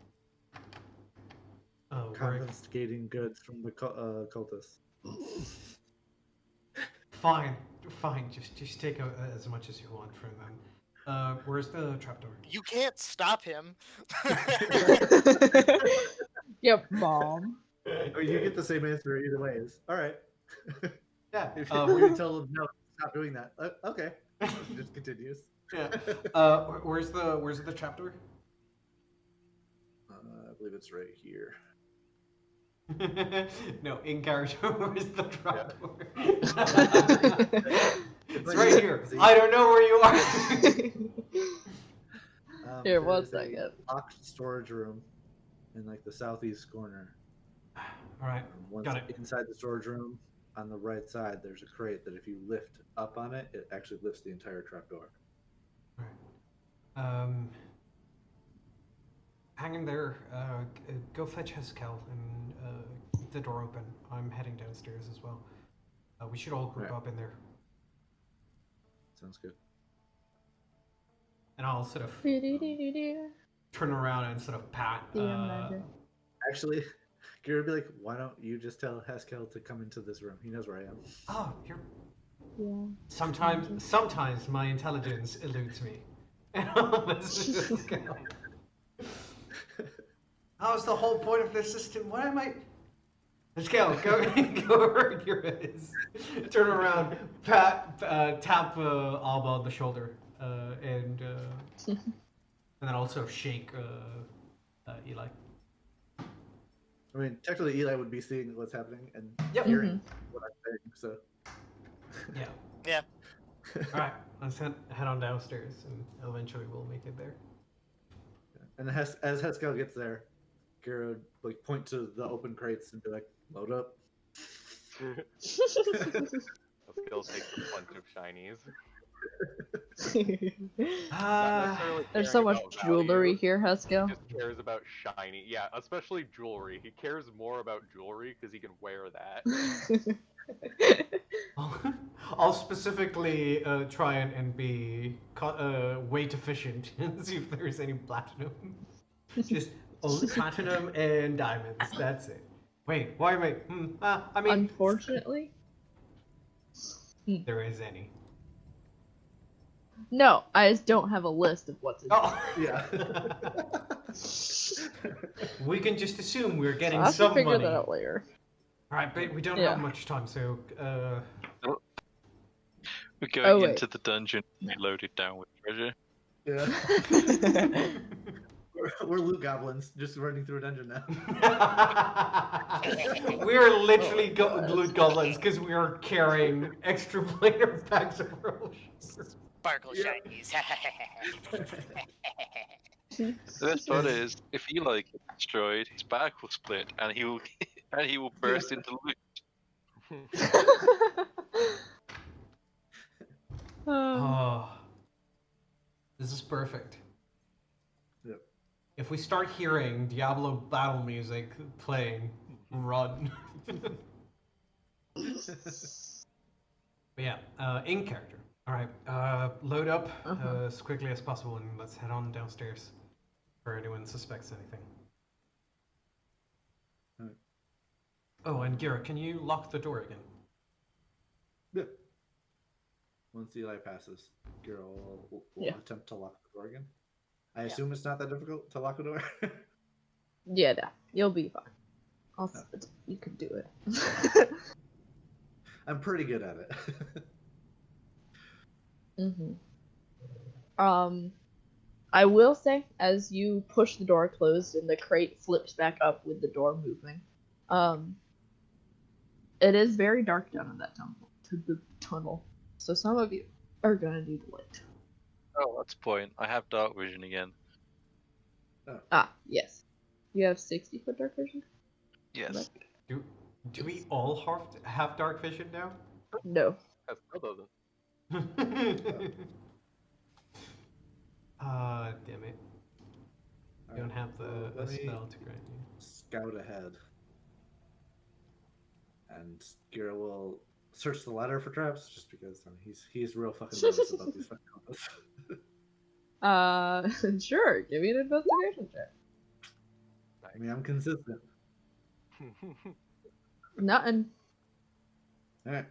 Oh, right. Confiscating goods from the cultists. Fine. Just take as much as you want from them. Where's the trapdoor? You can't stop him. Yep, Mom. Oh, you get the same answer either way. All right. Yeah. If you tell them no, stop doing that. Okay. Just continues. Yeah. Where's the trapdoor? I believe it's right here. No, in character, where's the trapdoor? It's Right right here. here. See? I don't know where you are. Here, one there's a second. locked storage room in like the southeast corner. All right. Once Got it. inside the storage room, on the right side, there's a crate that if you lift up on it, it actually lifts the entire trapdoor. Hang in there. Go fetch Haskell and keep the door open. I'm heading downstairs as well. We should all group up in there. Sounds good. And I'll sort of turn around and sort of pat. Actually, Gary would be like, why don't you just tell Haskell to come into this room? He knows where I am. Oh, you're. Yeah. Sometimes my intelligence eludes me. That was the whole point of this system. What am I? Let's go over your heads. Turn around, tap Alba on the shoulder, and then also shake Eli. I mean, technically, Eli would be seeing what's happening and Yep. what I'm saying. So. Yeah. Yeah. All right, let's head on downstairs, and eventually we'll make it there. And as Haskell gets there, Gara would like point to the open crates and be like, "Load up." Haskell takes a bunch of shinies. Not necessarily There's so caring much about jewelry value, here, he Haskell. just cares about shiny. Yeah, especially jewelry. He cares more about jewelry because he can wear that. I'll specifically try and be weight efficient and see if there's any platinum. Just only platinum and diamonds. That's it. Wait, why am I? I mean, Unfortunately, there is any. no. I just don't have a list of what's in. Oh, Yeah. we can just assume we're So getting I'll have to some figure money. that out later. Right, but we don't Yeah. have much time, so We're going wait. into the dungeon loaded down with treasure. Yeah. We're loot goblins, just running through a dungeon now. we're literally Oh my God. loot goblins because we are carrying extra planar bags of roll. Sparkle Yep. shinies. The best part is, if he like gets destroyed, his back will split, and he will and he will burst into loot. Oh, this is perfect. Yep. If we start hearing Diablo battle music playing, run. But yeah, in character. All right, load up as quickly as possible, and let's head on downstairs. For anyone suspects anything. Alright. Oh, and Gira, can you lock the door again? Yep. Once Eli passes, Giro will Yeah. attempt to lock the door again. I assume it's not that difficult to lock a door. Yeah, no, you'll be fine. You can do it. I'm pretty good at it. I will say, as you push the door closed and the crate flips back up with the door moving, it is very dark down in that tunnel. So some of you are gonna need light. Oh, that's the point. I have dark vision again. Ah, yes. You have 60-foot dark vision? Yes. Do we all have dark vision now? No. That still doesn't. Damn it. You don't have the Let me spell to grant you. scout ahead. And Gira will search the ladder for traps, just because he's real fucking nervous about these fucking combos. Sure. Give me an investigation check. I mean, I'm consistent. Nothing. Alright,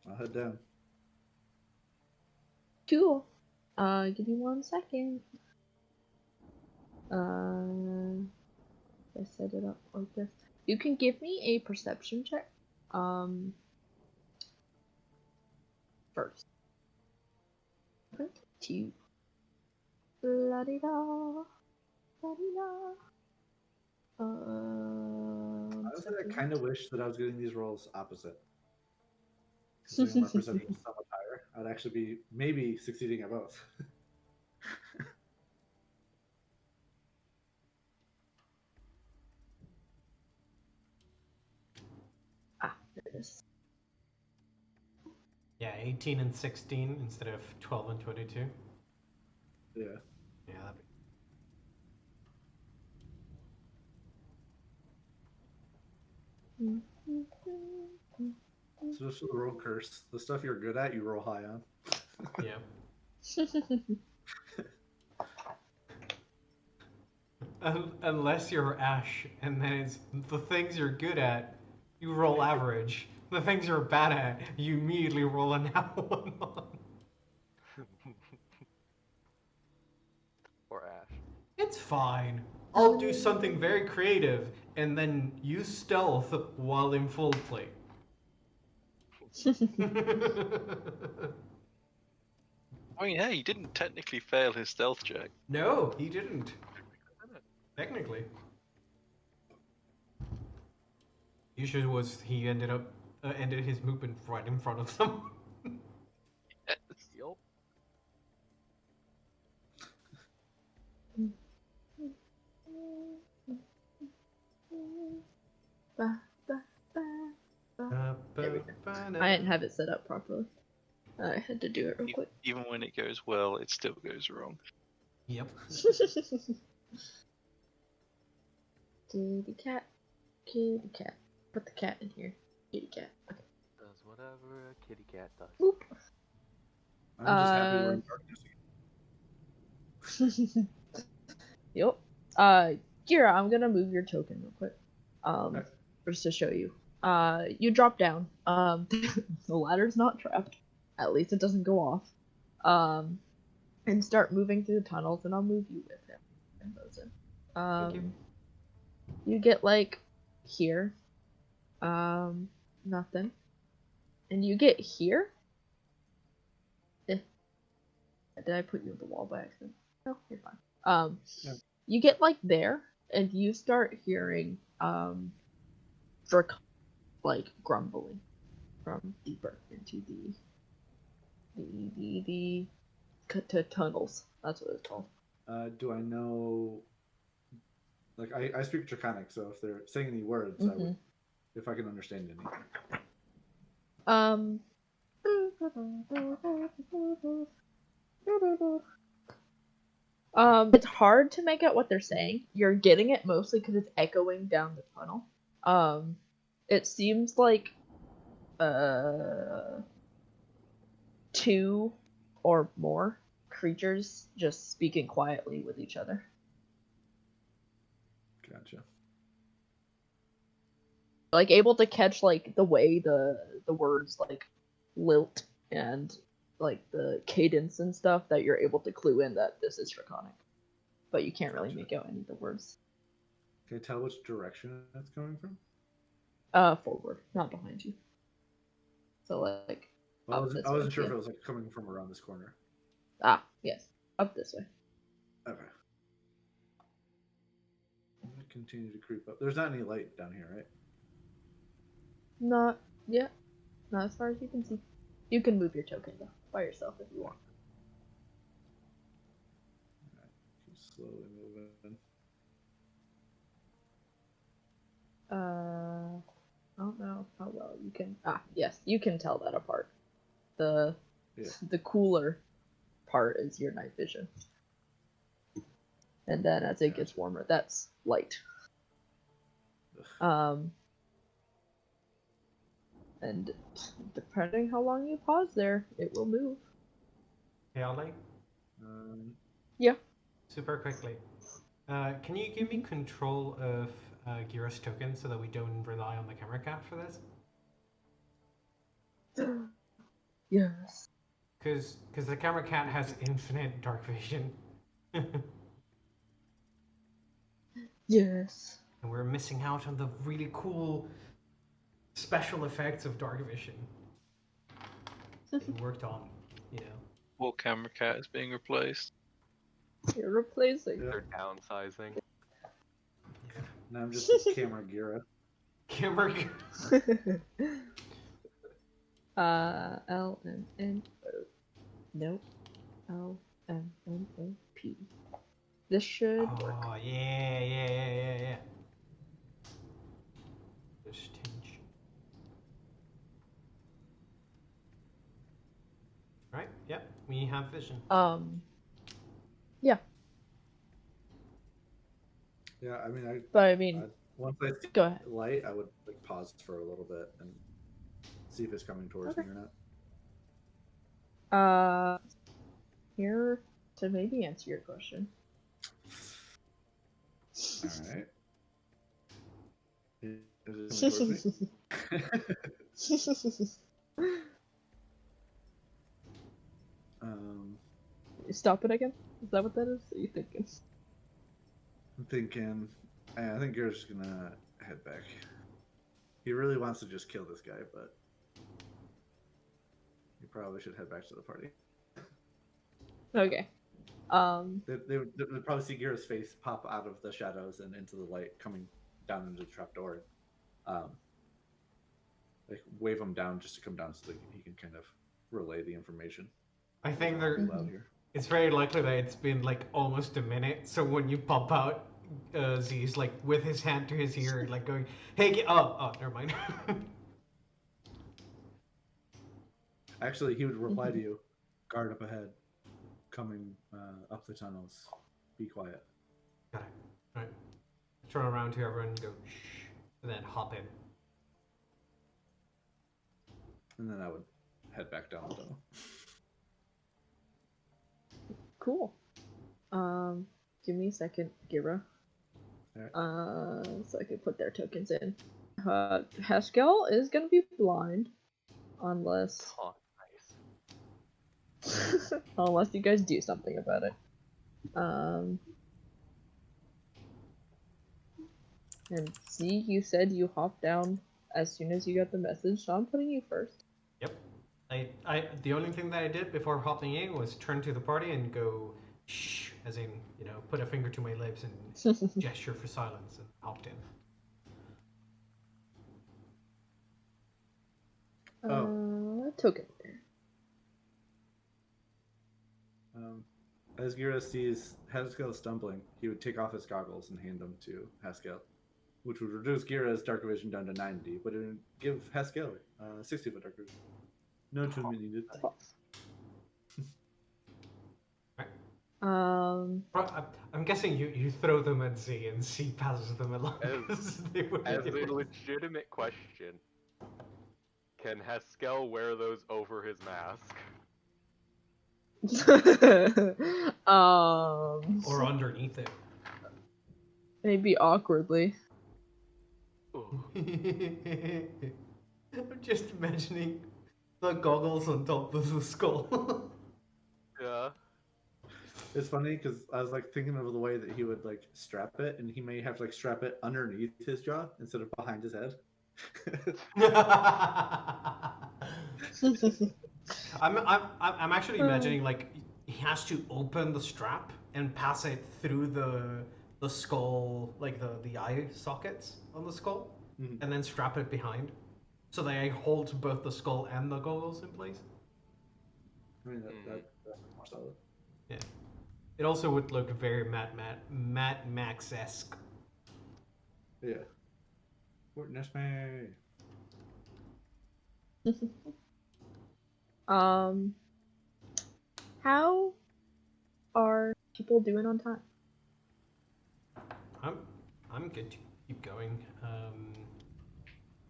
I'll head down. Cool. Give me 1 second. I set it up like this. You can give me a perception check. First. 22. La-di-da. La-di-da. Honestly, I kind of wish that I was getting these rolls opposite. Considering my perception is so much higher, I'd actually be maybe succeeding at both. There it is. Yeah, 18 and 16 instead of 12 and 22. Yeah. Yeah, that'd be... So just for the roll curse, the stuff you're good at, you roll high on. Yeah. Unless you're Ash, and then it's the things you're good at, you roll average. The things you're bad at, you immediately roll a nat 1 on. Or Ash. It's fine. I'll do something very creative, and then use stealth while in full plate. I mean, hey, he didn't technically fail his stealth check. No, he didn't. Technically. The issue was he ended his movement right in front of them. Yup. I didn't have it set up properly. I had to do it real quick. Even when it goes well, it still goes wrong. Yep. Kitty cat, kitty cat. Put the cat in here. Kitty cat. Okay. Does whatever a kitty cat does. Boop. I'm just happy we're in darkness again. Yep. Kira, I'm gonna move your token real quick. Okay. Just to show you. You drop down. The ladder's not trapped. At least it doesn't go off. And start moving through the tunnels, and I'll move you with him. Thank you. You get like here. Nothing. And you get here. Did I put you in the wall by accident? No, you're fine. Yeah. You get like there, and you start hearing like grumbling from deeper into the tunnels. That's what it's called. Do I know? Like I speak Draconic, so if they're saying any words, I would, if I can understand any. It's hard to make out what they're saying. You're getting it mostly because it's echoing down the tunnel. It seems like two or more creatures just speaking quietly with each other. Gotcha. Like able to catch like the way the words like lilt and like the cadence and stuff, that you're able to clue in that this is Draconic. But you can't really make out any of the words. Can I tell which direction that's coming from? Forward, not behind you. So like Well, up I wasn't this sure way, if it was like coming from around this corner. yes. Up this way. Okay. I'm gonna continue to creep up. There's not any light down here, right? Not yet. Not as far as you can see. You can move your token though, by yourself if you want. Alright, keep slowly moving. I don't know how well you can. Yes, you can tell that apart. The cooler part is your night vision, and then as it gets warmer, that's light. And depending how long you pause there, it will move. Hey, Ollie. Yeah. Super quickly. Can you give me control of Gira's token so that we don't rely on the camera cat for this? Yes. Because the camera cat has infinite dark vision. Yes. And we're missing out on the really cool special effects of dark vision. They worked on, you know. What camera cat is being replaced? You're replacing. Yeah. They're downsizing. Now I'm just camera Gira. Camera. LMNO. Nope. LMNOP. This should work. Oh, yeah. This tinge. Right, yep, we have vision. Yeah. Yeah, I mean, once I see go ahead. light, I would like pause for a little bit and see if it's coming towards me or not. Here to maybe answer your question. All right. Is it coming towards me? Stop it again? Is that what that is? What are you thinking? I'm thinking. I think you're just gonna head back. He really wants to just kill this guy, but you probably should head back to the party. Okay. They would probably see Gira's face pop out of the shadows and into the light, coming down into the trapdoor. Like wave him down just to come down so that he can kind of relay the information. I think Loud here. it's very likely that it's been like almost a minute, so when you pop out, Z's like with his hand to his ear, like going, "Hey, oh, never mind." Actually, he would reply to you, guard up ahead, coming up the tunnels. Be quiet. Got it. Right. Turn around to everyone and go shh, and then hop in. And then I would head back down the tunnel. Cool. Give me a second, Gira. Alright. So I can put their tokens in. Haskell is gonna be blind, unless Oh, nice. unless you guys do something about it. And see, you said you hopped down as soon as you got the message, so I'm putting you first. Yep. The only thing that I did before hopping in was turn to the party and go shh, as in, put a finger to my lips and gesture for silence, and hopped in. Token. As Gira sees Haskell stumbling, he would take off his goggles and hand them to Haskell, which would reduce Gira's dark vision down to 90, but it would give Haskell 60 foot dark vision. No attunement needed. I'm guessing you throw them at Z and Z passes them along. As a legitimate question, can Haskell wear those over his mask? Or underneath it. Maybe awkwardly. I'm just imagining the goggles on top of the skull. Yeah. It's funny because I was like thinking of the way that he would like strap it, and he may have to like strap it underneath his jaw instead of behind his head. I'm actually imagining like he has to open the strap and pass it through the skull, like the eye sockets on the skull, and then strap it behind, so that it holds both the skull and the goggles in place. I mean that's more solid. Yeah. It also would look very Mad Max-esque. Yeah. Witness me. How are people doing on time? I'm good to keep going.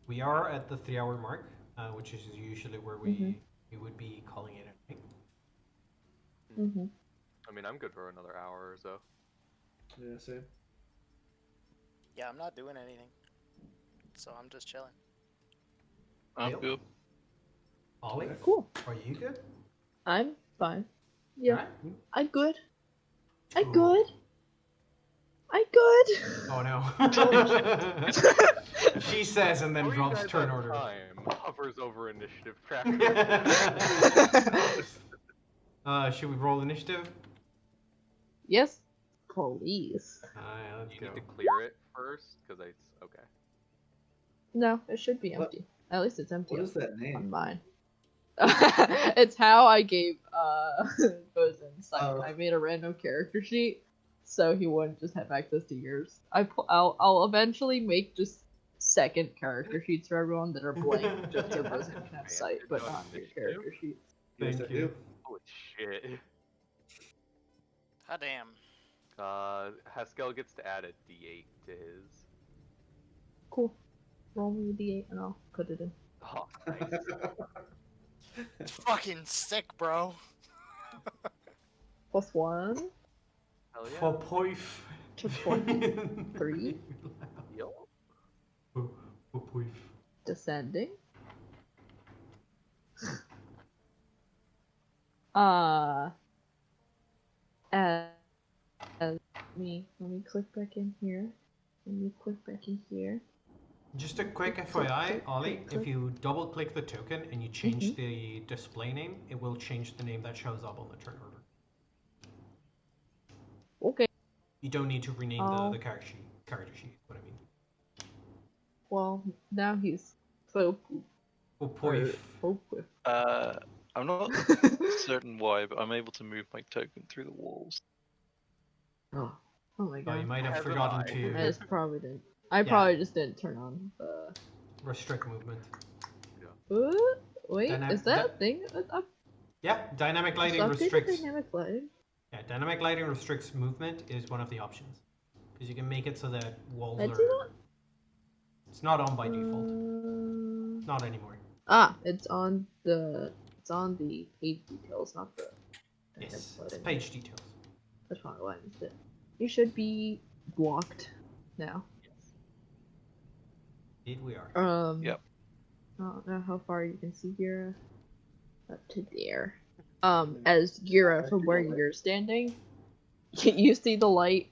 We are at the 3-hour mark, which is usually where we would be calling it a night. Mm-hmm. I mean, I'm good for another hour or so. Yeah, same. Yeah, I'm not doing anything, so I'm just chilling. I'm Dale? good. Ollie, Cool. are you good? I'm fine. Yeah. Alright. I'm good. I'm Cool. good. I'm good. Oh no. She says and then How are you drops guys turn on order. time? Hovers over initiative tracker. Should we roll initiative? Yes, please. Alright, let's You go. need to clear it first, because okay. No, it should be What- empty. At least it's empty What is that on name? mine. It's how I gave Bosun insight. Oh. I made a random character sheet so he wouldn't just have access to yours. I'll eventually make just second character sheets for everyone that are blank, just so Bosun can have sight, but not your character sheets. Yes, Thank I you. do. Holy shit. Hot damn. Haskell gets to add a D8 to his. Cool. Roll me a d8 and I'll put it in. Oh, nice. It's fucking sick, bro. +1 Hell yeah. For poif. to 23. Yo. For poif. Descending. Let me click back in here. Just a quick FYI, Ollie, if you double click the token and you change the display name, it will change the name that shows up on the turn order. Okay. You don't need to rename Oh. the character sheet, what I mean. Well, now he's so For poif. I'm not certain why, but I'm able to move my token through the walls. Oh my Oh, you god. might have As am forgotten I. I to just probably didn't. I Yeah. probably just didn't turn on the. restrict movement. Wait, is that a thing? Yeah, dynamic lighting Updated restricts. dynamic lighting? Yeah, dynamic lighting restricts movement is one of the options. Because you can make it so that walls I are. do not. It's not on by default. Uh, Not anymore. it's on the page details, not the dynamic Yes, it's lighting. page details. That's probably why I missed it. You should be blocked now. Yes. Indeed we are. Yep. I don't know how far you can see Gira. Up to there. As Gira, from where you're standing, you see the light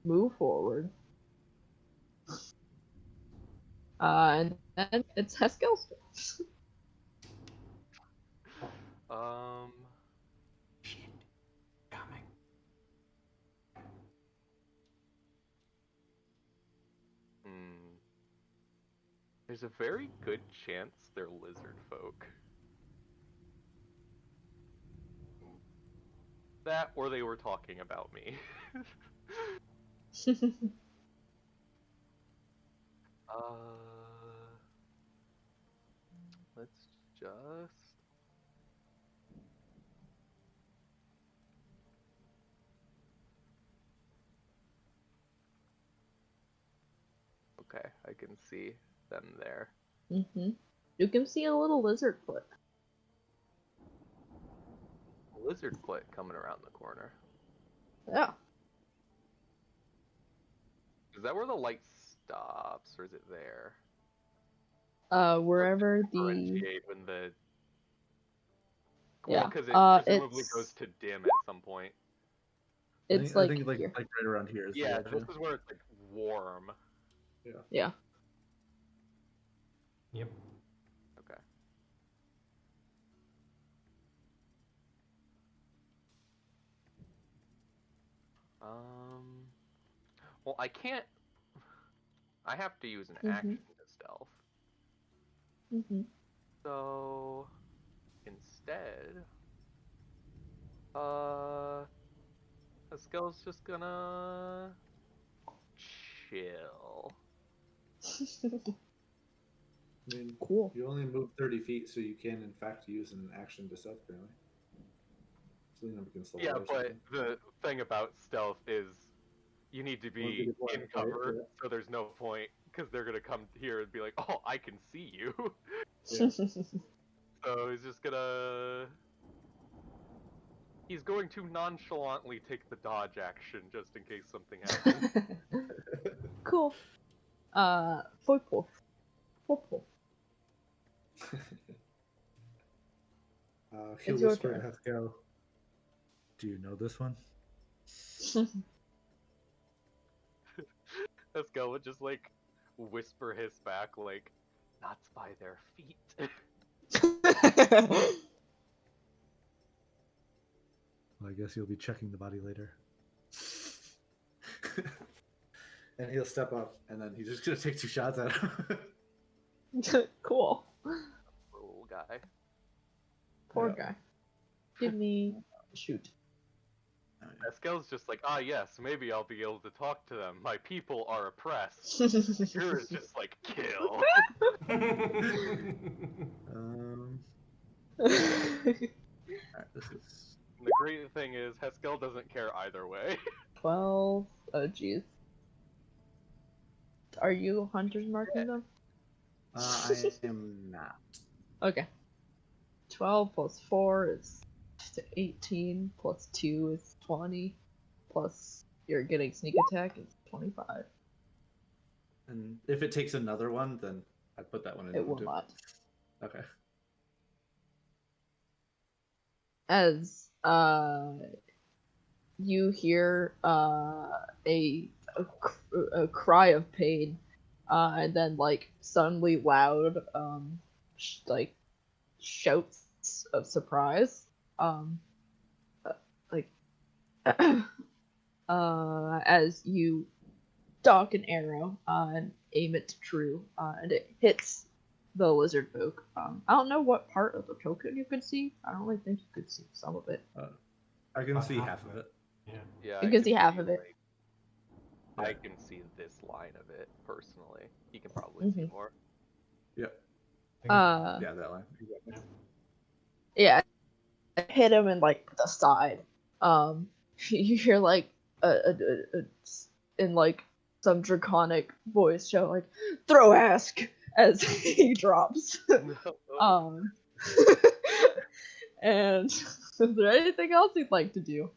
move forward. And then it's Heskel's turn. Shit. Coming. There's a very good chance they're lizard folk. That, or they were talking about me. Let's just... Okay, I can see them there. You can see a little lizard foot. Lizard foot coming around the corner. Yeah. Is that where the light stops, or is it there? Wherever the Differentiate when the... yeah, because it presumably it's goes to dim at some point. it's I like think like here. right around here is the Yeah, edge, this is where it's like warm. Yeah. Yep. Okay. Well, I can't. I have to use an action to stealth. So instead, Eskel's just gonna chill. I mean, Cool. you only move 30 feet, so you can in fact use an action to stealth currently. So lean up against the Yeah, wall or but something. the thing about stealth is you need to be in cover, so there's no point, because they're gonna come here and be like, "Oh, I can see you." Yeah. So he's just gonna... He's going to nonchalantly take the dodge action just in case something happens. Cool. Football. He'll It's your whisper to turn. Heskel, "Do you know this one?" Eskel would just like whisper his back like, "Not by their feet." Well, I guess you'll be checking the body later. And he'll step up, and then he's just gonna take 2 shots at him. Cool. Little guy. Poor guy. Give me shoot. Eskel's just like, yes, maybe I'll be able to talk to them. My people are oppressed. Yours is just like, kill. Alright, this is... And the great thing is, Heskel doesn't care either way. 12. Oh jeez. Are you hunters marking them? I am not. Okay. 12 plus 4 is 18, plus 2 is 20, plus you're getting sneak attack is 25. And if it takes another one, then I'd put that one in. It will too. not. Okay. As you hear a cry of pain, and then like suddenly loud like shouts of surprise, like as you dock an arrow and aim it true, and it hits the lizard folk. I don't know what part of the token you could see. I don't really think you could see some of it. I can About see half half of of it. Yeah, You I can see half of it. like, I can see this line of it personally. He can probably see more. Yep. thing? Yeah, that line. Exactly. Yeah, hit him in like the side. You hear like in like some draconic voice shout like "throw ask" as he drops. um, and is there anything else you'd like to do?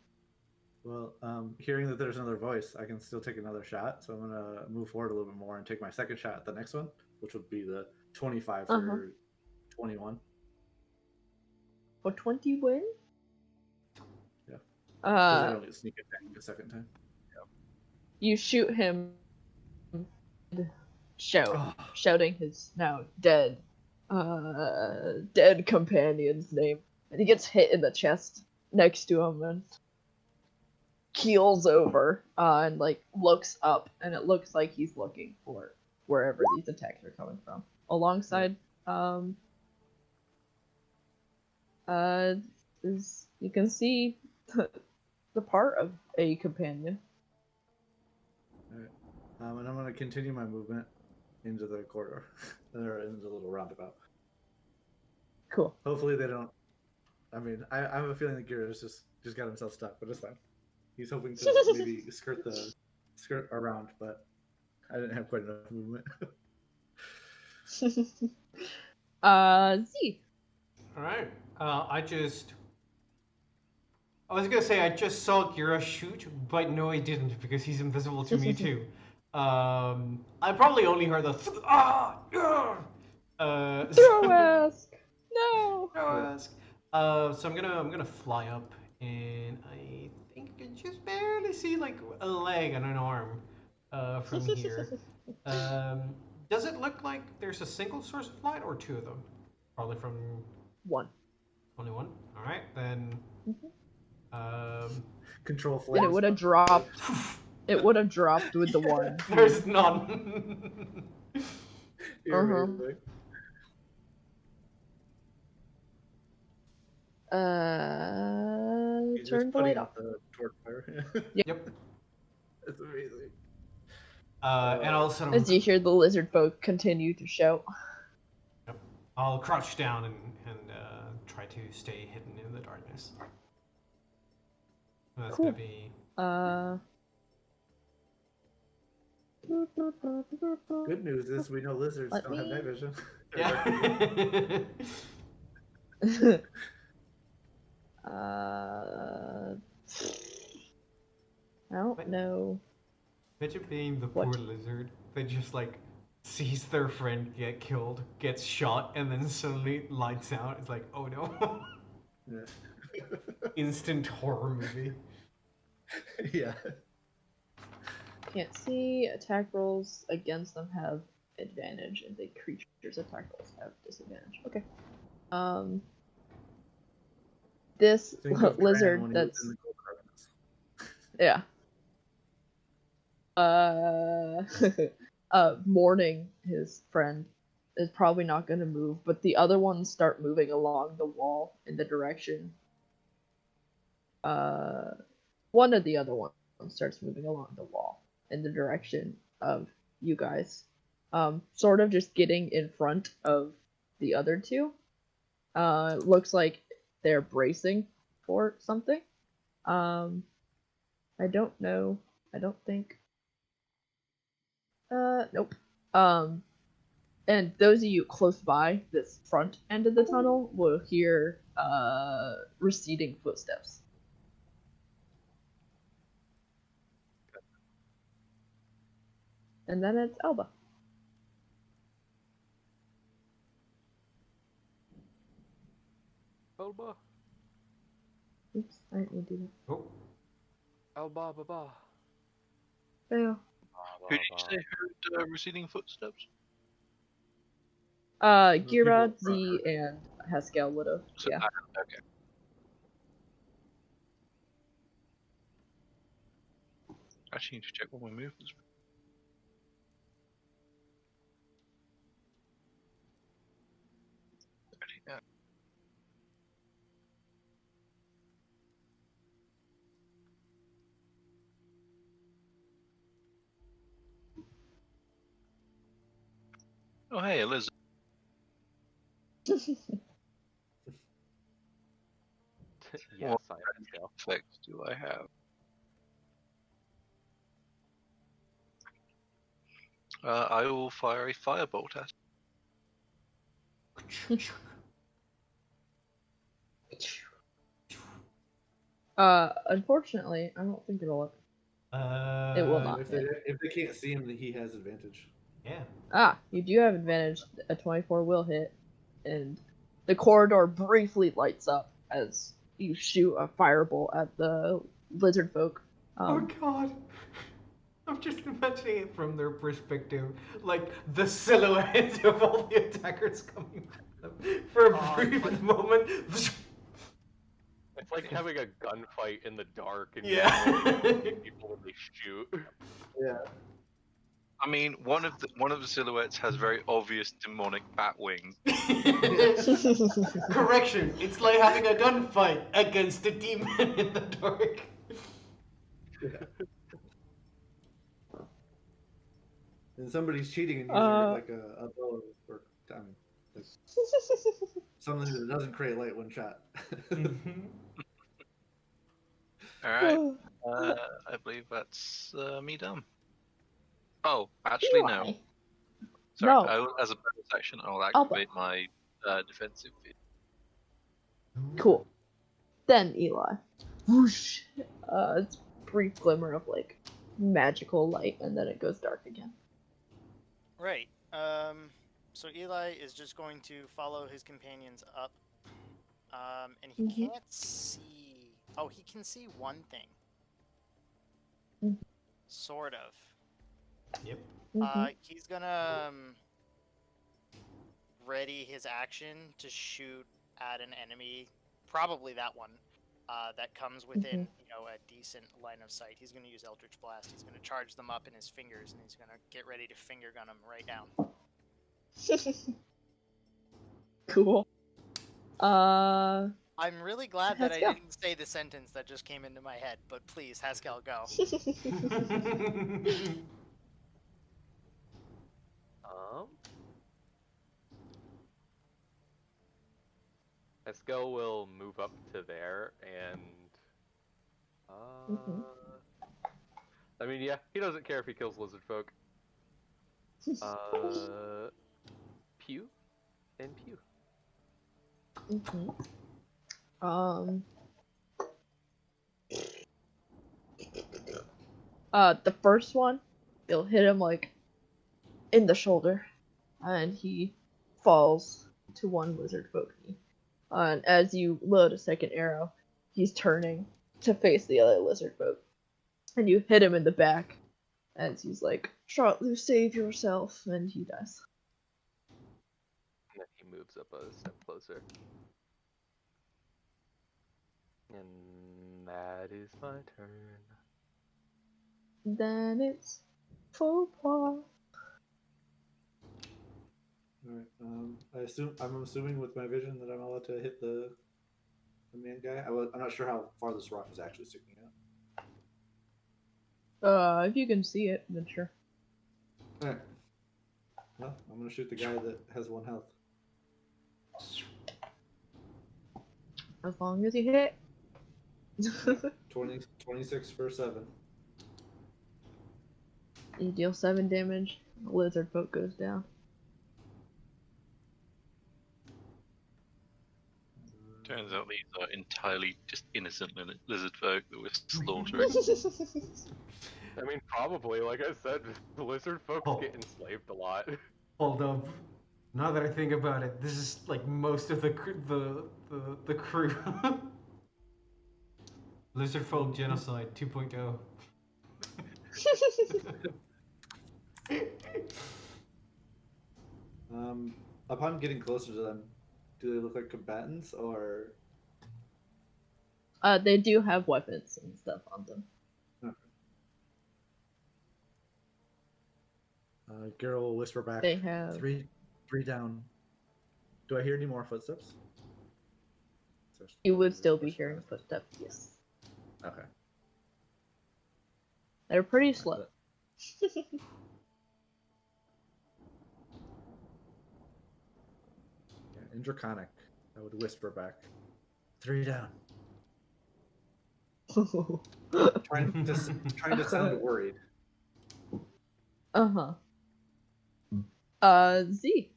Well, hearing that there's another voice, I can still take another shot. So I'm gonna move forward a little bit more and take my second shot at the next one, which would be the 25 for 21. For 20 win? Yeah. Because I don't get sneak attack a second time. You shoot him, Oh. shouting his now dead companion's name, and he gets hit in the chest next to him and keels over and like looks up, and it looks like he's looking for wherever these attacks are coming from. Alongside, is you can see the part of a companion. Alright. And I'm gonna continue my movement into the corridor, or into the little roundabout. Cool. Hopefully they don't. I mean, I have a feeling that Gira's just got himself stuck, but it's fine. He's hoping to maybe skirt around, but I didn't have quite enough movement. Z. Alright. I was gonna say I just saw Gira shoot, but no, I didn't because he's invisible to me too. I probably only heard the Throw ask. No. Throw ask. So I'm gonna fly up, and I think I can just barely see like a leg and an arm from here. Does it look like there's a single source of light or two of them? Probably from one. Only one. All right, then. Control And flames. it would have dropped. It would have dropped with the one. There's none. You're amazing. Turn the light off. The torch fire. Yep. That's amazing. And all of a sudden, As you hear the lizard folk continue to shout. Yep. I'll crouch down and try to stay hidden in the darkness. That's cool. Gonna be. Good news is we know lizards don't have night vision. Yeah. I don't know. Imagine being the poor lizard that just like sees their friend get killed, gets shot, and then suddenly lights out. It's like, oh no. Yeah. Instant horror movie. Yeah. Can't see. Attack rolls against them have advantage, and the creature's attack rolls have disadvantage. Okay. This lizard that's yeah. Mourning his friend is probably not going to move, but the other ones start moving along the wall in the direction. One of the other ones starts moving along the wall in the direction of you guys. Sort of just getting in front of the other two. Looks like they're bracing for something. I don't know. I don't think. Nope. And those of you close by this front end of the tunnel will hear receding footsteps. And then it's Elba. Elba. Oops, I didn't mean to do that. Oh. Elba, baba. Fail. Who did you say heard receding footsteps? Gira, Z, and Haskell would have. So, Yeah. Okay. Actually, need to check what my movements. Oh, hey, Liz. Yes, I am Scale. effects do I have? I will fire a firebolt at. Unfortunately, I don't think it'll. It will not. If they can't see him, then he has advantage. Yeah. You do have advantage. A 24 will hit, and the corridor briefly lights up as you shoot a firebolt at the lizard folk. Oh god. I'm just imagining it from their perspective, like the silhouette of all the attackers coming at them for a brief moment. It's like having a gunfight in the dark and Yeah. people when they shoot. Yeah. I mean, one of the silhouettes has very obvious demonic bat wings. Correction, it's like having a gunfight against a demon in the dark. And somebody's cheating and using like a bow or timing. Like something that doesn't create light one shot. Alright. I believe that's me done. Oh, actually, no. Eli. Sorry, No. as a bonus action, I'll I'll activate my defensive field. Cool. Then Eli. Whoosh. It's a brief glimmer of like magical light, and then it goes dark again. Right. So Eli is just going to follow his companions up. And he can't see. Oh, he can see one thing. Sort of. Yep. He's gonna ready his action to shoot at an enemy, probably that one, that comes within a decent line of sight. He's gonna use Eldritch Blast. He's gonna charge them up in his fingers, and he's gonna get ready to finger gun them right down. Cool. I'm really glad that I Haskell. didn't say the sentence that just came into my head, but please, Haskell, go. Eskel will move up to there and I mean, yeah, he doesn't care if he kills lizard folk. Pew and pew. The first one, it'll hit him like in the shoulder, and he falls to one lizard folk knee. And as you load a second arrow, he's turning to face the other lizard folk, and you hit him in the back as he's like, "Shortly save yourself," and he dies. And then he moves up a step closer. And that is my turn. Then it's faux pas. Alright. I'm assuming with my vision that I'm allowed to hit the main guy. I'm not sure how far this rock is actually sticking out. If you can see it, then sure. Alright. Well, I'm gonna shoot the guy that has 1 health. As long as you hit. 26 for 7. You deal 7 damage, the lizard folk goes down. Turns out these are entirely just innocent lizard folk that we're slaughtering. I mean, probably, like I said, the lizard folks get enslaved a lot. Hold up. Now that I think about it, this is like most of the crew. Lizard folk genocide 2.0. Upon getting closer to them, do they look like combatants or? They do have weapons and stuff on them. Okay. Geralt will whisper back. They have 3 down. Do I hear any more footsteps? You would still be hearing footsteps, yes. Okay. They're pretty slow. in Draconic, I would whisper back, 3 down. Trying to sound worried. Uh-huh. Z.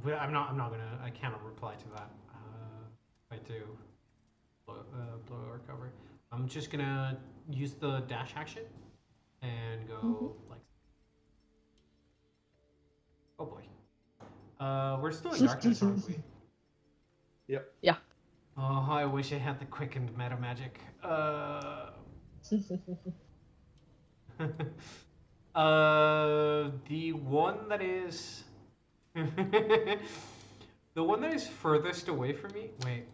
Yeah, I'm not gonna. I cannot reply to that. I do blow or cover. I'm just gonna use the dash action and go like. Oh boy. We're still in darkness, aren't we? Yep. Yeah. Oh, I wish I had the quickened meta magic. The one that is the one that is furthest away from me. Wait,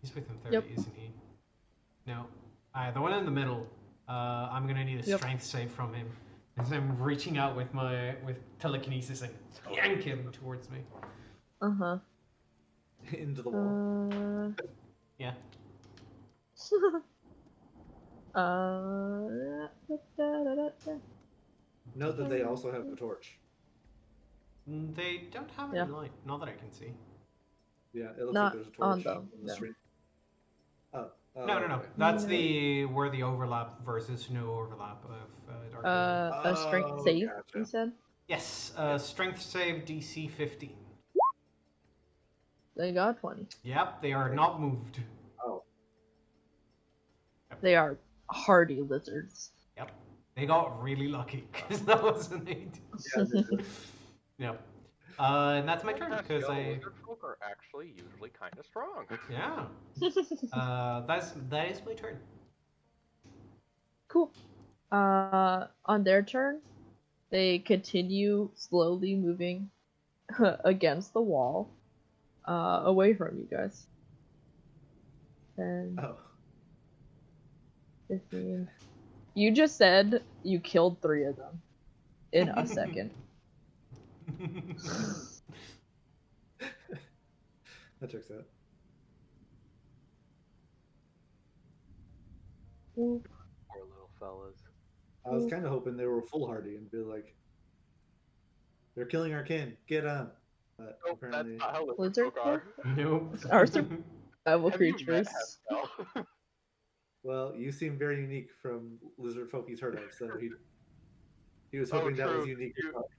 he's within 30, Yep. isn't he? No. The one in the middle. I'm gonna need a Yep. strength save from him, as I'm reaching out with telekinesis and yank him towards me. Uh-huh. Into the wall. Yeah. Note that they also have a torch. They don't have any light, not that I can see. Yeah, it looks Not like there's a on torch them, on the no. street. Oh. No. Okay. That's where the overlap versus no overlap of dark vision. A strength save, gotcha. you said? Yes, strength save DC 15. They got 20. Yep, they are not moved. Oh. They are hardy lizards. Yep, they got really lucky because that was an 8. Yep. And that's my turn because Lizard folk are actually usually kind of strong. Yeah. That is my turn. Cool. On their turn, they continue slowly moving against the wall, away from you guys. 10, Oh. 15. You just said you killed 3 of them in a second. That checks out. Ooh. Poor little fellas. I was kind of hoping they were foolhardy and be like, they're killing our kin, get them. But Nope, apparently, that's not how lizard Lizard folk are. Nope. Are survival Have you met creatures. Haskell? well, you seem very unique from lizard folk he's heard of, so he was Oh, hoping that was true. unique.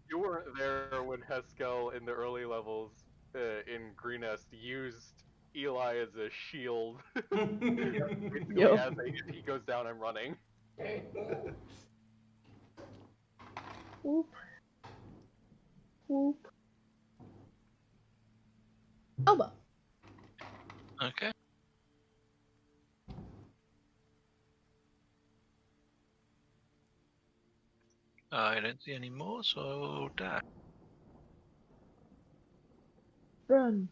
You weren't there when Haskell in the early levels in Greenest used Eli as a shield. Basically, Yo. as he goes down, I'm running. Whoop. Whoop. Elbow. Okay. I don't see any more, so dash. Run.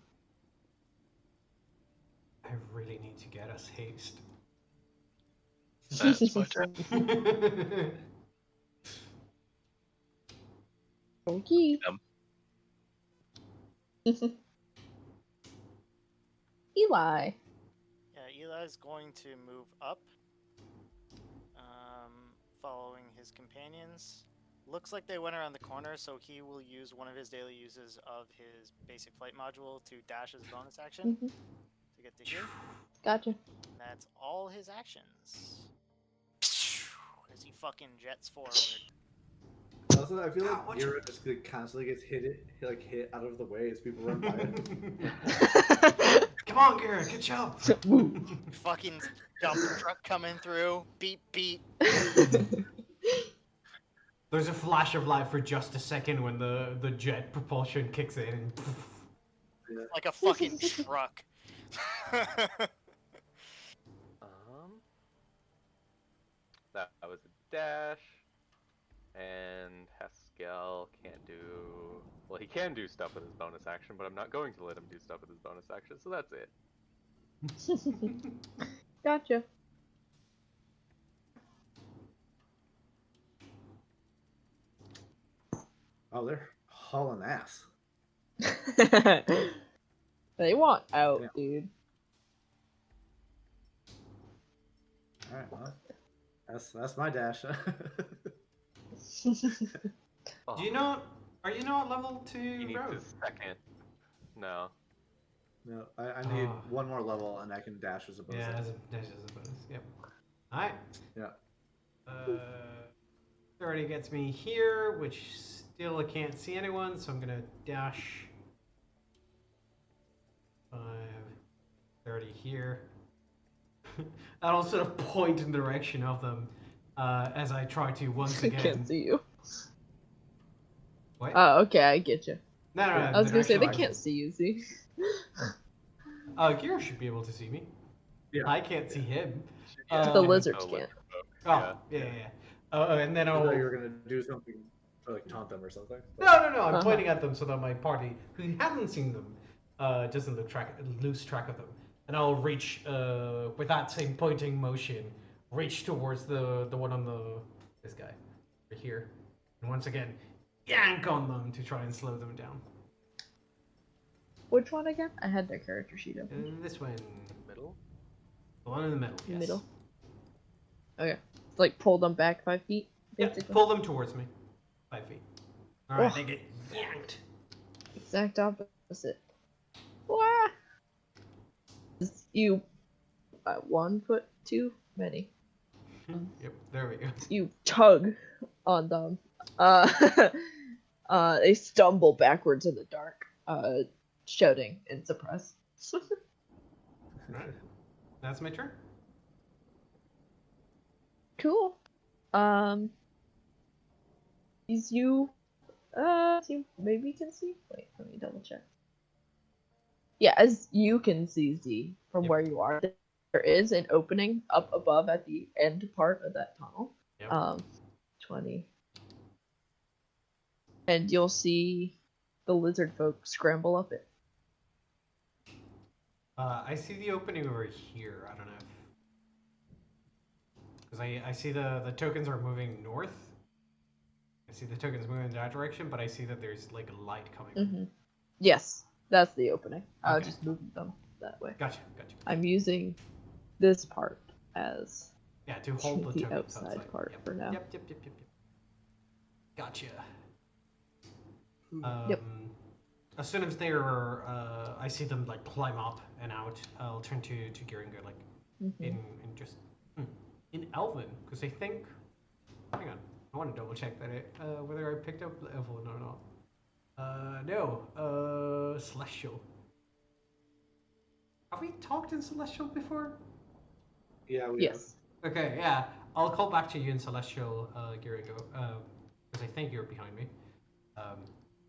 I really need to get us haste. That's my turn. Okay. Eli. Yeah, Eli's going to move up, following his companions. Looks like they went around the corner, so he will use one of his daily uses of his basic flight module to dash as a bonus action to get to here. Gotcha. That's all his actions. As he fucking jets forward. Also, I feel like Ira just constantly gets hit out of the way as people run by it. Come on, Garrett, good job. Fucking dump truck coming through. Beep, beep. There's a flash of light for just a second when the jet propulsion kicks in. And Like a fucking truck. That was a dash. And Haskell can't do... Well, he can do stuff with his bonus action, but I'm not going to let him do stuff with his bonus action, so that's it. Gotcha. Oh, they're hauling ass. They want out, dude. Alright, well. That's my dash. Oh, Do you not? Are you not level he 2 needs road? his second. No. No, I need Oh. one more level and I can dash as a bonus. Yeah, action. dash is a bonus. Yep. Alright. Yeah. 30 gets me here, which still I can't see anyone, so I'm gonna dash 5, 30 here. I'll sort of point in the direction of them as I try to once I again. can't see you. What? Oh, okay, I get you. No, I was the gonna say they direction can't see you. See? Kira should be able to see me. Yeah. I can't see him. Yeah, The Um, lizards so can't. Oh, yeah. And then I I'll. thought you were gonna do something to, like taunt them or something. No. I'm Uh-huh. pointing at them so that my party, who hasn't seen them, doesn't lose track of them. And I'll reach with that same pointing motion, reach towards the one on this guy, right here, and once again, yank on them to try and slow them down. Which one again? I had their character sheet open. And this one, Middle? the one in the middle. Yes. Middle. Okay. Like pull them back 5 feet. Yeah, basically. pull them towards me, 5 feet. All right, Oh. they get yanked. Exact opposite. Wah! You 1 foot too many. Yep, there we go. You tug on them. They stumble backwards in the dark, shouting in surprise. Right. That's my turn. Cool. Is you maybe can see? Wait, let me double check. Yeah, as you can see, Z, from Yep. where you are, there is an opening up above at the end part of that tunnel. Yep. 20. And you'll see the lizard folk scramble up it. I see the opening over here. I don't know if... Because I see the tokens are moving north. I see the tokens moving in that direction, but I see that there's like a light coming. Mm-hmm. Yes, that's the opening. I'll Okay. just move them that way. Gotcha. I'm using this part as Yeah, to hold the the tokens outside part Yep. for now. Yep. Gotcha. Yep. As soon as they're, I see them like climb up and out, I'll turn to Gary and go like, Mhm. in Elven, because I think, hang on, I want to double check that whether I picked up Elven or not. No, Celestial. Have we talked in Celestial before? Yeah, we Yes. Okay, yeah. I'll call back to you in Celestial, Gary, because I think you're behind me.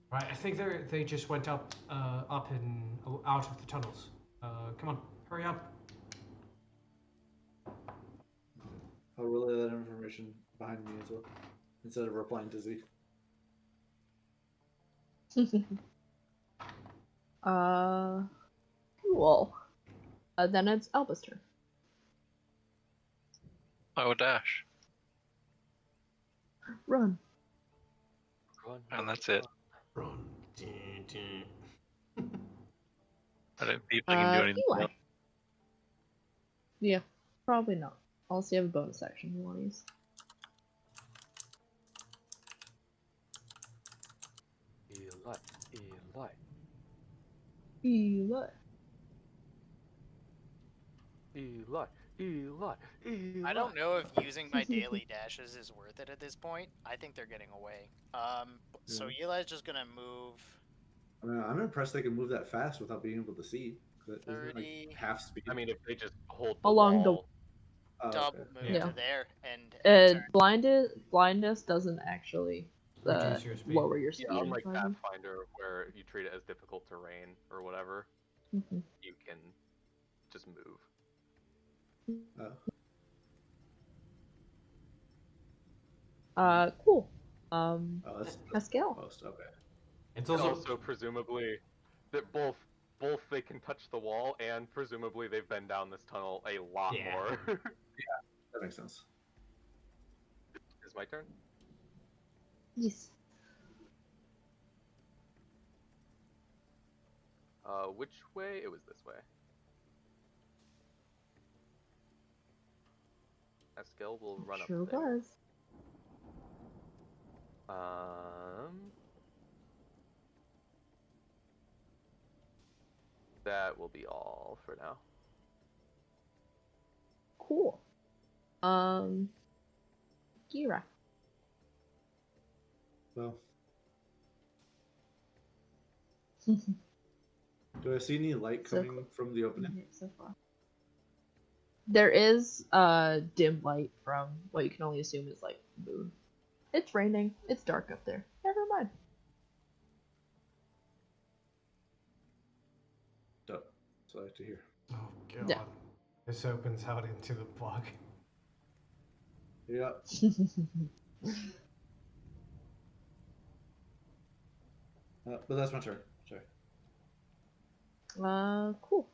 Right, I think they just went up and out of the tunnels. Come on, hurry up. I'll relay that information behind me as well, instead of replying to Z. Cool. Then it's Alba's turn. I will dash, Run. and that's it. Run. I don't think I can do anything Eli. else. Yeah, probably not. Unless you have a bonus action you want to use. Eli. I I don't know if using my daily dashes is worth it at this point. I think they're getting away. So Eli's just gonna move I mean, I'm impressed they can move that fast without being able to see. But isn't it 30. like half speed? I mean, if they just hold the Along the- wall, Oh, double okay. move Yeah. to there and turn. Blindness doesn't actually Reduce your speed. lower your speed. yeah, unlike in driving. Pathfinder, where you treat it as difficult terrain or whatever, Mhm. you can just move. Oh. Cool. Oh, that's Pascal. post. Okay. It's And also, also presumably that both they can touch the wall, and presumably they've been down this tunnel a lot Yeah. more. That makes sense. Is my turn? Yes. Which way? It was this way. Haskell will run Sure up there. was. That will be all for now. Cool. Gira. Well, do I see any light So coming from the opening? So far. There is dim light from what you can only assume is like moon. It's raining. It's dark up there. Never mind. Dope. So I like to hear. Oh god. Yeah. This opens out into the bog. Yeah. But that's my turn. Sorry. Cool.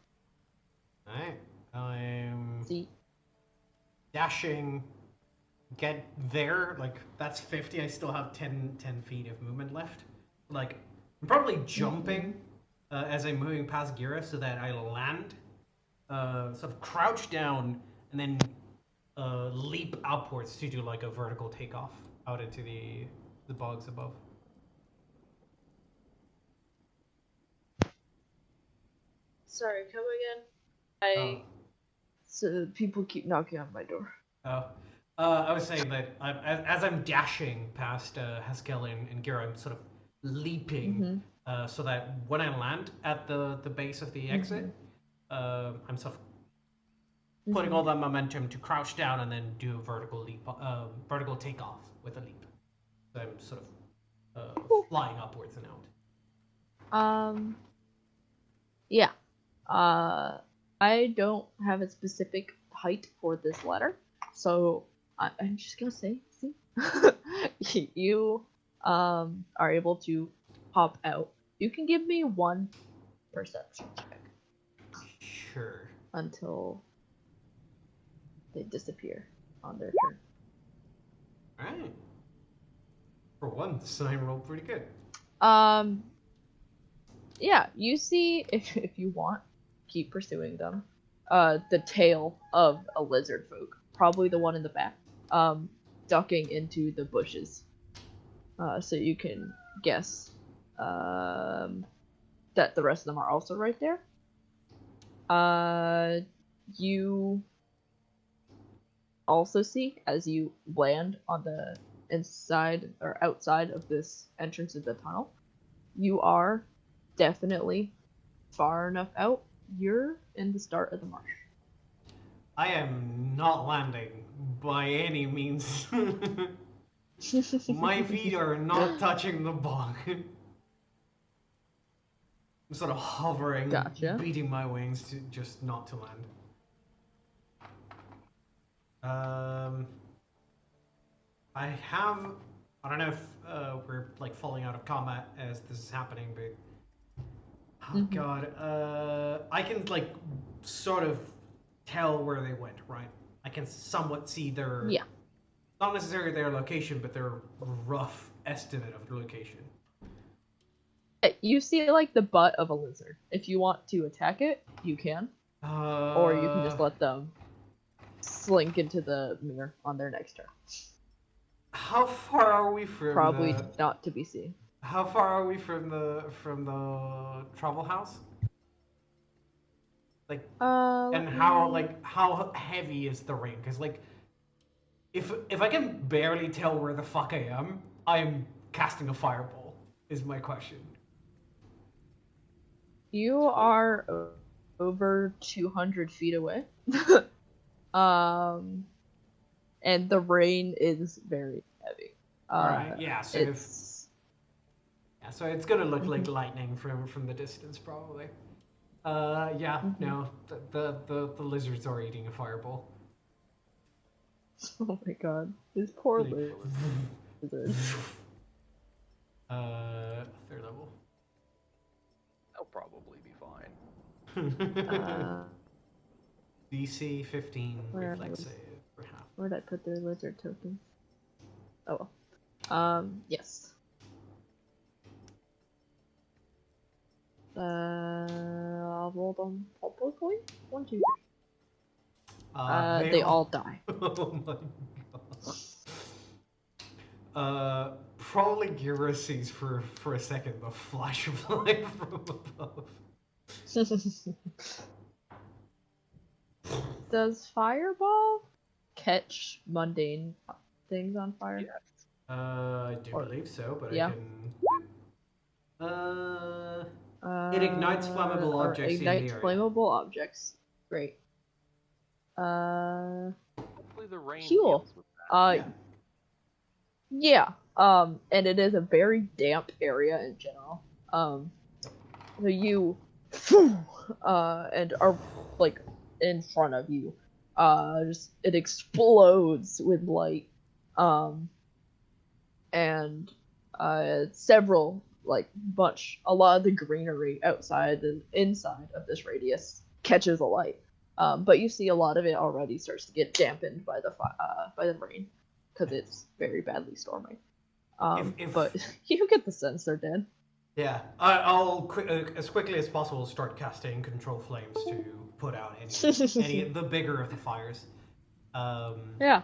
Alright. I'm See. dashing. Get there. Like, that's 50. I still have 10 feet of movement left. Like, I'm probably jumping as I'm moving past Gira so that I land. Sort of crouch down and then leap upwards to do like a vertical takeoff out into the bogs above. Sorry, come again. Oh. So people keep knocking on my door. Oh. I was saying that as I'm dashing past Haskell and Gira, I'm sort of leaping so that when I land at the base of the exit, I'm sort of putting all that momentum to crouch down and then do a vertical leap, vertical takeoff with a leap. So I'm sort of flying upwards and out. Yeah. I don't have a specific height for this ladder, so I'm just gonna say, see, you are able to pop out. You can give me one perception check Sure. until they disappear on their turn. Alright. For one, the sign rolled pretty good. Yeah, you see, if you want, keep pursuing them. The tail of a lizard folk, probably the one in the back, ducking into the bushes. So you can guess that the rest of them are also right there. You also see, as you land on the inside or outside of this entrance of the tunnel, you are definitely far enough out. You're in the start of the marsh. I am not landing by any means. My feet are not touching the bog. I'm sort of hovering, Gotcha. beating my wings to just not to land. I don't know if we're like falling out of combat as this is happening, but oh god, I can like sort of tell where they went, right? I can somewhat see their not necessarily their location, but their rough estimate of their location. You see like the butt of a lizard. If you want to attack it, you can. Or you can just let them slink into the mirror on their next turn. How far are we from Probably not to be seen. How far are we from the travel house? Like, and how heavy is the rain? Because like, if I can barely tell where the fuck I am casting a fireball. Is my question. You are over 200 feet away. And the rain is very heavy. Alright, yeah, so it's... so it's gonna look like lightning from the distance, probably. No, the lizards are eating a fireball. Oh my god, this poor lizard. Third level. They'll probably be fine. DC 15 reflex save for half. Where'd I put their lizard token? Oh well. Yes. I'll roll them publicly. 1, 2, 3. They all die. Oh my god. Probably Gira sees for a second the flash of light from above. Does Fireball catch mundane things on fire? Yes. I do Or- believe so, but yeah. I can. It ignites flammable or objects in ignites the area. flammable objects. Great. Hopefully the rain Cool. deals with that. Yeah. And it is a very damp area in general. So you, and are like in front of you. Just it explodes with light. And several a lot of the greenery outside and inside of this radius catches a light. But you see a lot of it already starts to get dampened by the rain because it's very badly storming. But you get the sense they're dead. Yeah, I'll as quickly as possible start casting control flames to put out any the bigger of the fires. Yeah.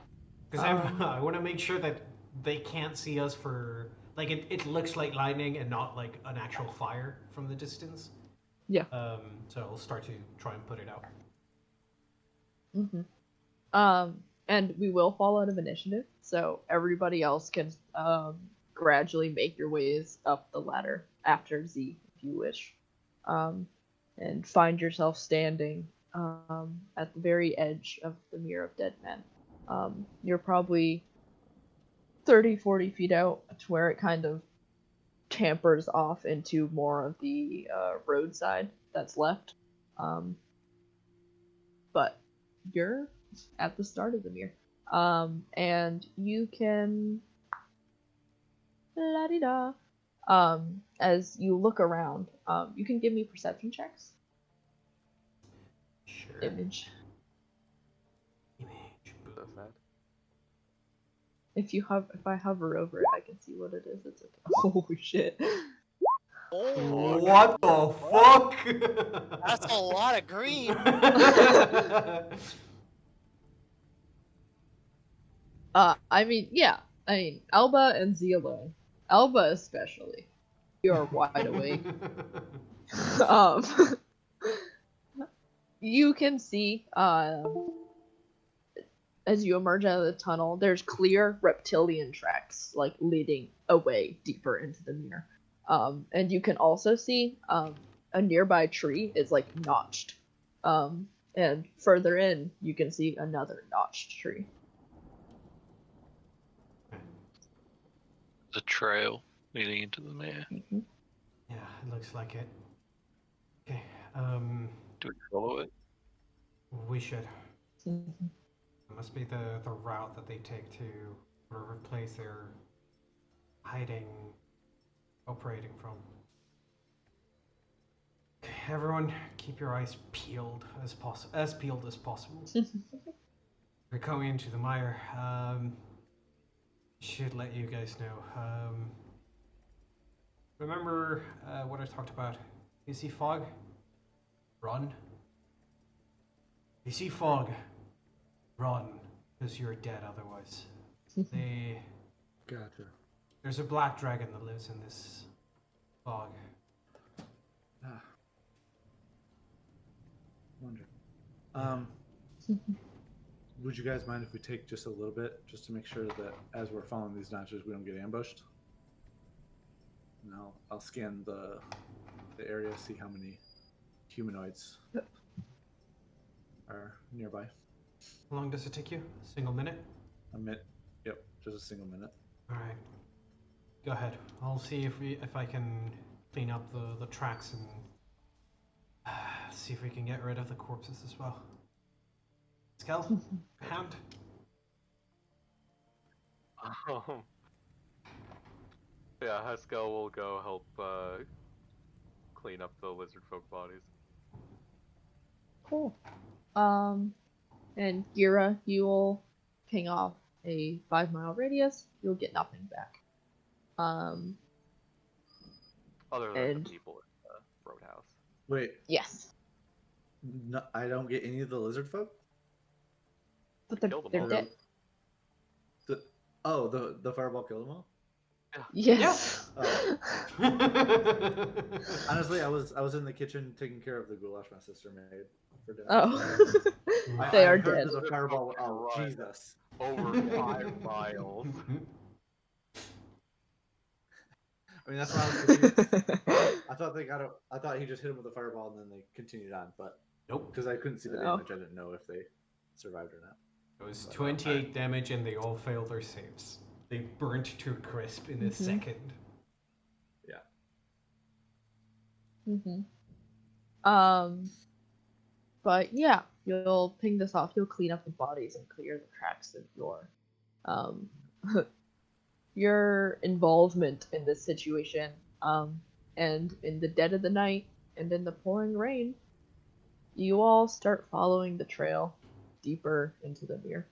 Because I want to make sure that they can't see us for like it looks like lightning and not like an actual fire from the distance. Yeah. So I'll start to try and put it out. And we will fall out of initiative, so everybody else can gradually make your ways up the ladder after Z, if you wish, and find yourself standing at the very edge of the Mirror of Dead Men. You're probably 30-40 feet out to where it kind of tampers off into more of the roadside that's left. But you're at the start of the mirror. And you can la-di-da. As you look around, you can give me perception checks. Sure. Image. So sad. If I hover over it, I can see what it is. It's okay. Holy shit. Oh, What the fuck? that's a lot of green. Alba and Z alone. Alba especially. You're wide awake. You can see, as you emerge out of the tunnel, there's clear reptilian tracks, like, leading away deeper into the mirror. And you can also see, a nearby tree is, like, notched. And further in, you can see another notched tree. There's a trail leading into the mirror. Mm-hmm. Yeah, it looks like it. Okay, Do we follow it? we should. Mm-hmm. It must be the route that they take to whatever place they're operating from. Okay, everyone, keep your eyes peeled as peeled as possible. We're going into the mire. Should let you guys know. Remember what I talked about? You see fog? Run. You see fog? Run, because you're dead otherwise. Gotcha. There's a black dragon that lives in this fog. Ah. Wonder. Would you guys mind if we take just a little bit, just to make sure that as we're following these notches, we don't get ambushed? And I'll scan the area, see how many humanoids are nearby. How long does it take you? A single minute? A minute. Yep, just a single minute. All right. Go ahead. I'll see if I can clean up the tracks and see if we can get rid of the corpses as well. Skell, hand. Yeah, Haskell will go help clean up the lizard folk bodies. Cool. And Gira, you will ping off a 5-mile radius. You'll get nothing back. Other than and- the people in the roadhouse. Wait, Yes. no, I don't get any of the lizard folk? But Killed them they're all. dead. The fireball killed them all. Yes. Honestly, I was in the kitchen taking care of the goulash my sister made for dinner. Oh. They I are heard dead. the fireball. Oh Run Jesus! Over 5 miles. I mean, that's why I was confused. I thought they got. I thought he just hit him with a fireball and then they continued on, but Nope. because I couldn't see the No. damage, I didn't know if they survived or not. It was But, 28 damage and they all failed their saves. They burnt to a crisp in a Mhm. second. Yeah. But yeah, you'll ping this off. You'll clean up the bodies and clear the tracks of um, your involvement in this situation. And in the dead of the night and in the pouring rain, you all start following the trail deeper into the mirror.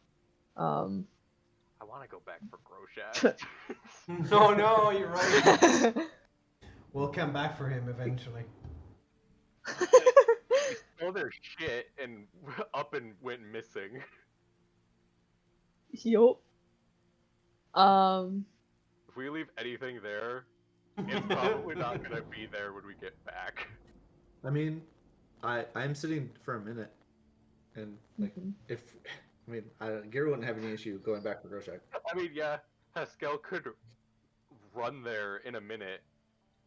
I want to go back for Groshak. No, you're right. We'll come back for him eventually. We stole their shit and up and went missing. Yup. If we leave anything there, it's probably not gonna be there when we get back. I mean, I'm sitting for a minute, and like Gary wouldn't have any issue going back for Groshak. I mean, yeah, Haskell could run there in a minute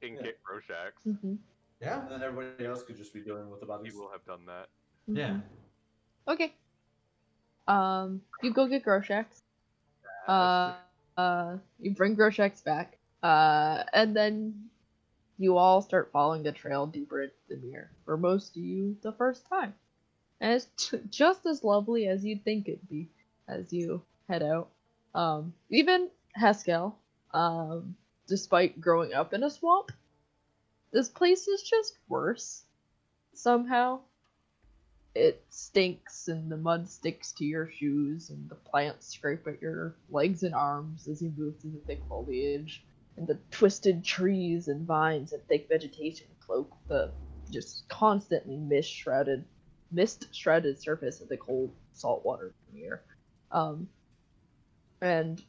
and get Groshaks. Yeah. And then everybody else could just be dealing with the He bodies. will have done that. Yeah. Okay. You go get Groshaks. You bring Groshaks back. And then you all start following the trail deeper into the mirror. For most of you, the first time. And it's just as lovely as you'd think it'd be as you head out. Even Haskell, despite growing up in a swamp, this place is just worse. Somehow. It stinks and the mud sticks to your shoes and the plants scrape at your legs and arms as you move through the thick foliage. And the twisted trees and vines and thick vegetation cloak the just constantly mist-shrouded surface of the cold saltwater mirror. And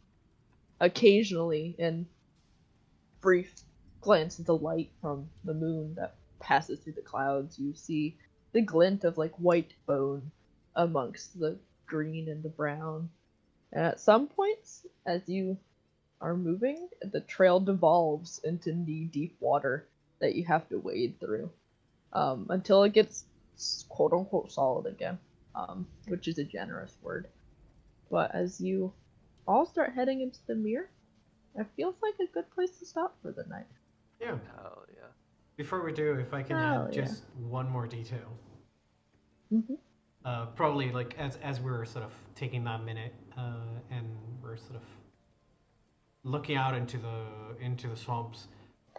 occasionally, in brief glance at the light from the moon that passes through the clouds, you see the glint of like white bone amongst the green and the brown. And at some points, as you are moving, the trail devolves into knee-deep water that you have to wade through until it gets quote-unquote solid again, which is a generous word. But as you all start heading into the mirror, it feels like a good place to stop for the night. Yeah. Hell yeah. Before we do, if I can add just one more detail. Probably like as we're sort of taking that minute and we're sort of looking out into the swamps,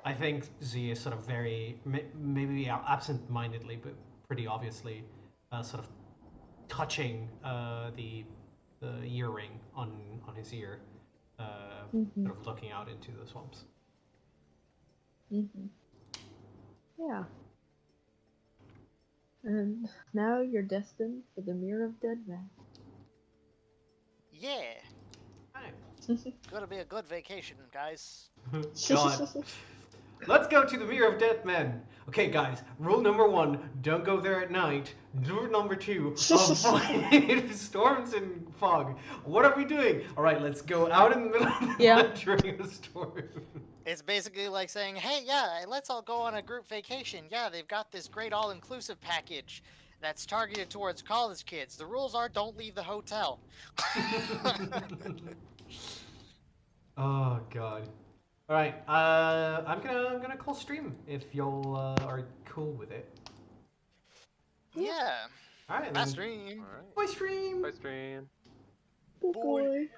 I think Z is sort of very maybe absent-mindedly, but pretty obviously sort of touching the ear ring on his ear, sort of looking out into the swamps. Yeah. And now you're destined for the Mirror of Dead Men. Yeah, Right. gonna be a good vacation, guys. God. Let's go to the Mirror of Death Men. Okay, guys. Rule number 1: don't go there at night. Rule number 2: avoid storms and fog. What are we doing? All right, let's go out in the middle of the night during a storm. It's basically like saying, hey, yeah, let's all go on a group vacation. Yeah, they've got this great all-inclusive package that's targeted towards college kids. The rules are don't leave the hotel. Oh God. All right. I'm gonna call stream if y'all are cool with it. Yeah. All right. Bye, Then. stream. Alright. Bye stream. Bye, stream. Boy.